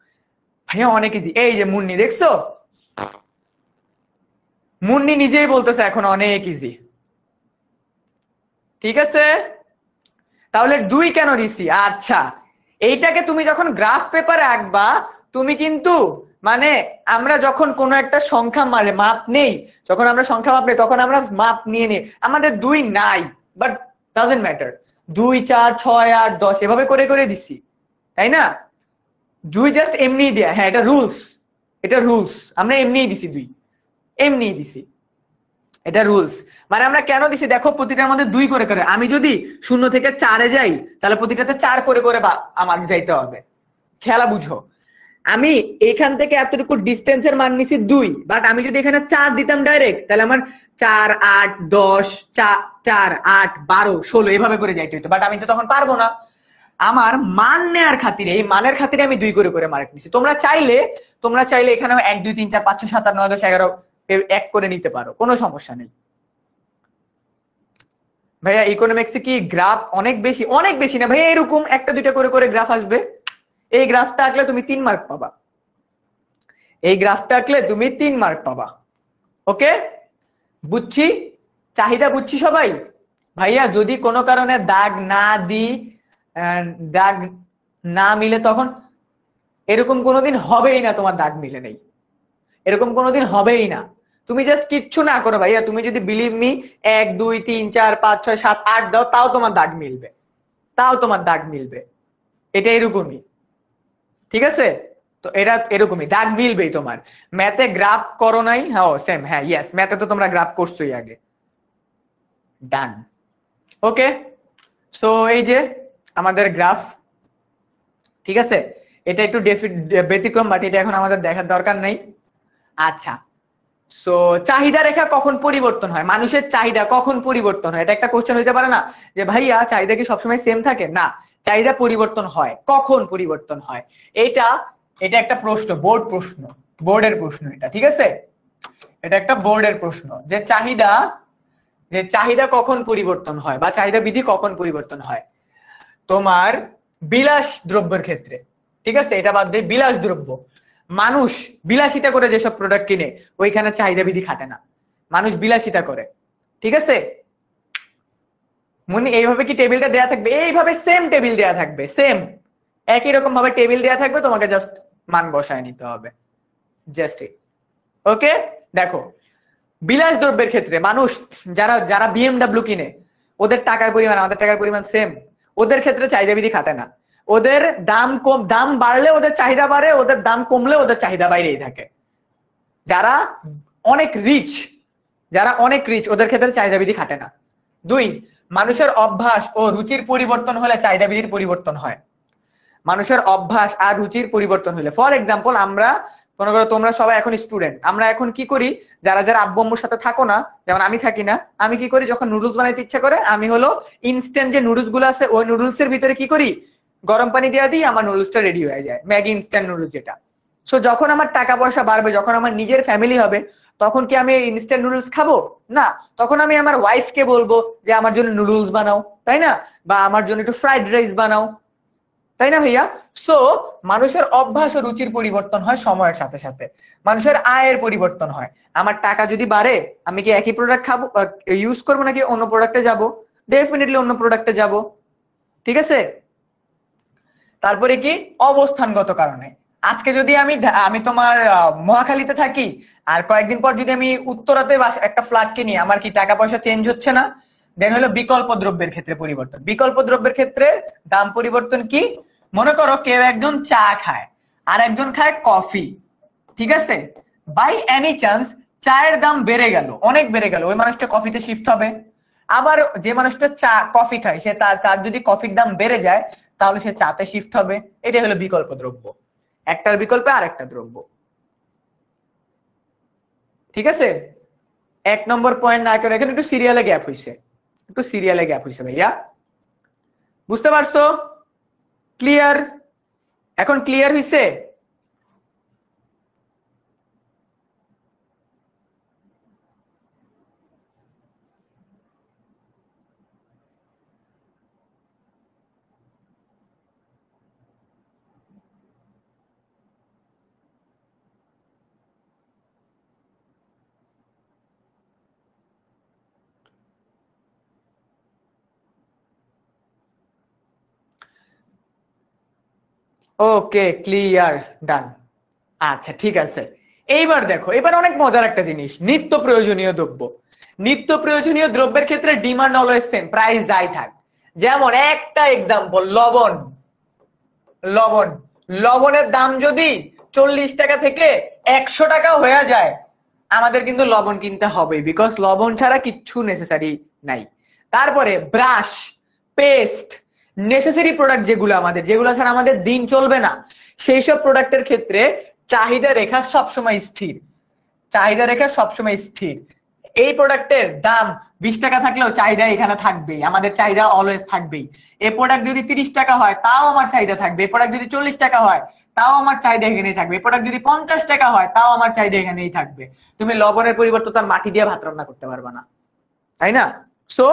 ভাইয়া অনেক ইজি। এই যে মুন্নি দেখছো, মুন্নি নিজেই বলতেছে এখন অনেক ইজি, ঠিক আছে। তাহলে 2 কেন দিছি, আচ্ছা এইটাকে তুমি যখন গ্রাফ পেপারে আঁকবা, তুমি কিন্তু মানে আমরা যখন কোনো একটা সংখ্যা মাপ নেই, যখন আমরা সংখ্যা মাপ নেই তখন আমরা মাপ নিয়ে নিই, আমাদের 2 নাই, বাট ডাজন্ট ম্যাটার, 2 4 6 8 10 এভাবে করে করে দিছি, তাই না। 2 জাস্ট এমনি দেয়া, হ্যাঁ এটা রুলস, এটা রুলস, আমরা এমনিই দিছি 2, এমনিই দিছি, এটা রুলস। মানে আমরা কেন দিছি দেখো, প্রতিটার মধ্যে 2 করে করে, আমি যদি 0 থেকে 4-এ যাই তাহলে প্রতিটাতে 4 করে করে আমার যাইতে হবে, খেলা বুঝো। আমি এখান থেকে এতটুকু ডিস্টেন্সের মান নিছি 2, বাট আমি যদি এখানে 4 দিতাম ডাইরেক্ট, তাহলে আমার 4 8 10 4 8 12 16 এভাবে করে যাইতে হতো, বাট আমি তো তখন পারবো না। আমার মান নেয়ার খাতিরে, এই মানের খাতিরে আমি 2 করে করে মার্ক নিছি। তোমরা চাইলে এখানে 1 2 3 4 5 6 7 8 9 10 11 এক করে নিতে পারো, কোনো সমস্যা নেই। ভাইয়া ইকোনমিক্সে কি গ্রাফ অনেক বেশি না ভাইয়া, এরকম 1টা 2টা করে করে গ্রাফ আসবে, এই গ্রাফটা আঁকলে তুমি 3 মার্ক পাবা, এই গ্রাফটা আঁকলে তুমি 3 মার্ক পাবা। ওকে, বুঝছি, চাহিদা বুঝছি সবাই। ভাইয়া যদি কোনো কারণে দাগ না দিই, দাগ না মিলে, তখন এরকম কোনোদিন হবেই না তোমার দাগ মিলে নেই, এরকম কোনোদিন হবেই না। তুমি জাস্ট কিচ্ছু না করো ভাইয়া, তুমি যদি বিলিভ মি 1 2 3 4 5 6 7 8 দাও, তাও তোমার দাগ মিলবে, তাও তোমার দাগ মিলবে। এটা এরকমই, ঠিক আছে? তো এটা এরকমই দাগ মিলবেই তোমার। ম্যাথে গ্রাফ করো নাই? হ্যাঁ সেম, হ্যাঁ ইয়েস, ম্যাথে তো তোমরা গ্রাফ করছোই আগে। ডান, ওকে। সো এই যে আমাদের গ্রাফ, ঠিক আছে? এটা একটু ব্যতিক্রম, বাট এটা এখন আমাদের দেখার দরকার নেই। আচ্ছা, সো চাহিদা রেখা কখন পরিবর্তন হয়? মানুষের চাহিদা কখন পরিবর্তন হয়? এটা একটা কোশ্চেন হইতে পারে না যে ভাইয়া চাহিদা কি সবসময় সেম থাকে? না, চাহিদা পরিবর্তন হয়। কখন পরিবর্তন হয়? এটা এটা একটা প্রশ্ন, বোর্ড প্রশ্ন, বোর্ডের প্রশ্ন এটা, ঠিক আছে? এটা একটা বোর্ডের প্রশ্ন যে চাহিদা কখন পরিবর্তন হয় বা চাহিদা বিধি কখন পরিবর্তন হয়। তোমার বিলাস দ্রব্যের ক্ষেত্রে, ঠিক আছে? এটা বাদ দিয়ে বিলাস দ্রব্য, মানুষ বিলাসিতা করে যেসব প্রোডাক্ট কিনে ওইখানে চাহিদা বিধি খাটে না, মানুষ বিলাসিতা করে, ঠিক আছে? মনে এইভাবে কি টেবিলটা দেয়া থাকবে? এইভাবে সেম টেবিল দেয়া থাকবে, সেম একই রকম ভাবে টেবিল দেয়া থাকবে, তোমাকে জাস্ট মান বসায় নিতে হবে, জাস্ট ওকে। দেখো বিলাস দ্রব্যের ক্ষেত্রে মানুষ যারা যারা বিএমডব্লিউ কিনে, ওদের টাকার পরিমাণ আমাদের টাকার পরিমাণ সেম, ওদের ক্ষেত্রে চাহিদা বিধি খাটে না। ওদের দাম কম, দাম বাড়লে ওদের চাহিদা বাড়ে, ওদের দাম কমলে ওদের চাহিদা বাইরেই থাকে। যারা অনেক রিচ, ওদের ক্ষেত্রে চাহিদা বিধি খাটে না। 2, মানুষের অভ্যাস ও রুচির পরিবর্তন হলে চাহিদা বিধির পরিবর্তন হয়। মানুষের অভ্যাস আর রুচির পরিবর্তন হলে, ফর এক্সাম্পল আমরা মনে করো তোমরা সবাই এখন স্টুডেন্ট, আমরা এখন কি করি, যারা যারা আব্বু আম্মুর সাথে থাকো না, যেমন আমি থাকি না, আমি কি করি যখন নুডলস বানাইতে ইচ্ছা করে, আমি হলো ইনস্ট্যান্ট যে নুডলস গুলো আছে ওই নুডলস এর ভিতরে কি করি, গরম পানি দিয়ে দিই, আমার নুডলসটা রেডি হয়ে যায়, ম্যাগি ইনস্ট্যান্ট নুডলস যেটা। সো যখন আমার টাকা পয়সা বাড়বে, যখন আমার নিজের ফ্যামিলি হবে, তখন কি আমি ইনস্ট্যান্ট নুডলস খাবো? না, তখন আমি আমার ওয়াইফকে বলবো যে আমার জন্য নুডলস বানাও, তাই না? বা আমার জন্য একটু ফ্রাইড রাইস বানাও, তাই না ভাইয়া? সো মানুষের অভ্যাস ও রুচির পরিবর্তন হয় সময়ের সাথে সাথে। মানুষের আয়ের পরিবর্তন হয়। আমার টাকা যদি বাড়ে, আমি কি একই প্রোডাক্ট খাবো, ইউজ করবো, নাকি অন্য প্রোডাক্টে যাব? ডেফিনেটলি অন্য প্রোডাক্টে যাব, ঠিক আছে? তারপরে কি অবস্থানগত কারণে, আজকে যদি আমি তোমার মহাখালীতে থাকি, আর কয়েকদিন পর যদি আমি উত্তরাতে একটা ফ্ল্যাট কিনি, আমার কি টাকা পয়সা চেঞ্জ হচ্ছে না? দেন হলো বিকল্প দ্রব্যের ক্ষেত্রে পরিবর্তন। বিকল্প দ্রব্যের ক্ষেত্রে দাম পরিবর্তন কি? মনে করো কেউ একজন চা খায় আর একজন খায় কফি, ঠিক আছে? বাই এনি চান্স চায়ের দাম বেড়ে গেল, অনেক বেড়ে গেল, ওই মানুষটা কফিতে শিফট হবে। আবার যে মানুষটা কফি খায়, সে তার যদি কফির দাম বেড়ে যায়, তাহলে সে চাতে শিফট হবে। এটা হলো বিকল্প দ্রব্য, একটার বিকল্পে আরেকটা দ্রব্য, ঠিক আছে? 1 নম্বর পয়েন্ট না করে এখানে একটু সিরিয়ালে গ্যাপ হয়েছে, ভাইয়া, বুঝতে পারছো? ক্লিয়ার? এখন ক্লিয়ার হয়েছে? ওকে, ক্লিয়ার, ডান। আচ্ছা ঠিক আছে, এইবার দেখো, এবার অনেক মজার একটা জিনিস, নিত্য প্রয়োজনীয় দ্রব্য। নিত্য প্রয়োজনীয় দ্রব্যের ক্ষেত্রে ডিমান্ড অলওয়েজ সেম, প্রাইস যাই থাক। যেমন একটা এক্সাম্পল, লবণ। লবণ লবণের দাম যদি 40 টাকা থেকে 100 টাকা হয়ে যায়, আমাদের কিন্তু লবণ কিনতে হবে, বিকজ লবণ ছাড়া কিচ্ছু নেসেসারি নাই। তারপরে ব্রাশ, পেস্ট, নেসেসারি প্রোডাক্ট যেগুলো আমাদের, যেগুলো ছাড়া আমাদের দিন চলবে না, সেই সব প্রোডাক্টের ক্ষেত্রে চাহিদা রেখা সবসময় স্থির, চাহিদা রেখা সবসময় স্থির। এই প্রোডাক্টের দাম 20 টাকা থাকলেও চাহিদা এখানে থাকবেই, আমাদের চাহিদা অলওয়েজ থাকবেই। এই প্রোডাক্ট যদি 30 টাকা হয় তাও আমার চাহিদা থাকবে, এই প্রোডাক্ট যদি 40 টাকা হয় তাও আমার চাহিদা এখানেই থাকবে, এই প্রোডাক্ট যদি 50 টাকা হয় তাও আমার চাহিদা এখানেই থাকবে। তুমি লবণের পরিবর্তে তার মাটি দিয়ে ভাত রান্না করতে পারবে না, তাই না? সো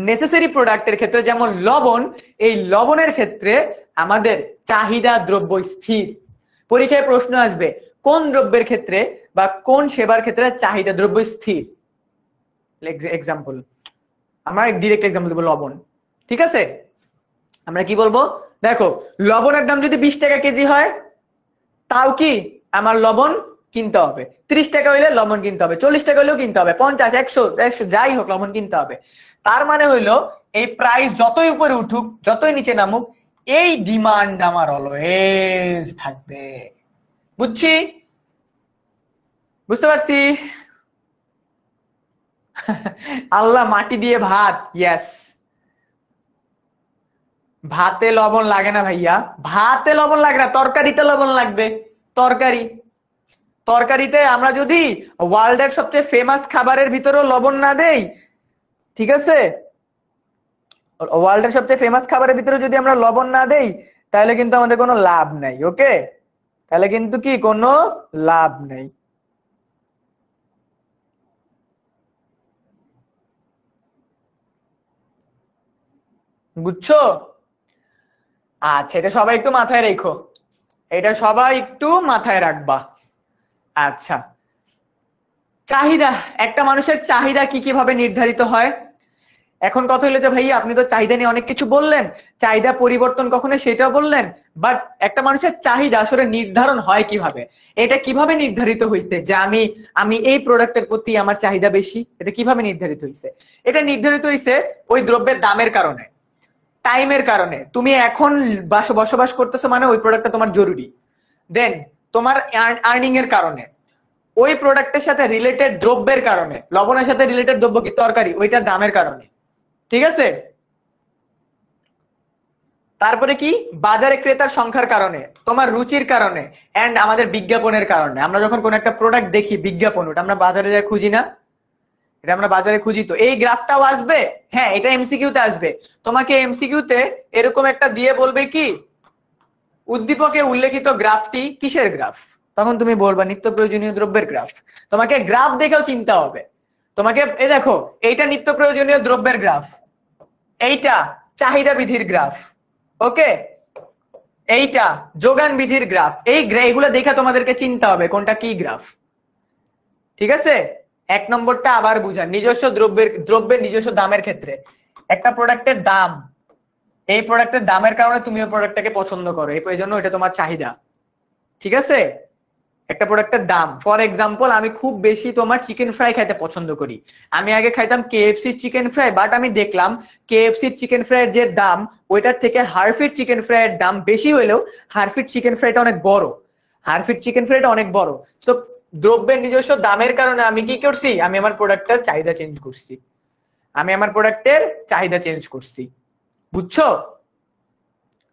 নেসেসারি প্রোডাক্টের ক্ষেত্রে যেমন লবণ, এই লবণের ক্ষেত্রে আমাদের চাহিদা দ্রব্য স্থির। পরীক্ষায় প্রশ্ন আসবে কোন দ্রব্যের ক্ষেত্রে বা কোন সেবার ক্ষেত্রে চাহিদা দ্রব্য স্থির। এক্সাম্পল, আমরা ডিরেক্ট এক্সাম্পল দেবো, লবণ, ঠিক আছে? আমরা কি বলবো, দেখো লবণের দাম যদি 20 টাকা কেজি হয়, তাও কি আমার লবণ কিনতে হবে, 30 টাকা হইলে লবণ কিনতে হবে, 40 টাকা হইলেও কিনতে হবে, 50, 100 যাই হোক লবণ কিনতে হবে। তার মানে হইলো এই প্রাইস যতই উপরে উঠুক যতই নিচে নামুক এই ডিমান্ড আমার অলওয়েজ থাকবে। বুঝছি? বুঝতে পারছি? আল্লাহ মাটি দিয়ে ভাত, ইয়েস। ভাতে লবণ লাগে না ভাইয়া, ভাতে লবণ লাগে না, তরকারিতে লবণ লাগবে। তরকারি, তরকারিতে আমরা যদি ওয়ার্ল্ডের সবচেয়ে ফেমাস খাবারের ভিতরেও লবণ না দেই, ঠিক আছে, ওয়ার্ল্ডের সবচেয়ে ফেমাস খাবারের ভিতরে যদি আমরা লবণ না দেই তাহলে কিন্তু আমাদের কোনো লাভ নাই। ওকে, তাহলে কিন্তু কি কোনো লাভ নেই। বুঝছো? আচ্ছা, এটা সবাই একটু মাথায় রেখো, এটা সবাই একটু মাথায় রাখবা। আচ্ছা, চাহিদা, একটা মানুষের চাহিদা কি কিভাবে নির্ধারিত হয়? এখন কথা হলো যে ভাইয়া আপনি তো চাহিদা নিয়ে অনেক কিছু বললেন, চাহিদা পরিবর্তন কখনো সেটাও বললেন, বাট একটা মানুষের চাহিদা আসলে নির্ধারণ হয় কিভাবে? এটা কিভাবে নির্ধারিত হয়েছে যে আমি আমি এই প্রোডাক্টের প্রতি আমার চাহিদা বেশি? এটা কিভাবে নির্ধারিত হয়েছে? এটা নির্ধারিত হয়েছে ওই দ্রব্যের দামের কারণে, টাইমের কারণে। তুমি এখন বসবাস করতেছো মানে ওই প্রোডাক্টটা তোমার জরুরি। দেন তোমার আর্নিং এর কারণে, ওই প্রোডাক্টের সাথে রিলেটেড দ্রব্যের কারণে, লবণের সাথে রিলেটেড দ্রব্য কি তরকারি, ওইটার দামের কারণে, ঠিক আছে। তারপরে কি বাজারে ক্রেতার সংখ্যার কারণে, তোমার রুচির কারণে, এন্ড আমাদের বিজ্ঞাপনের কারণে। আমরা যখন কোন একটা প্রোডাক্ট দেখি বিজ্ঞাপন, ওটা আমরা বাজারে যাই খুঁজি না? এটা আমরা বাজারে খুঁজি। তো এই গ্রাফটাও আসবে, হ্যাঁ এটা এমসিকিউতে আসবে। তোমাকে এমসিকিউতে এরকম একটা দিয়ে বলবে কি উদ্দীপকে উল্লেখিত গ্রাফটি কিসের গ্রাফ, তখন তুমি বলবা নিত্য প্রয়োজনীয় দ্রব্যের গ্রাফ। তোমাকে গ্রাফ দেখেও চিন্তা হবে। তোমাকে এই দেখো, এইটা নিত্য প্রয়োজনীয় দ্রব্যের গ্রাফ, এইটা চাহিদা বিধির গ্রাফ, ওকে, এইটা যোগান বিধির গ্রাফ। এইগুলো দেখে তোমাদেরকে চিন্তা হবে কোনটা কি গ্রাফ, ঠিক আছে। এক নম্বরটা আবার বুঝান, নিজস্ব দ্রব্যের নিজস্ব দামের ক্ষেত্রে। একটা প্রোডাক্টের দাম, এই প্রোডাক্টের দামের কারণে তুমি ওই প্রোডাক্টটাকে পছন্দ করো, এই জন্য এটা তোমার চাহিদা, ঠিক আছে। একটা প্রোডাক্টের দাম, ফর এক্সাম্পল আমি খুব বেশি তোমার চিকেন ফ্রাই খাইতে পছন্দ করি। আমি আগে খাইতাম কেএফসি চিকেন ফ্রাই, বাট আমি দেখলাম কেএফসি চিকেন ফ্রাইয়ের যে দাম ওইটার থেকে হারফিট চিকেন ফ্রাইয়ের দাম বেশি হলেও হারফিট চিকেন ফ্রাইটা অনেক বড়, হারফিট চিকেন ফ্রাইটা অনেক বড়। তো দ্রব্যের নিজস্ব দামের কারণে আমি কি করছি, আমি আমার প্রোডাক্টের চাহিদা চেঞ্জ করছি, আমি আমার প্রোডাক্টের চাহিদা চেঞ্জ করছি। বুঝছো?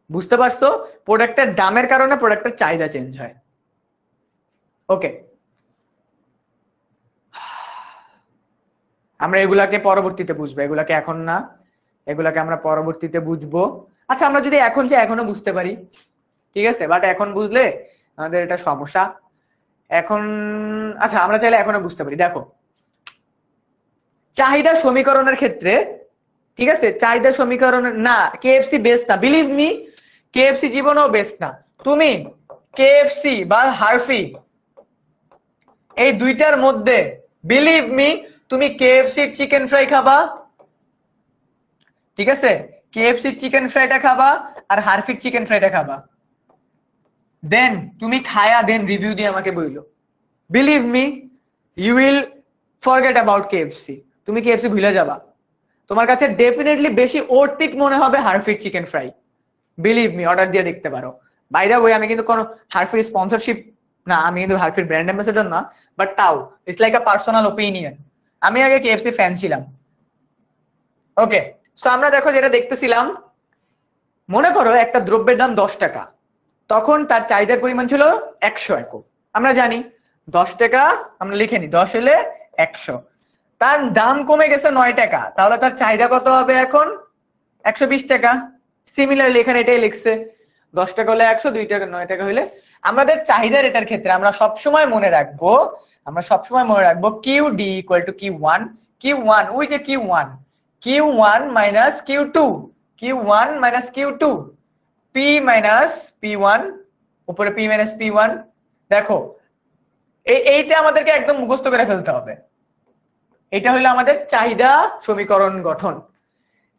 বুঝতে পারছো? প্রোডাক্টের দামের কারণে প্রোডাক্টের চাহিদা চেঞ্জ হয়। ওকে, আমরা এগুলাকে পরবর্তীতে বুঝবো, এগুলাকে এখন না, এগুলাকে আমরা পরবর্তীতে বুঝবো। আচ্ছা, আমরা যদি এখন যে এখনো বুঝতে পারি, ঠিক আছে, বাট এখন বুঝলে আমাদের এটা সমস্যা। এখন আচ্ছা, আমরা চাইলে এখনো বুঝতে পারি। দেখো, চাহিদা সমীকরণের ক্ষেত্রে, ঠিক আছে, চাহিদা সমীকরণের না, কেএফসি বেস্ট না, বিলিভ মি, কেএফসি জীবনেও বেস্ট না। তুমি কেএফসি বা হারফি এই দুইটার মধ্যে বিলিভ মি তুমি কেএফসি চিকেন ফ্রাই খাবা, ঠিক আছে, কেএফসি চিকেন ফ্রাইটা খাবা আর হারফিট চিকেন ফ্রাইটা খাবা, দেন তুমি খায়া দেন রিভিউ দিয়ে আমাকে বইলো। Believe me, you will forget about KFC, তুমি কেএফসি ভুলে যাবা। তোমার কাছে ডেফিনেটলি বেশি অর্থিক মনে হবে হারফিট chicken fry. Believe me, order দিয়ে দেখতে পারো। বাই দা ওয়ে, আমি কিন্তু কোনো হারফির স্পন্সরশিপ না, আমি কিন্তু হারফির ব্র্যান্ড অ্যাম্বাসেডর না, বাট তাও it's like a personal opinion. আমি আগে কেএফসি ফ্যান ছিলাম। ওকে, সো আমরা দেখো যেটা দেখতেছিলাম, মনে করো একটা দ্রব্যের দাম 10 টাকা, তখন তার চাহিদার পরিমাণ ছিল 100 একক। আমরা জানি 10 টাকা, আমরা লিখে নি 10 হলে 100, তার দাম কমে গেছে 9 টাকা, তাহলে তার চাহিদা কত হবে এখন? 120 টাকা। সিমিলারলি এখানে এটাই লিখছে, 10 টাকা হলে 100, 2 টাকা 9 টাকা হলে। আমাদের চাহিদার এটার ক্ষেত্রে আমরা সবসময় মনে রাখবো, Q D equal to Q one, ওই যে Q one minus Q two, P minus P one, উপরে পি মাইনাস পি ওয়ান। দেখো, এইটা আমাদেরকে একদম মুখস্থ করে ফেলতে হবে। এটা হলো আমাদের চাহিদা সমীকরণ গঠন,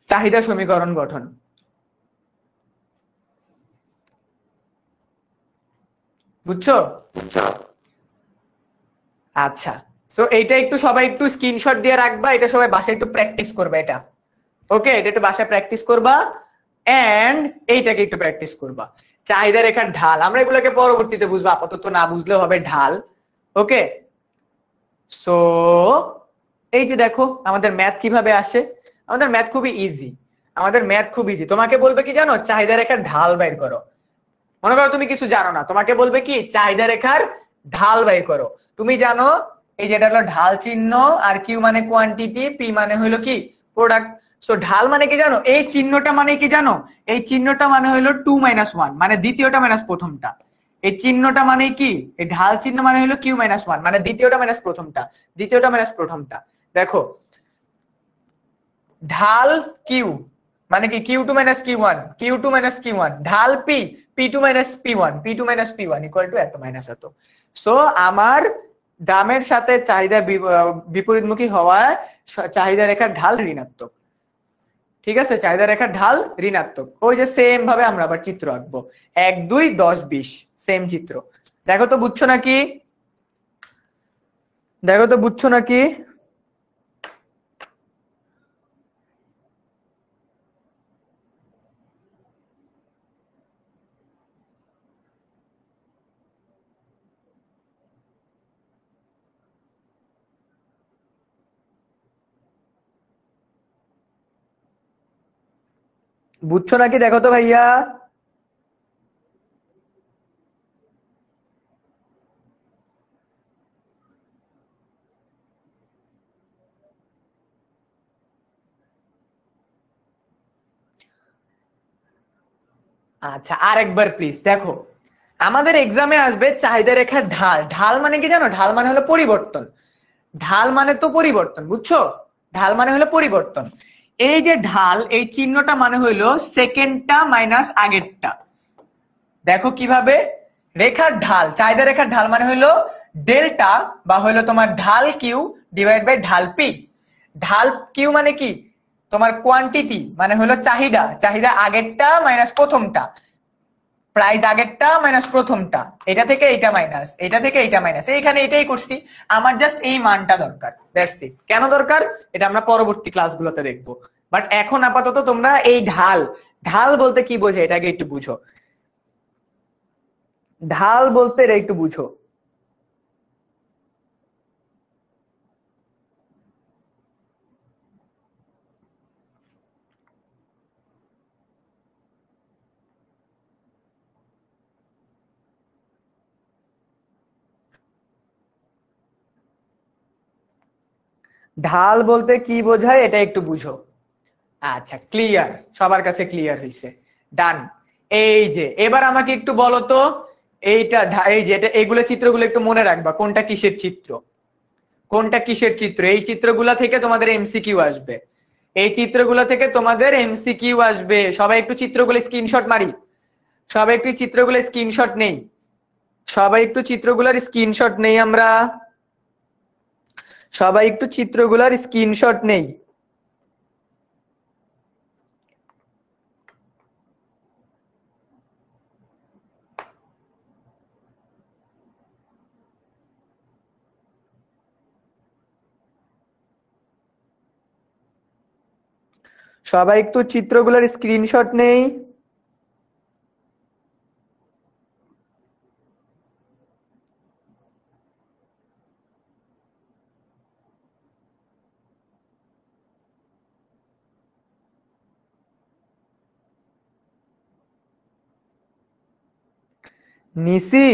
চাহিদা সমীকরণ গঠন। বুঝছো? আচ্ছা, সো এইটা একটু সবাই একটু স্ক্রিনশট দিয়ে রাখবা, এটা সবাই বাসায় একটু প্র্যাকটিস করবে এটা। ওকে, এটা একটু বাসায় প্র্যাকটিস করবা, এন্ড এইটাকে একটু প্র্যাকটিস করবা। চাহিদা রেখার ঢাল আমরা এগুলোকে পরবর্তীতে বুঝবো, আপাতত না বুঝলেও হবে ঢাল। ওকে, সো এই যে দেখো আমাদের ম্যাথ কিভাবে আসে, আমাদের ম্যাথ খুবই ইজি, আমাদের ম্যাথ খুব ইজি। তোমাকে বলবে কি জানো, চাহিদা রেখার ঢাল বের করো। মনে করো তুমি কিছু জানো না, তোমাকে বলবে কি চাহিদা রেখার ঢাল বের করো। তুমি জানো এই যেটা হলো ঢাল চিহ্ন, আর কিউ মানে কোয়ান্টিটি, পি মানে হলো কি প্রোডাক্ট। সো ঢাল মানে কি জানো, এই চিহ্নটা মানে কি জানো, এই চিহ্নটা মানে হলো 2 - 1, মানে দ্বিতীয়টা মাইনাস প্রথমটা। এই চিহ্নটা মানে কি, এই ঢাল চিহ্ন মানে হলো Q - 1, মানে দ্বিতীয়টা মাইনাস প্রথমটা, দ্বিতীয়টা মাইনাস প্রথমটা। দেখো ঢাল কিউ মানে কি Q2 - Q1, Q2 - Q1, ঢাল P P2 - P1 equal to এত মাইনাস এত। সো আমার দামের সাথে চাহিদা বিপরীতমুখী হওয়ায় চাহিদা রেখার ঢাল ঋণাত্মক। ঠিক আছে, চাহিদা রেখার ঢাল ঋণাত্মক। ওই যে সেম ভাবে আমরা আবার চিত্র আঁকবো, 1 2 10 20, সেম চিত্র। দেখো তো বুঝছো নাকি, দেখো তো বুঝছো নাকি? বুঝছো নাকি দেখো তো ভাইয়া। আচ্ছা আরেকবার প্লিজ দেখো, আমাদের এক্সামে আসবে চাহিদা রেখার ঢাল। ঢাল মানে কি জানো, ঢাল মানে হলো পরিবর্তন। ঢাল মানে তো পরিবর্তন, বুঝছো? ঢাল মানে হলো পরিবর্তন। এই যে ঢাল, এই চিহ্নটা মানে হইলো সেকেন্ডটা মাইনাস আগেরটা। দেখো কিভাবে, রেখার ঢাল, চাহিদা রেখার ঢাল মানে হইলো ডেল্টা, বা হইলো তোমার ঢাল কিউ ডিভাইড বাই ঢাল পি। ঢাল কিউ মানে কি তোমার কোয়ান্টিটি, মানে হলো চাহিদা, চাহিদা আগেরটা মাইনাস প্রথমটা, প্রাইস আগেরটা মাইনাস প্রথমটা, এটা থেকে এইটা মাইনাস, এটা থেকে এইটা মাইনাস। এইখানে এটাই করছি, আমার জাস্ট এই মানটা দরকার, দ্যাটস ইট। কেন দরকার এটা আমরা পরবর্তী ক্লাসগুলোতে দেখবো, বাট এখন আপাতত তোমরা এই ঢাল, ঢাল বলতে কি বোঝে এটাকে একটু বুঝো। ঢাল বলতে এটা একটু বুঝো। ঢাল বলতে কি বোঝায় এটা একটু বুঝো। আচ্ছা ক্লিয়ার, সবার কাছে ক্লিয়ার হয়েছে, ডান। এই যে এবার আমাকে একটু বলো তো, এইটা এই যে এটা, এইগুলো চিত্রগুলো একটু মনে রাখবা, কোনটা কিসের চিত্র, কোনটা কিসের চিত্র। এই চিত্রগুলা থেকে তোমাদের এমসিকিউ আসবে, এই চিত্রগুলো থেকে তোমাদের এমসিকিউ আসবে। সবাই একটু চিত্রগুলো স্ক্রিনশট মারি, সবাই একটু চিত্রগুলো স্ক্রিনশট নেই, সবাই একটু চিত্রগুলোর স্ক্রিনশট নেই, আমরা সবাই একটু চিত্রগুলোর স্ক্রিনশট নেই। সবাই একটু চিত্রগুলোর স্ক্রিনশট নেই। নিসি,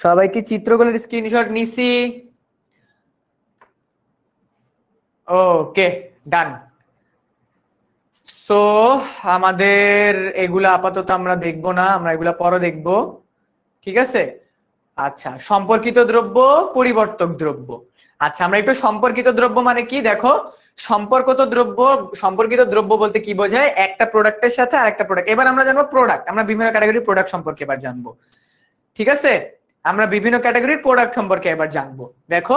সবাই কি চিত্রগুলোর স্ক্রিনশট নিছি? ওকে, ডান। সো আমাদের এগুলা আপাতত আমরা দেখবো না, আমরা এগুলা পরে দেখবো, ঠিক আছে? আচ্ছা সম্পর্কিত দ্রব্য, পরিবর্তক দ্রব্য। আচ্ছা আমরা একটু সম্পর্কিত দ্রব্য মানে কি দেখো, সম্পর্কিত দ্রব্য, সম্পর্কিত দ্রব্য বলতে কি বোঝায়, একটা প্রোডাক্টের সাথে আরেকটা প্রোডাক্ট। এবার আমরা জানবো প্রোডাক্ট, আমরা বিভিন্ন ক্যাটাগরির প্রোডাক্ট সম্পর্কে এবার জানবো, ঠিক আছে? আমরা বিভিন্ন ক্যাটাগরির প্রোডাক্ট সম্পর্কে এবার জানবো। দেখো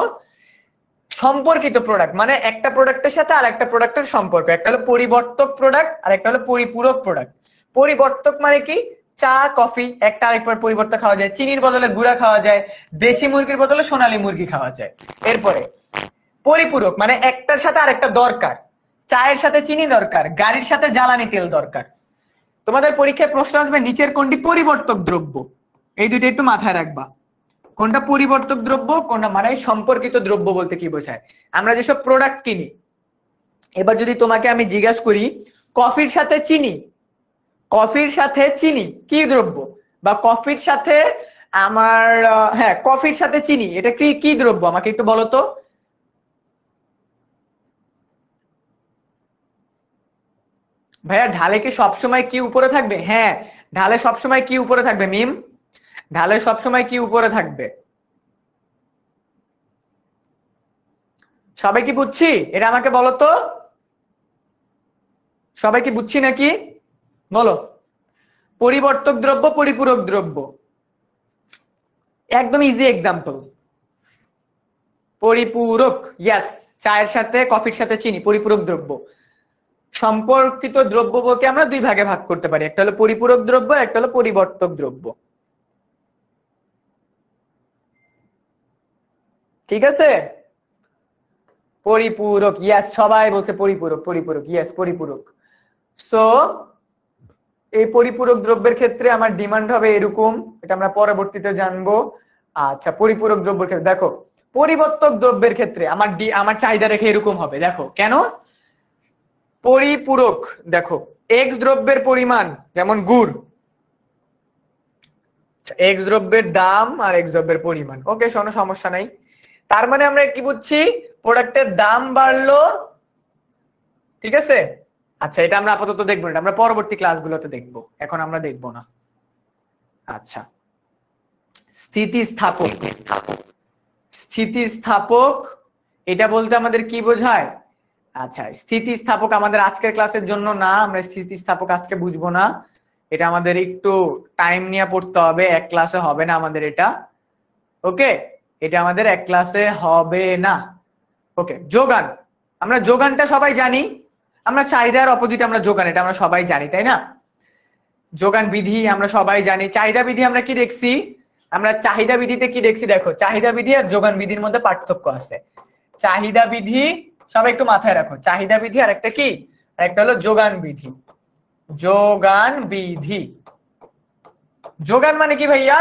সম্পর্কিত প্রোডাক্ট মানে একটা প্রোডাক্টের সাথে আর একটা প্রোডাক্টের সম্পর্ক, একটা হলো পরিবর্তক প্রোডাক্ট আর একটা হলো পরিপূরক প্রোডাক্ট। পরিবর্তক মানে কি, চা কফি একটা আরেকবার পরিবর্তন খাওয়া যায়, চিনির বদলে গুঁড়া খাওয়া যায়, দেশি মুরগির বদলে সোনালী মুরগি খাওয়া যায়। এরপরে পরিপূরক মানে একটার সাথে আরেকটা দরকার, চায়ের সাথে চিনি দরকার, গাড়ির সাথে জ্বালানি তেল দরকার। তোমাদের পরীক্ষায় প্রশ্ন আসবে নিচের কোনটি পরিবর্তক দ্রব্য, এই দুইটা একটু মাথায় রাখবা। কোনটা পরিবর্তক দ্রব্য, কোনটা মানে সম্পর্কিত দ্রব্য বলতে কি বোঝায়। আমরা যেসব প্রোডাক্ট কিনি, এবার যদি তোমাকে আমি জিজ্ঞাসা করি কফির সাথে চিনি, কফির সাথে চিনি কি দ্রব্য, বা কফির সাথে আমার হ্যাঁ কফির সাথে চিনি এটা কি কি দ্রব্য, আমাকে একটু বলো তো। ভাইয়া ঢালে কি সবসময় কি উপরে থাকবে? হ্যাঁ ঢালে সবসময় কি উপরে থাকবে মিম, ঢালে সবসময় কি উপরে থাকবে। সবাই কি বুঝছি এটা আমাকে বলো তো, সবাই কি বুঝছি নাকি বলো। পরিবর্তক দ্রব্য পরিপূরক দ্রব্য, একদম ইজি এক্সাম্পল পরিপূরক, ইয়াস চায়ের সাথে কফির সাথে চিনি পরিপূরক দ্রব্য। সম্পর্কিত দ্রব্য বলতে আমরা দুই ভাগে ভাগ করতে পারি, একটা হলো পরিপূরক দ্রব্য একটা হলো পরিবর্তক দ্রব্য। ঠিক আছে, পরিপূরক ইয়াস সবাই বলছে পরিপূরক, পরিপূরক ইয়াস পরিপূরক। সো এই পরিপূরক দ্রব্যের ক্ষেত্রে আমার ডিমান্ড হবে এরকম, এটা আমরা পরবর্তীতে জানবো। আচ্ছা পরিপূরক দ্রব্যের ক্ষেত্রে দেখো, পরিবর্তক দ্রব্যের ক্ষেত্রে আমার চাহিদা রেখে এরকম হবে, দেখো কেন। পরিপূরক দেখো এক্স দ্রব্যের পরিমাণ, যেমন গুড়, এক্স দ্রব্যের দাম আর এক্স দ্রব্যের পরিমাণ, ওকে কোনো সমস্যা নাই। তার মানে আমরা কি বুঝছি, প্রোডাক্টের দাম বাড়লো, ঠিক আছে। আচ্ছা এটা আমরা আপাতত দেখবো না, আমরা পরবর্তী ক্লাসগুলোতে দেখবো, এখন আমরা দেখবো না। আচ্ছা স্থিতিস্থাপক, স্থিতিস্থাপক এটা বলতে আমাদের কি বোঝায়। আচ্ছা স্থিতিস্থাপক আমাদের আজকের ক্লাসের জন্য না, আমরা স্থিতিস্থাপক আজকে বুঝবো না, এটা আমাদের একটু টাইম নিয়ে পড়তে হবে, এক ক্লাসে হবে না আমাদের এটা, ওকে এটা আমাদের এক ক্লাসে হবে না। ওকে যোগান, আমরা যোগানটা সবাই জানি, আমরা চাহিদার অপোজিট আমরা যোগান, এটা আমরা সবাই জানি তাই না। যোগান বিধি আমরা সবাই জানি, চাহিদা বিধি আমরা কি দেখছি, আমরা চাহিদা বিধিতে কি দেখছি দেখো, চাহিদা বিধি আর যোগান বিধির মধ্যে পার্থক্য আছে। চাহিদা বিধি সবাই একটু মাথায় রাখো, চাহিদা বিধি আর একটা কি, একটা হলো যোগান বিধি। যোগান বিধি, যোগান মানে কি ভাইয়া,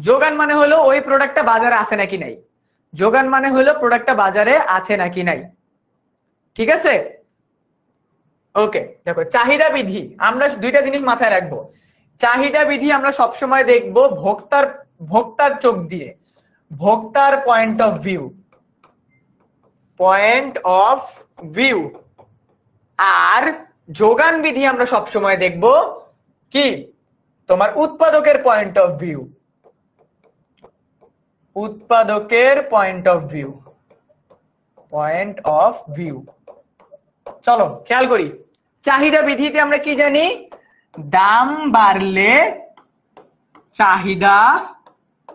যোগান মানে হলো ওই প্রোডাক্টটা বাজারে আছে নাকি নাই, যোগান মানে হলো প্রোডাক্টটা বাজারে আছে নাকি নাই, ঠিক আছে। ওকে দেখো চাহিদা বিধি আমরা দুইটা জিনিস মাথায় রাখবো, চাহিদা বিধি আমরা সবসময় দেখবো ভোক্তার চোখ দিয়ে, ভোক্তার point of view, point of view. আর যোগান বিধি আমরা সবসময় দেখবো কি, তোমার উৎপাদকের পয়েন্ট অফ ভিউ, উৎপাদকের point of view, point of view. চলো খেয়াল করি, চাহিদা বিধিতে আমরা কি জানি, দাম বাড়লে চাহিদা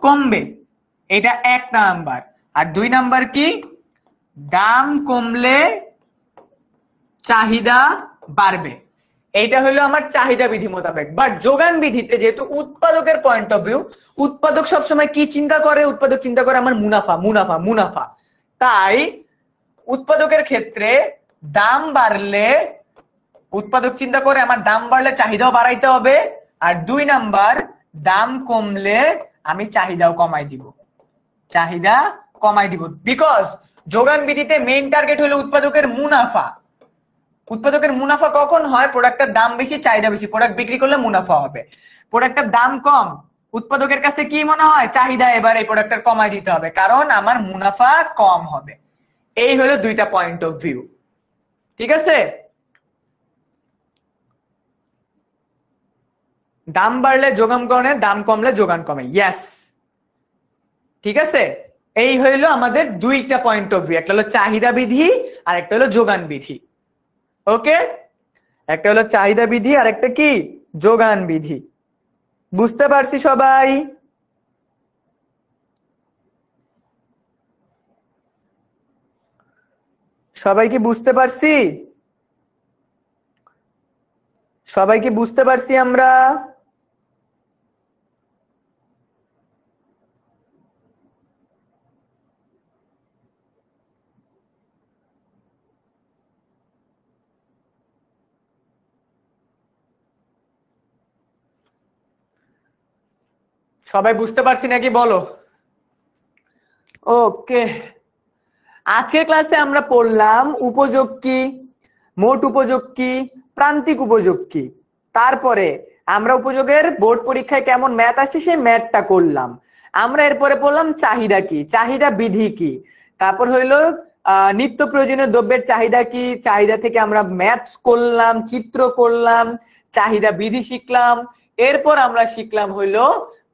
কমবে, এটা এক নাম্বার। আর দুই নাম্বার কি, দাম কমলে চাহিদা বাড়বে, এইটা হলো আমার চাহিদা বিধি মোতাবেক। বাট যোগান বিধিতে যেহেতু উৎপাদকের পয়েন্ট অফ ভিউ, উৎপাদক সবসময় কি চিন্তা করে, উৎপাদক চিন্তা করে আমার মুনাফা মুনাফা মুনাফা, তাই উৎপাদকের ক্ষেত্রে দাম বাড়লে উৎপাদক চিন্তা করে আমার দাম বাড়লে চাহিদাও বাড়াইতে হবে, আর দুই নাম্বার দাম কমলে আমি চাহিদাও কমাই দিব, চাহিদা কমাই দিব। বিকজ যোগান বিধিতে মেইন টার্গেট হলো উৎপাদকের মুনাফা। উৎপাদকের মুনাফা কখন হয়, প্রোডাক্টের দাম বেশি চাহিদা বেশি, প্রোডাক্ট বিক্রি করলে মুনাফা হবে। প্রোডাক্টের দাম কম, উৎপাদকের কাছে কি মনে হয়, চাহিদা এবার এই প্রোডাক্টের কমাই দিতে হবে, কারণ আমার মুনাফা কম হবে। এই হলো দুইটা পয়েন্ট অফ ভিউ, ঠিক আছে। দাম বাড়লে যোগান কমে, দাম কমলে যোগান কমে, ইয়েস ঠিক আছে। এই হইলো আমাদের দুইটা পয়েন্ট অফ ভিউ, একটা হলো চাহিদা বিধি আর একটা হলো যোগান বিধি, ওকে। একটা হলো চাহিদা বিধি আর একটা কি, যোগান বিধি। বুঝতে পারছি সবাই? সবাই কি বুঝতে পারছি? সবাই কি বুঝতে পারছি আমরা? সবাই বুঝতে পারছি নাকি বলো? ওকে, আজকের ক্লাসে আমরা পড়লাম উপযোগ কি, মোট উপযোগ কি, প্রান্তিক উপযোগ কি। তারপরে আমরা উপযোগের বোর্ড পরীক্ষায় কেমন ম্যাথ আসছে সেই ম্যাথটা করলাম। আমরা এরপরে পড়লাম চাহিদা কি, চাহিদা বিধি কি। তারপর হইলো নিত্য প্রয়োজনীয় দ্রব্যের চাহিদা কি, চাহিদা থেকে আমরা ম্যাথস করলাম, চিত্র করলাম, চাহিদা বিধি শিখলাম। এরপর আমরা শিখলাম হইলো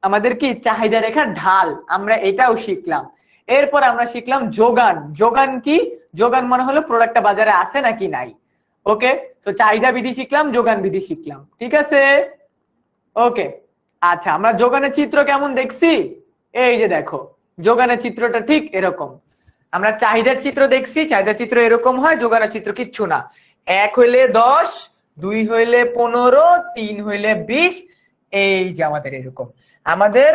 আমাদের কি চাহিদা রেখার ঢাল, আমরা এটাও শিখলাম। এরপর আমরা শিখলাম যোগান। যোগান কি? যোগান মানে হলো প্রোডাক্টটা বাজারে আছে নাকি নাই। ওকে, তো চাহিদা বিধি শিখলাম, যোগান বিধি শিখলাম, ঠিক আছে। ওকে, আচ্ছা, আমরা যোগানের চিত্র কেমন দেখছি? এই যে দেখো, যোগানের চিত্রটা ঠিক এরকম। আমরা চাহিদার চিত্র দেখছি, চাহিদার চিত্র এরকম হয়, যোগানের চিত্র কিচ্ছু না। 1 হইলে 10, 2 হইলে 15, 3 হইলে 20, এই যে আমাদের এরকম। আমাদের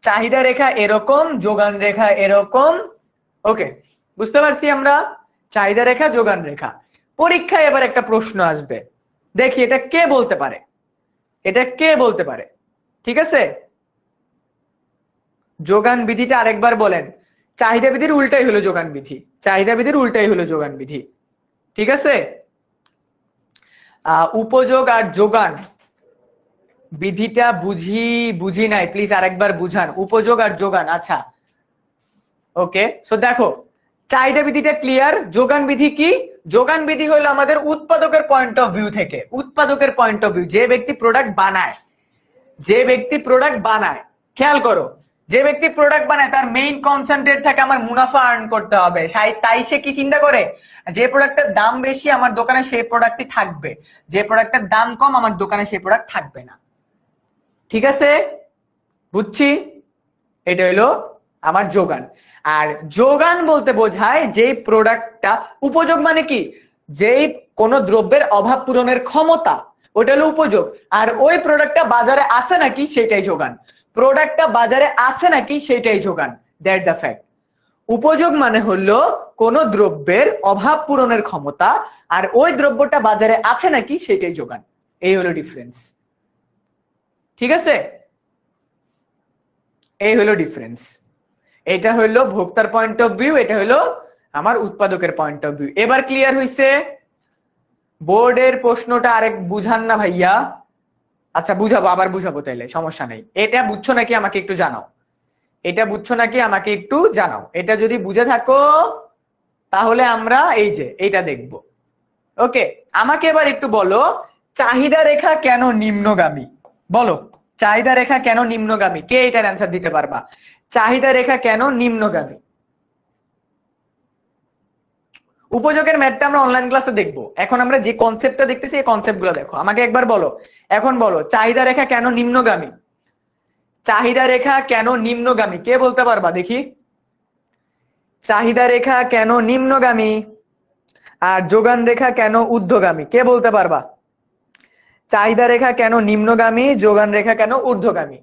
চাহিদা রেখা এরকম, যোগান রেখা এরকম। ওকে, বুঝতে পারছি আমরা? চাহিদা রেখা, যোগান রেখা। পরীক্ষায় এবার একটা প্রশ্ন আসবে, দেখি এটা কে বলতে পারে, এটা কে বলতে পারে। ঠিক আছে, যোগান বিধিটা আরেকবার বলেন। চাহিদা বিধির উল্টাই হলো যোগান বিধি, চাহিদা বিধির উল্টাই হলো যোগান বিধি। ঠিক আছে, উপযোগ আর যোগান বিধিটা বুঝি নাই, প্লিজ আরেকবার বুঝান। উপযোগ আর যোগান, আচ্ছা ওকে। সো দেখো, চাহিদা বিধিটা ক্লিয়ার। যোগান বিধি কি? যোগান বিধি হলো আমাদের উৎপাদকের পয়েন্ট অফ ভিউ থেকে, উৎপাদকের পয়েন্ট অফ ভিউ, যে ব্যক্তি প্রোডাক্ট বানায়, যে ব্যক্তি প্রোডাক্ট বানায়, খেয়াল করো, যে ব্যক্তি প্রোডাক্ট বানায় তার মেইন কনসেন্ট্রেট থাকে আমার মুনাফা আর্ন করতে হবে। তাই সে কি চিন্তা করে, যে প্রোডাক্টের দাম বেশি আমার দোকানে সেই প্রোডাক্টই থাকবে, যে প্রোডাক্টের দাম কম আমার দোকানে সেই প্রোডাক্ট থাকবে না। ঠিক আছে, বুঝছি। এটা হলো আমার যোগান। আর যোগান বলতে বোঝায় যেই প্রোডাক্টটা, উপযোগ মানে কি, যেই কোন দ্রব্যের অভাব পূরণের ক্ষমতা, ওটা হলো উপযোগ। আর ওই প্রোডাক্টটা বাজারে আছে নাকি সেটাই যোগান। প্রোডাক্টটা বাজারে আছে নাকি সেটাই যোগান, দ্যাট দ্য ফ্যাক্ট। উপযোগ মানে হলো কোন দ্রব্যের অভাব পূরণের ক্ষমতা, আর ওই দ্রব্যটা বাজারে আছে নাকি সেটাই যোগান। এই হলো ডিফারেন্স। ঠিক আছে, এই হলো ডিফারেন্স। এটা হলো ভোক্তার পয়েন্ট অফ ভিউ, এটা হলো আমার উৎপাদকের পয়েন্ট অফ ভিউ। এবার ক্লিয়ার হইছে? বোর্ডের প্রশ্নটা আরেক বুঝান না ভাইয়া? আচ্ছা বুঝাবো, আবার বুঝাবো, তাইলে সমস্যা নেই। এটা বুঝছো নাকি আমাকে একটু জানাও, এটা বুঝছো নাকি আমাকে একটু জানাও। এটা যদি বুঝে থাকো তাহলে আমরা এই যে এইটা দেখব। ওকে, আমাকে এবার একটু বলো, চাহিদা রেখা কেন নিম্নগামী? বলো, চাহিদা রেখা কেন নিম্নগামী? কে এটার অ্যান্সার দিতে পারবা? চাহিদা রেখা কেন নিম্নগামী? উপযোগের ম্যাথটা আমরা অনলাইন ক্লাসে দেখবো, এখন আমরা যে কনসেপ্টটা দেখতেছি এই কনসেপ্ট গুলো দেখো। আমাকে একবার বলো, এখন বলো চাহিদা রেখা কেন নিম্নগামী? চাহিদা রেখা কেন নিম্নগামী, কে বলতে পারবা দেখি? চাহিদা রেখা কেন নিম্নগামী আর যোগান রেখা কেন ঊর্ধ্বগামী, কে বলতে পারবা? চাহিদা রেখা কেন নিম্নগামী, যোগান রেখা কেন ঊর্ধ্বগামী?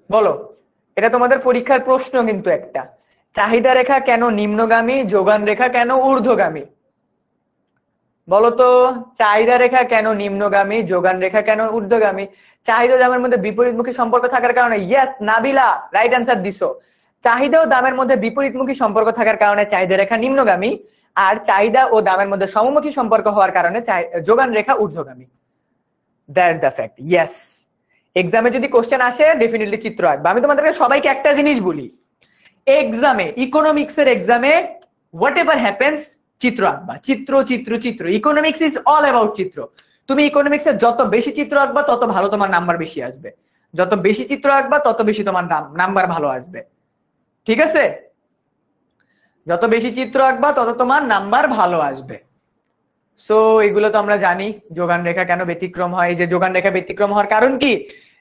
বলো, এটা তোমাদের পরীক্ষার প্রশ্ন কিন্তু একটা। চাহিদা রেখা কেন নিম্নগামী, যোগান রেখা কেন ঊর্ধ্বগামী? বলতো, চাহিদা রেখা কেন নিম্নগামী, যোগান রেখা কেন ঊর্ধ্বগামী? চাহিদা ও দামের মধ্যে বিপরীতমুখী সম্পর্ক থাকার কারণে, ইয়েস নাবিলা, রাইট অ্যান্সার দিছো। চাহিদা ও দামের মধ্যে বিপরীতমুখী সম্পর্ক থাকার কারণে চাহিদা রেখা নিম্নগামী, আর চাহিদা ও দামের মধ্যে সমমুখী সম্পর্ক হওয়ার কারণে যোগান রেখা ঊর্ধ্বগামী। That's the fact, yes. এক্সামে যদি কোশ্চেন আসে ডেফিনেটলি চিত্র আঁকবে। আমি তোমাদেরকে সবাইকে একটা জিনিস বলি, এক্সামে, ইকোনমিক্স এর এক্সামে হোয়াট এভার হ্যাপেন্স, চিত্র আঁকবা। চিত্র চিত্র চিত্র, ইকোনমিক্স ইজ অল অ্যাবাউট চিত্র। তুমি ইকোনমিক্সে যত বেশি চিত্র আঁকবা তত ভালো তোমার নাম্বার বেশি আসবে, যত বেশি চিত্র আঁকবা তত বেশি তোমার নাম্বার ভালো আসবে। ঠিক আছে, যত বেশি চিত্র আঁকবা তত তোমার নাম্বার ভালো আসবে। সো এগুলো তো আমরা জানি। যোগান রেখা কেন ব্যতিক্রম হয়, যে যোগান রেখা ব্যতিক্রম হওয়ার কারণ কি,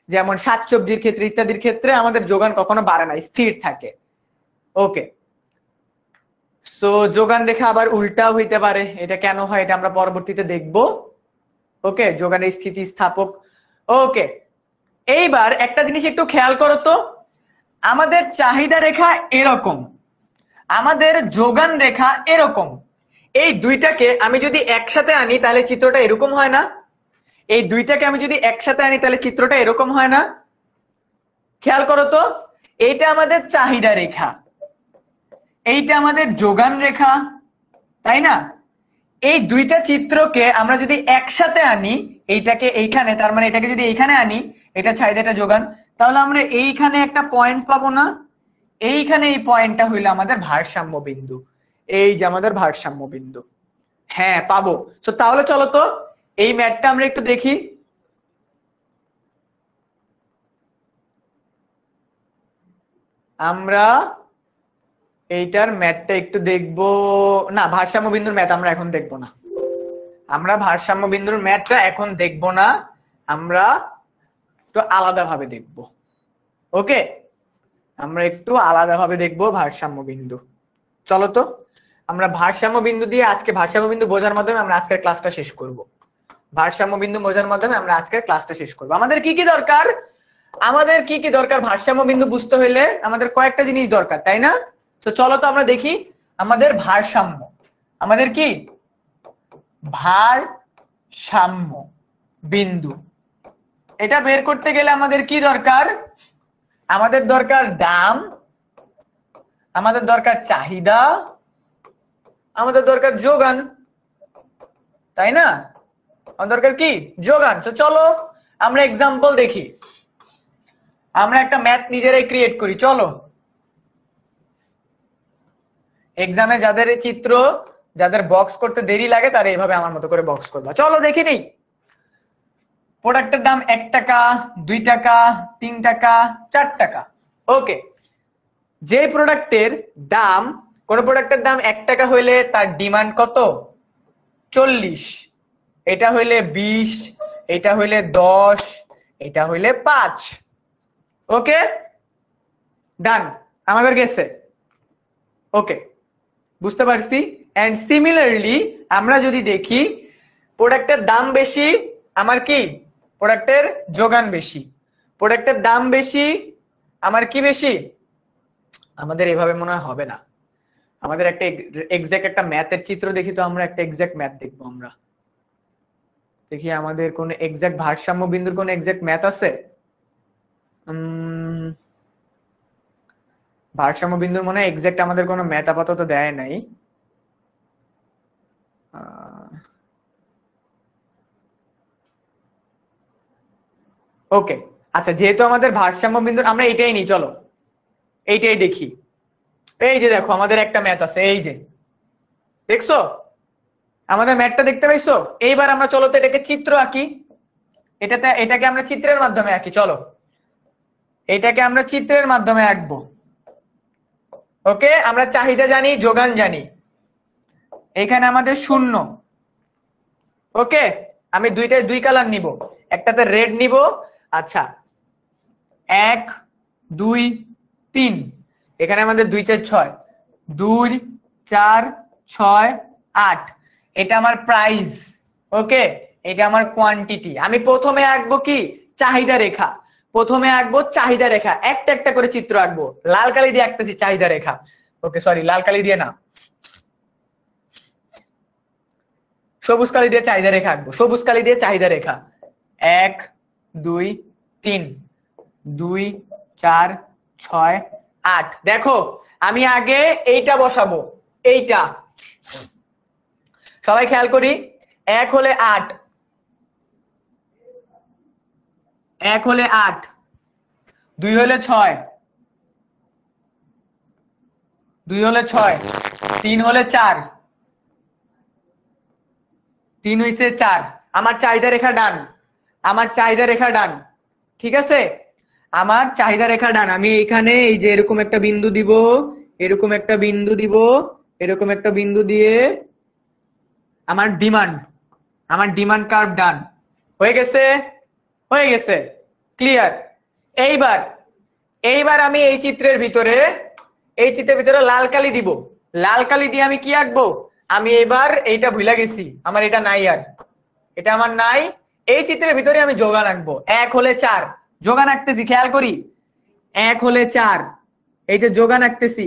যেমন শাকসবজির ক্ষেত্রে ইত্যাদির ক্ষেত্রে আমাদের যোগান কখনো বাড়ে না, স্থির থাকে। ওকে, সো যোগান রেখা আবার উল্টাও হইতে পারে, এটা কেন হয় এটা আমরা পরবর্তীতে দেখব। ওকে, যোগানের স্থিতিস্থাপক। ওকে, এইবার একটা জিনিস একটু খেয়াল করো তো, আমাদের চাহিদা রেখা এরকম, আমাদের যোগান রেখা এরকম, এই দুইটাকে আমি যদি একসাথে আনি তাহলে চিত্রটা এরকম হয় না? এই দুইটাকে আমি যদি একসাথে আনি তাহলে চিত্রটা এরকম হয় না? খেয়াল করো তো, এইটা আমাদের চাহিদা রেখা, এইটা আমাদের যোগান রেখা, তাই না? এই দুইটা চিত্রকে আমরা যদি একসাথে আনি, এইটাকে এইখানে, তার মানে এটাকে যদি এইখানে আনি, এটা চাহিদা এটা যোগান, তাহলে আমরা এইখানে একটা পয়েন্ট পাবো না? এইখানে এই পয়েন্টটা হইলো আমাদের ভারসাম্য বিন্দু, এই যে আমাদের ভারসাম্য বিন্দু। হ্যাঁ পাবো। তো তাহলে চলো তো এই ম্যাথটা আমরা একটু দেখি। আমরা এইটার ম্যাথটা একটু দেখবো না, ভারসাম্য বিন্দুর ম্যাথ আমরা এখন দেখবো না, আমরা ভারসাম্য বিন্দুর ম্যাথটা এখন দেখবো না, আমরা একটু আলাদাভাবে দেখবো। ওকে, আমরা একটু আলাদাভাবে দেখবো ভারসাম্য বিন্দু। চলো তো আমরা ভারসাম্য বিন্দু দিয়ে আজকে ভারসাম্য বিন্দু বোঝার মাধ্যমে আমরা আজকের ক্লাসটা শেষ করব। ভারসাম্য বিন্দু বোঝার মাধ্যমে আমরা আজকের ক্লাসটা শেষ করব। আমাদের কি কি দরকার? আমাদের কি কি দরকার ভারসাম্য বিন্দু বুঝতে হলে? আমাদের কয়েকটা জিনিস দরকার, তাই না? তো চলো তো আমরা দেখি আমাদের ভারসাম্য, আমাদের কি ভারসাম্য বিন্দু, এটা বের করতে গেলে আমাদের কি দরকার? আমাদের দরকার দাম, আমাদের দরকার চাহিদা, আমাদের দরকার যোগান, তাই না? আমাদের দরকার কি? যোগান। তো চলো আমরা এক্সাম্পল দেখি, আমরা একটা ম্যাথ নিজেরাই ক্রিয়েট করি। চলো, এক্সামে যাদের চিত্র, যাদের বক্স করতে দেরি লাগে তারা এইভাবে আমার মতো করে বক্স করবা। চলো দেখি নেই। প্রোডাক্টের দাম 1 টাকা, 2 টাকা, 3 টাকা, 4 টাকা। ওকে, যে প্রোডাক্টের দাম, কোন প্রোডাক্টের দাম 1 টাকা হইলে তার ডিমান্ড কত? 40, এটা হইলে 20, এটা হইলে 10, এটা হইলে 5। ওকে ডান, আমাদের গেছে। ওকে, বুঝতে পারছি। এন্ড সিমিলারলি আমরা যদি দেখি প্রোডাক্টের দাম বেশি, আমার কি প্রোডাক্টের যোগান বেশি, প্রোডাক্টের দাম বেশি, আমার কি বেশি? আমাদের এভাবে মনে হয় হবে না, আমাদের একটা এক্সাক্ট একটা ম্যাথের চিত্র দেখি তো, আমরা একটা এক্সাক্ট ম্যাথ দেখবো। আমরা দেখি আমাদের কোন এক্সাক্ট ভারসাম্য বিন্দুর কোন এক্সাক্ট ম্যাথ আছে? ভারসাম্য বিন্দুর মনে হয় এক্সাক্ট আমাদের কোনো ম্যাথ আপাতত দেয় নাই। ওকে, আচ্ছা, যেহেতু আমাদের ভারসাম্য বিন্দুর, আমরা এটাই নিই, চলো এইটাই দেখি। এই যে দেখো আমাদের একটা ম্যাথ আছে, এই যে দেখছো আমাদের ম্যাথটা দেখতে পাইছো? এইবার আমরা চলো তো এটাকে চিত্র আঁকি, এটাকে আমরা চিত্রের মাধ্যমে আঁকি। চলো এটাকে আমরা চিত্রের মাধ্যমে আঁকবো। ওকে, আমরা চাহিদা জানি, যোগান জানি, এখানে আমাদের 0। ওকে, আমি দুই কালার নিব, একটাতে রেড নিব। আচ্ছা 1 2 3, এখানে আমাদের 2 4 6, 2 4 6 8, এটা আমার প্রাইস। ওকে, এটা আমার কোয়ান্টিটি। আমি প্রথমে আঁকবো কি? চাহিদা রেখা। প্রথমে আঁকবো চাহিদা রেখা, একটা একটা করে চিত্র আঁকবো। লাল কালি দিয়ে আঁকতেছি চাহিদা রেখা। ওকে সরি, লাল কালি দিয়ে না, সবুজ কালি দিয়ে চাহিদা রেখা আঁকবো। সবুজ কালি দিয়ে চাহিদা রেখা 1 2 3 2 4 6 8। দেখো আমি আগে এইটা বসাবো, এইটা সবাই খেয়াল করি। 1 হলে 8, 1 হলে 8, 2 হলে 6, 2 হলে 6, 3 হলে 4, 3 হইছে 4। আমার চাহিদা রেখা ডান, আমার চাহিদা রেখা ডান, ঠিক আছে? আমার চাহিদা রেখা ডান। আমি এখানে এই যে এরকম একটা বিন্দু দিব, এরকম একটা বিন্দু দিব, এরকম একটা বিন্দু দিয়ে আমার ডিমান্ড কার্ভ ডান হয়ে গেছে, হয়ে গেছে। ক্লিয়ার? এইবার এইবার আমি এই চিত্রের ভিতরে লাল কালি দিব। লাল কালি দিয়ে আমি কি আঁকবো? আমি এবার এইটা ভুলা গেছি, আমার এটা নাই, আর এটা আমার নাই। এই চিত্রের ভিতরে আমি যোগান আঁকবো। 1 হলে 4, যোগান আঁকতেছি, খেয়াল করি। 1 হলে 4, এই যে যোগান আঁকতেছি।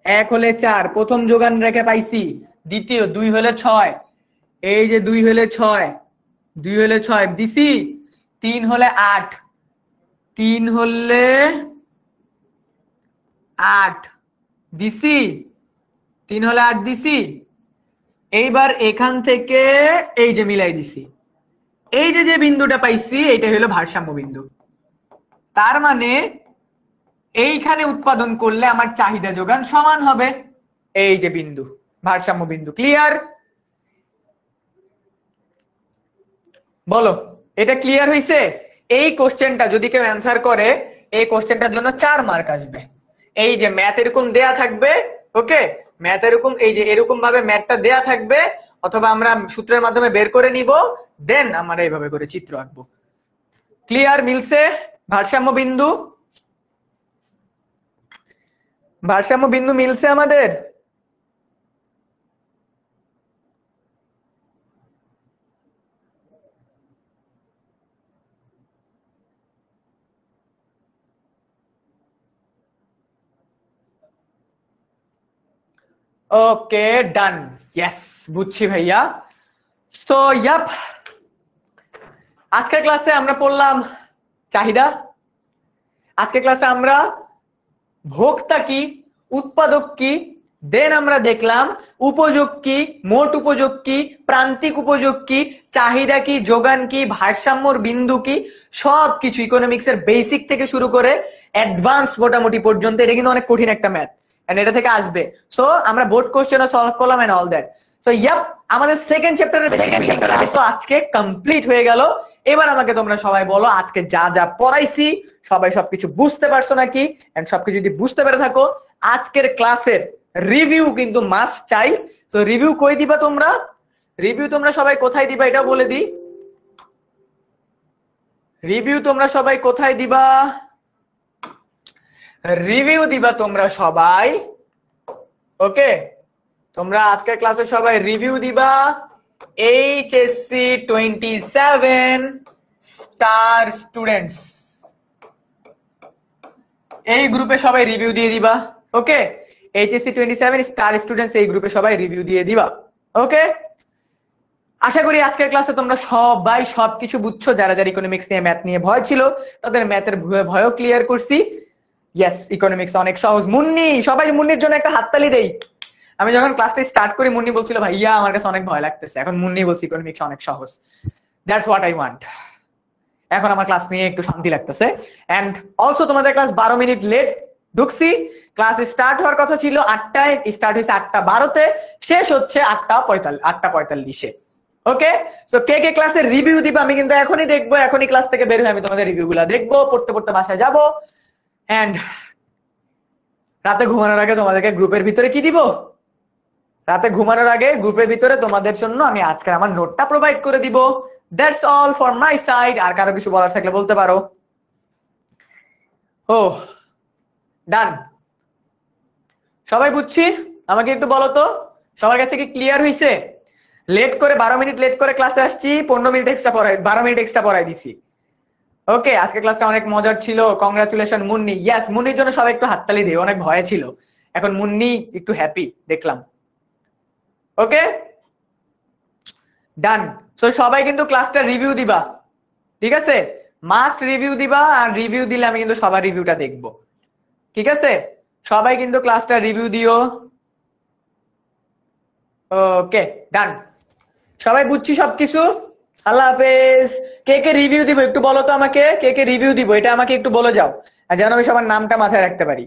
1 হলে 4, প্রথম যোগান রেখে পাইছি। দ্বিতীয় 2 হলে 6, এই যে 2 হলে 6, 2 হলে 6 দিছি। 3 হলে 8, 3 হলে 8 দিছি, 3 হলে 8 দিছি। এইবার এখান থেকে এই যে মিলাই দিছি, এই যে যে বিন্দুটা পাইছি এটা হলো ভারসাম্য বিন্দু। তার মানে এইখানে উৎপাদন করলে আমার চাহিদা যোগান সমান হবে এই যে বিন্দু, ভারসাম্য বিন্দু। ক্লিয়ার? বলো, এটা ক্লিয়ার হইছে? এই কোশ্চেনটা যদি কেউ অ্যান্সার করে, এই কোশ্চেনটার জন্য 4 মার্ক আসবে। এই যে ম্যাথ এরকম দেয়া থাকবে, ওকে, ম্যাথ এরকম, এই যে এরকম ভাবে ম্যাথটা দেয়া থাকবে, অথবা আমরা সূত্রের মাধ্যমে বের করে নিব, দেন আমরা এইভাবে করে চিত্র আঁকবো। ক্লিয়ার? মিলছে? ভারসাম্য বিন্দু, ভারসাম্য বিন্দু মিলছে আমাদের? ওকে, ডান। ইয়েস, বুঝছি ভাইয়া। সো ইয়াপ, আজকের ক্লাসে আমরা পড়লাম চাহিদা। আজকের ক্লাসে আমরা ভোক্তা কি, উৎপাদক কি, দেন আমরা দেখলাম উপযোগ কি, মোট উপযোগ কি, প্রান্তিক উপযোগ কি, চাহিদা কি, যোগান কি, ভারসাম্যর বিন্দু কি, সবকিছু ইকোনমিক্স এর বেসিক থেকে শুরু করে অ্যাডভান্স মোটামুটি পর্যন্ত। এটা কিন্তু অনেক কঠিন একটা ম্যাথ, এন্ড এটা থেকে আসবে। সো আমরা বোর্ড কোশ্চেনও সলভ করলাম and all that. So yup, আমাদের সেকেন্ড চ্যাপ্টারের ক্লাস আজকে কমপ্লিট হয়ে গেল। এবার আমাকে তোমরা সবাই বলো, আজকে যা যা পড়াইছি সবাই সবকিছু বুঝতে পারছো নাকি? এন্ড সবকিছু যদি বুঝতে পেরে থাকো, আজকের ক্লাসের রিভিউ কিন্তু মাস্ট চাই। তো রিভিউ কই দিবা তোমরা? রিভিউ তোমরা সবাই কোথায় দিবা এটা বলে দিই। রিভিউ তোমরা সবাই কোথায় দিবা? রিভিউ দিবা তোমরা সবাই, ওকে, তোমরা আজকের ক্লাসে সবাই রিভিউ দিবা এইচএসসি 27 স্টার স্টুডেন্টস, এই গ্রুপে সবাই রিভিউ দিয়ে দিবা। ওকে, এইচএসসি 27 স্টার স্টুডেন্টস, এই গ্রুপে সবাই রিভিউ দিয়ে দিবা। ওকে, আশা করি আজকের ক্লাসে তোমরা সবাই সবকিছু বুঝছো। যারা যারা ইকোনমিক্স নিয়ে, ম্যাথ নিয়ে ভয় ছিল, তাদের ম্যাথের ভয়ও ক্লিয়ার করছি। ইয়েস, ইকোনমিক্স অনেক সহজ। মুন্নি, সবাই মুন্নির জন্য একটা হাততালি দেই। আমি যখন ক্লাসটা স্টার্ট করি, মুন্নি বলছিল ভাইয়া আমার কাছে অনেক ভয় লাগতেছে, এখন মুন্নি বলছি ইকোনমিক্স অনেক সহজ। That's what I want. এখন আমার ক্লাস নিয়ে একটু শান্তি লাগতেছে। এন্ড অলসো তোমাদের ক্লাস 12 মিনিট লেট ঢুকছি। ক্লাস স্টার্ট হওয়ার কথা ছিল 8টায়, স্টার্ট হয়েছে 8:12-তে, শেষ হচ্ছে 8:45-8:45-এ। ওকে, সো কে কে ক্লাসের রিভিউ দিবে আমি কিন্তু এখনই দেখবো, এখনই ক্লাস থেকে বের হয়ে আমি তোমাদের রিভিউ গুলা দেখবো, পড়তে পড়তে বাসায় যাবো। এন্ড রাতে ঘুমানোর আগে তোমাদেরকে গ্রুপের ভিতরে কি দিব? রাতে ঘুমানোর আগে গ্রুপের ভিতরে তোমাদের জন্য আমি আজকে আমার নোটটা প্রোভাইড করে দিব। That's all for my side. আর কারো কিছু বলার থাকলে বলতে পারো। ও ডান, সবাই বুঝছি? আমাকে একটু বলো তো, সবার কাছে কি ক্লিয়ার হয়েছে? লেট করে 12 মিনিট লেট করে ক্লাসে আসছি, 15 মিনিট এক্সট্রা পড়াই, 12 মিনিট এক্সট্রা পড়াই দিছি। ওকে, আজকে ক্লাসটা অনেক মজার ছিল। কংগ্রাচুলেশন মুন্নি। ইয়েস, মুন্নির জন্য সবাই একটু হাততালি দিই, অনেক ভয় ছিল, এখন মুন্নি একটু হ্যাপি দেখলাম। ওকে, ডান। সো সবাই কিন্তু ক্লাসটা রিভিউ দিবা, ঠিক আছে? মাস্ট রিভিউ দিবা, আর রিভিউ দিলে আমি কিন্তু সবার রিভিউটা দেখবো, ঠিক আছে? সবাই কিন্তু ক্লাসটা রিভিউ দিও। ওকে, ডান। সবাই বুঝছি সবকিছু? আল্লাহ হাফেজ। কে কে রিভিউ দিব একটু বলো তো আমাকে, কে কে রিভিউ দিব এটা আমাকে একটু বলে যাও, আর যেন আমি সবার নামটা মাথায় রাখতে পারি।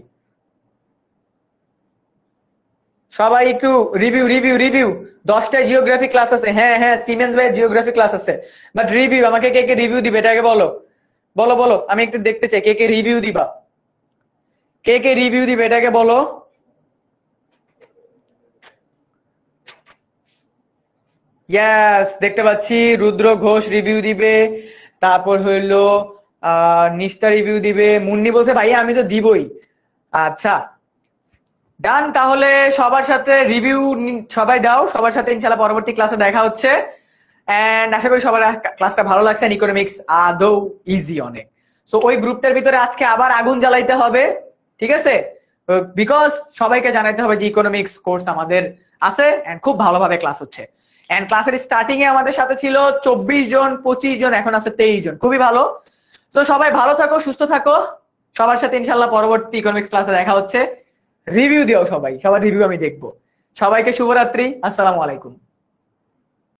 সবাই একটু রিভিউ রিভিউ রিভিউ। 10টায় জিওগ্রাফি ক্লাস আছে, হ্যাঁ হ্যাঁ, সিমেন্স ভাই জিওগ্রাফি ক্লাস আছে, বাট রিভিউ আমাকে কে কে রিভিউ দিবে এটাকে বলো, বলো বলো, আমি একটু দেখতে চাই কে কে রিভিউ দিবা, কে কে রিভিউ দিবে এটাকে বলো। ইয়েস, দেখতে পাচ্ছি রুদ্র ঘোষ রিভিউ দিবে, তারপর হইলো নিশটা রিভিউ দিবে, মুন্নি বলছে ভাইয়া আমি তো দিবই। আচ্ছা ডান, তাহলে সবার সাথে রিভিউ সবাই দাও, সবার সাথে ইনশাল্লাহ পরবর্তী ক্লাসে দেখা হচ্ছে। এন্ড আশা করি সবার ক্লাসটা ভালো লাগছে। ইকোনমিক্স আদৌ ইজি অনেক। সো ওই গ্রুপটার ভিতরে আজকে আবার আগুন জ্বালাইতে হবে, ঠিক আছে? বিকজ সবাইকে জানাইতে হবে যে ইকোনমিক্স কোর্স আমাদের আছে এন্ড খুব ভালোভাবে ক্লাস হচ্ছে। এন্ড ক্লাসের স্টার্টিং এ আমাদের সাথে ছিল 24 জন 25 জন, এখন আছে 23 জন, খুবই ভালো। তো সবাই ভালো থাকো, সুস্থ থাকো, সবার সাথে ইনশাল্লাহ পরবর্তী ইকোনমিক্স ক্লাসে দেখা হচ্ছে। রিভিউ দিও সবাই, সবার রিভিউ আমি দেখবো। সবাইকে শুভরাত্রি, আসসালামু আলাইকুম।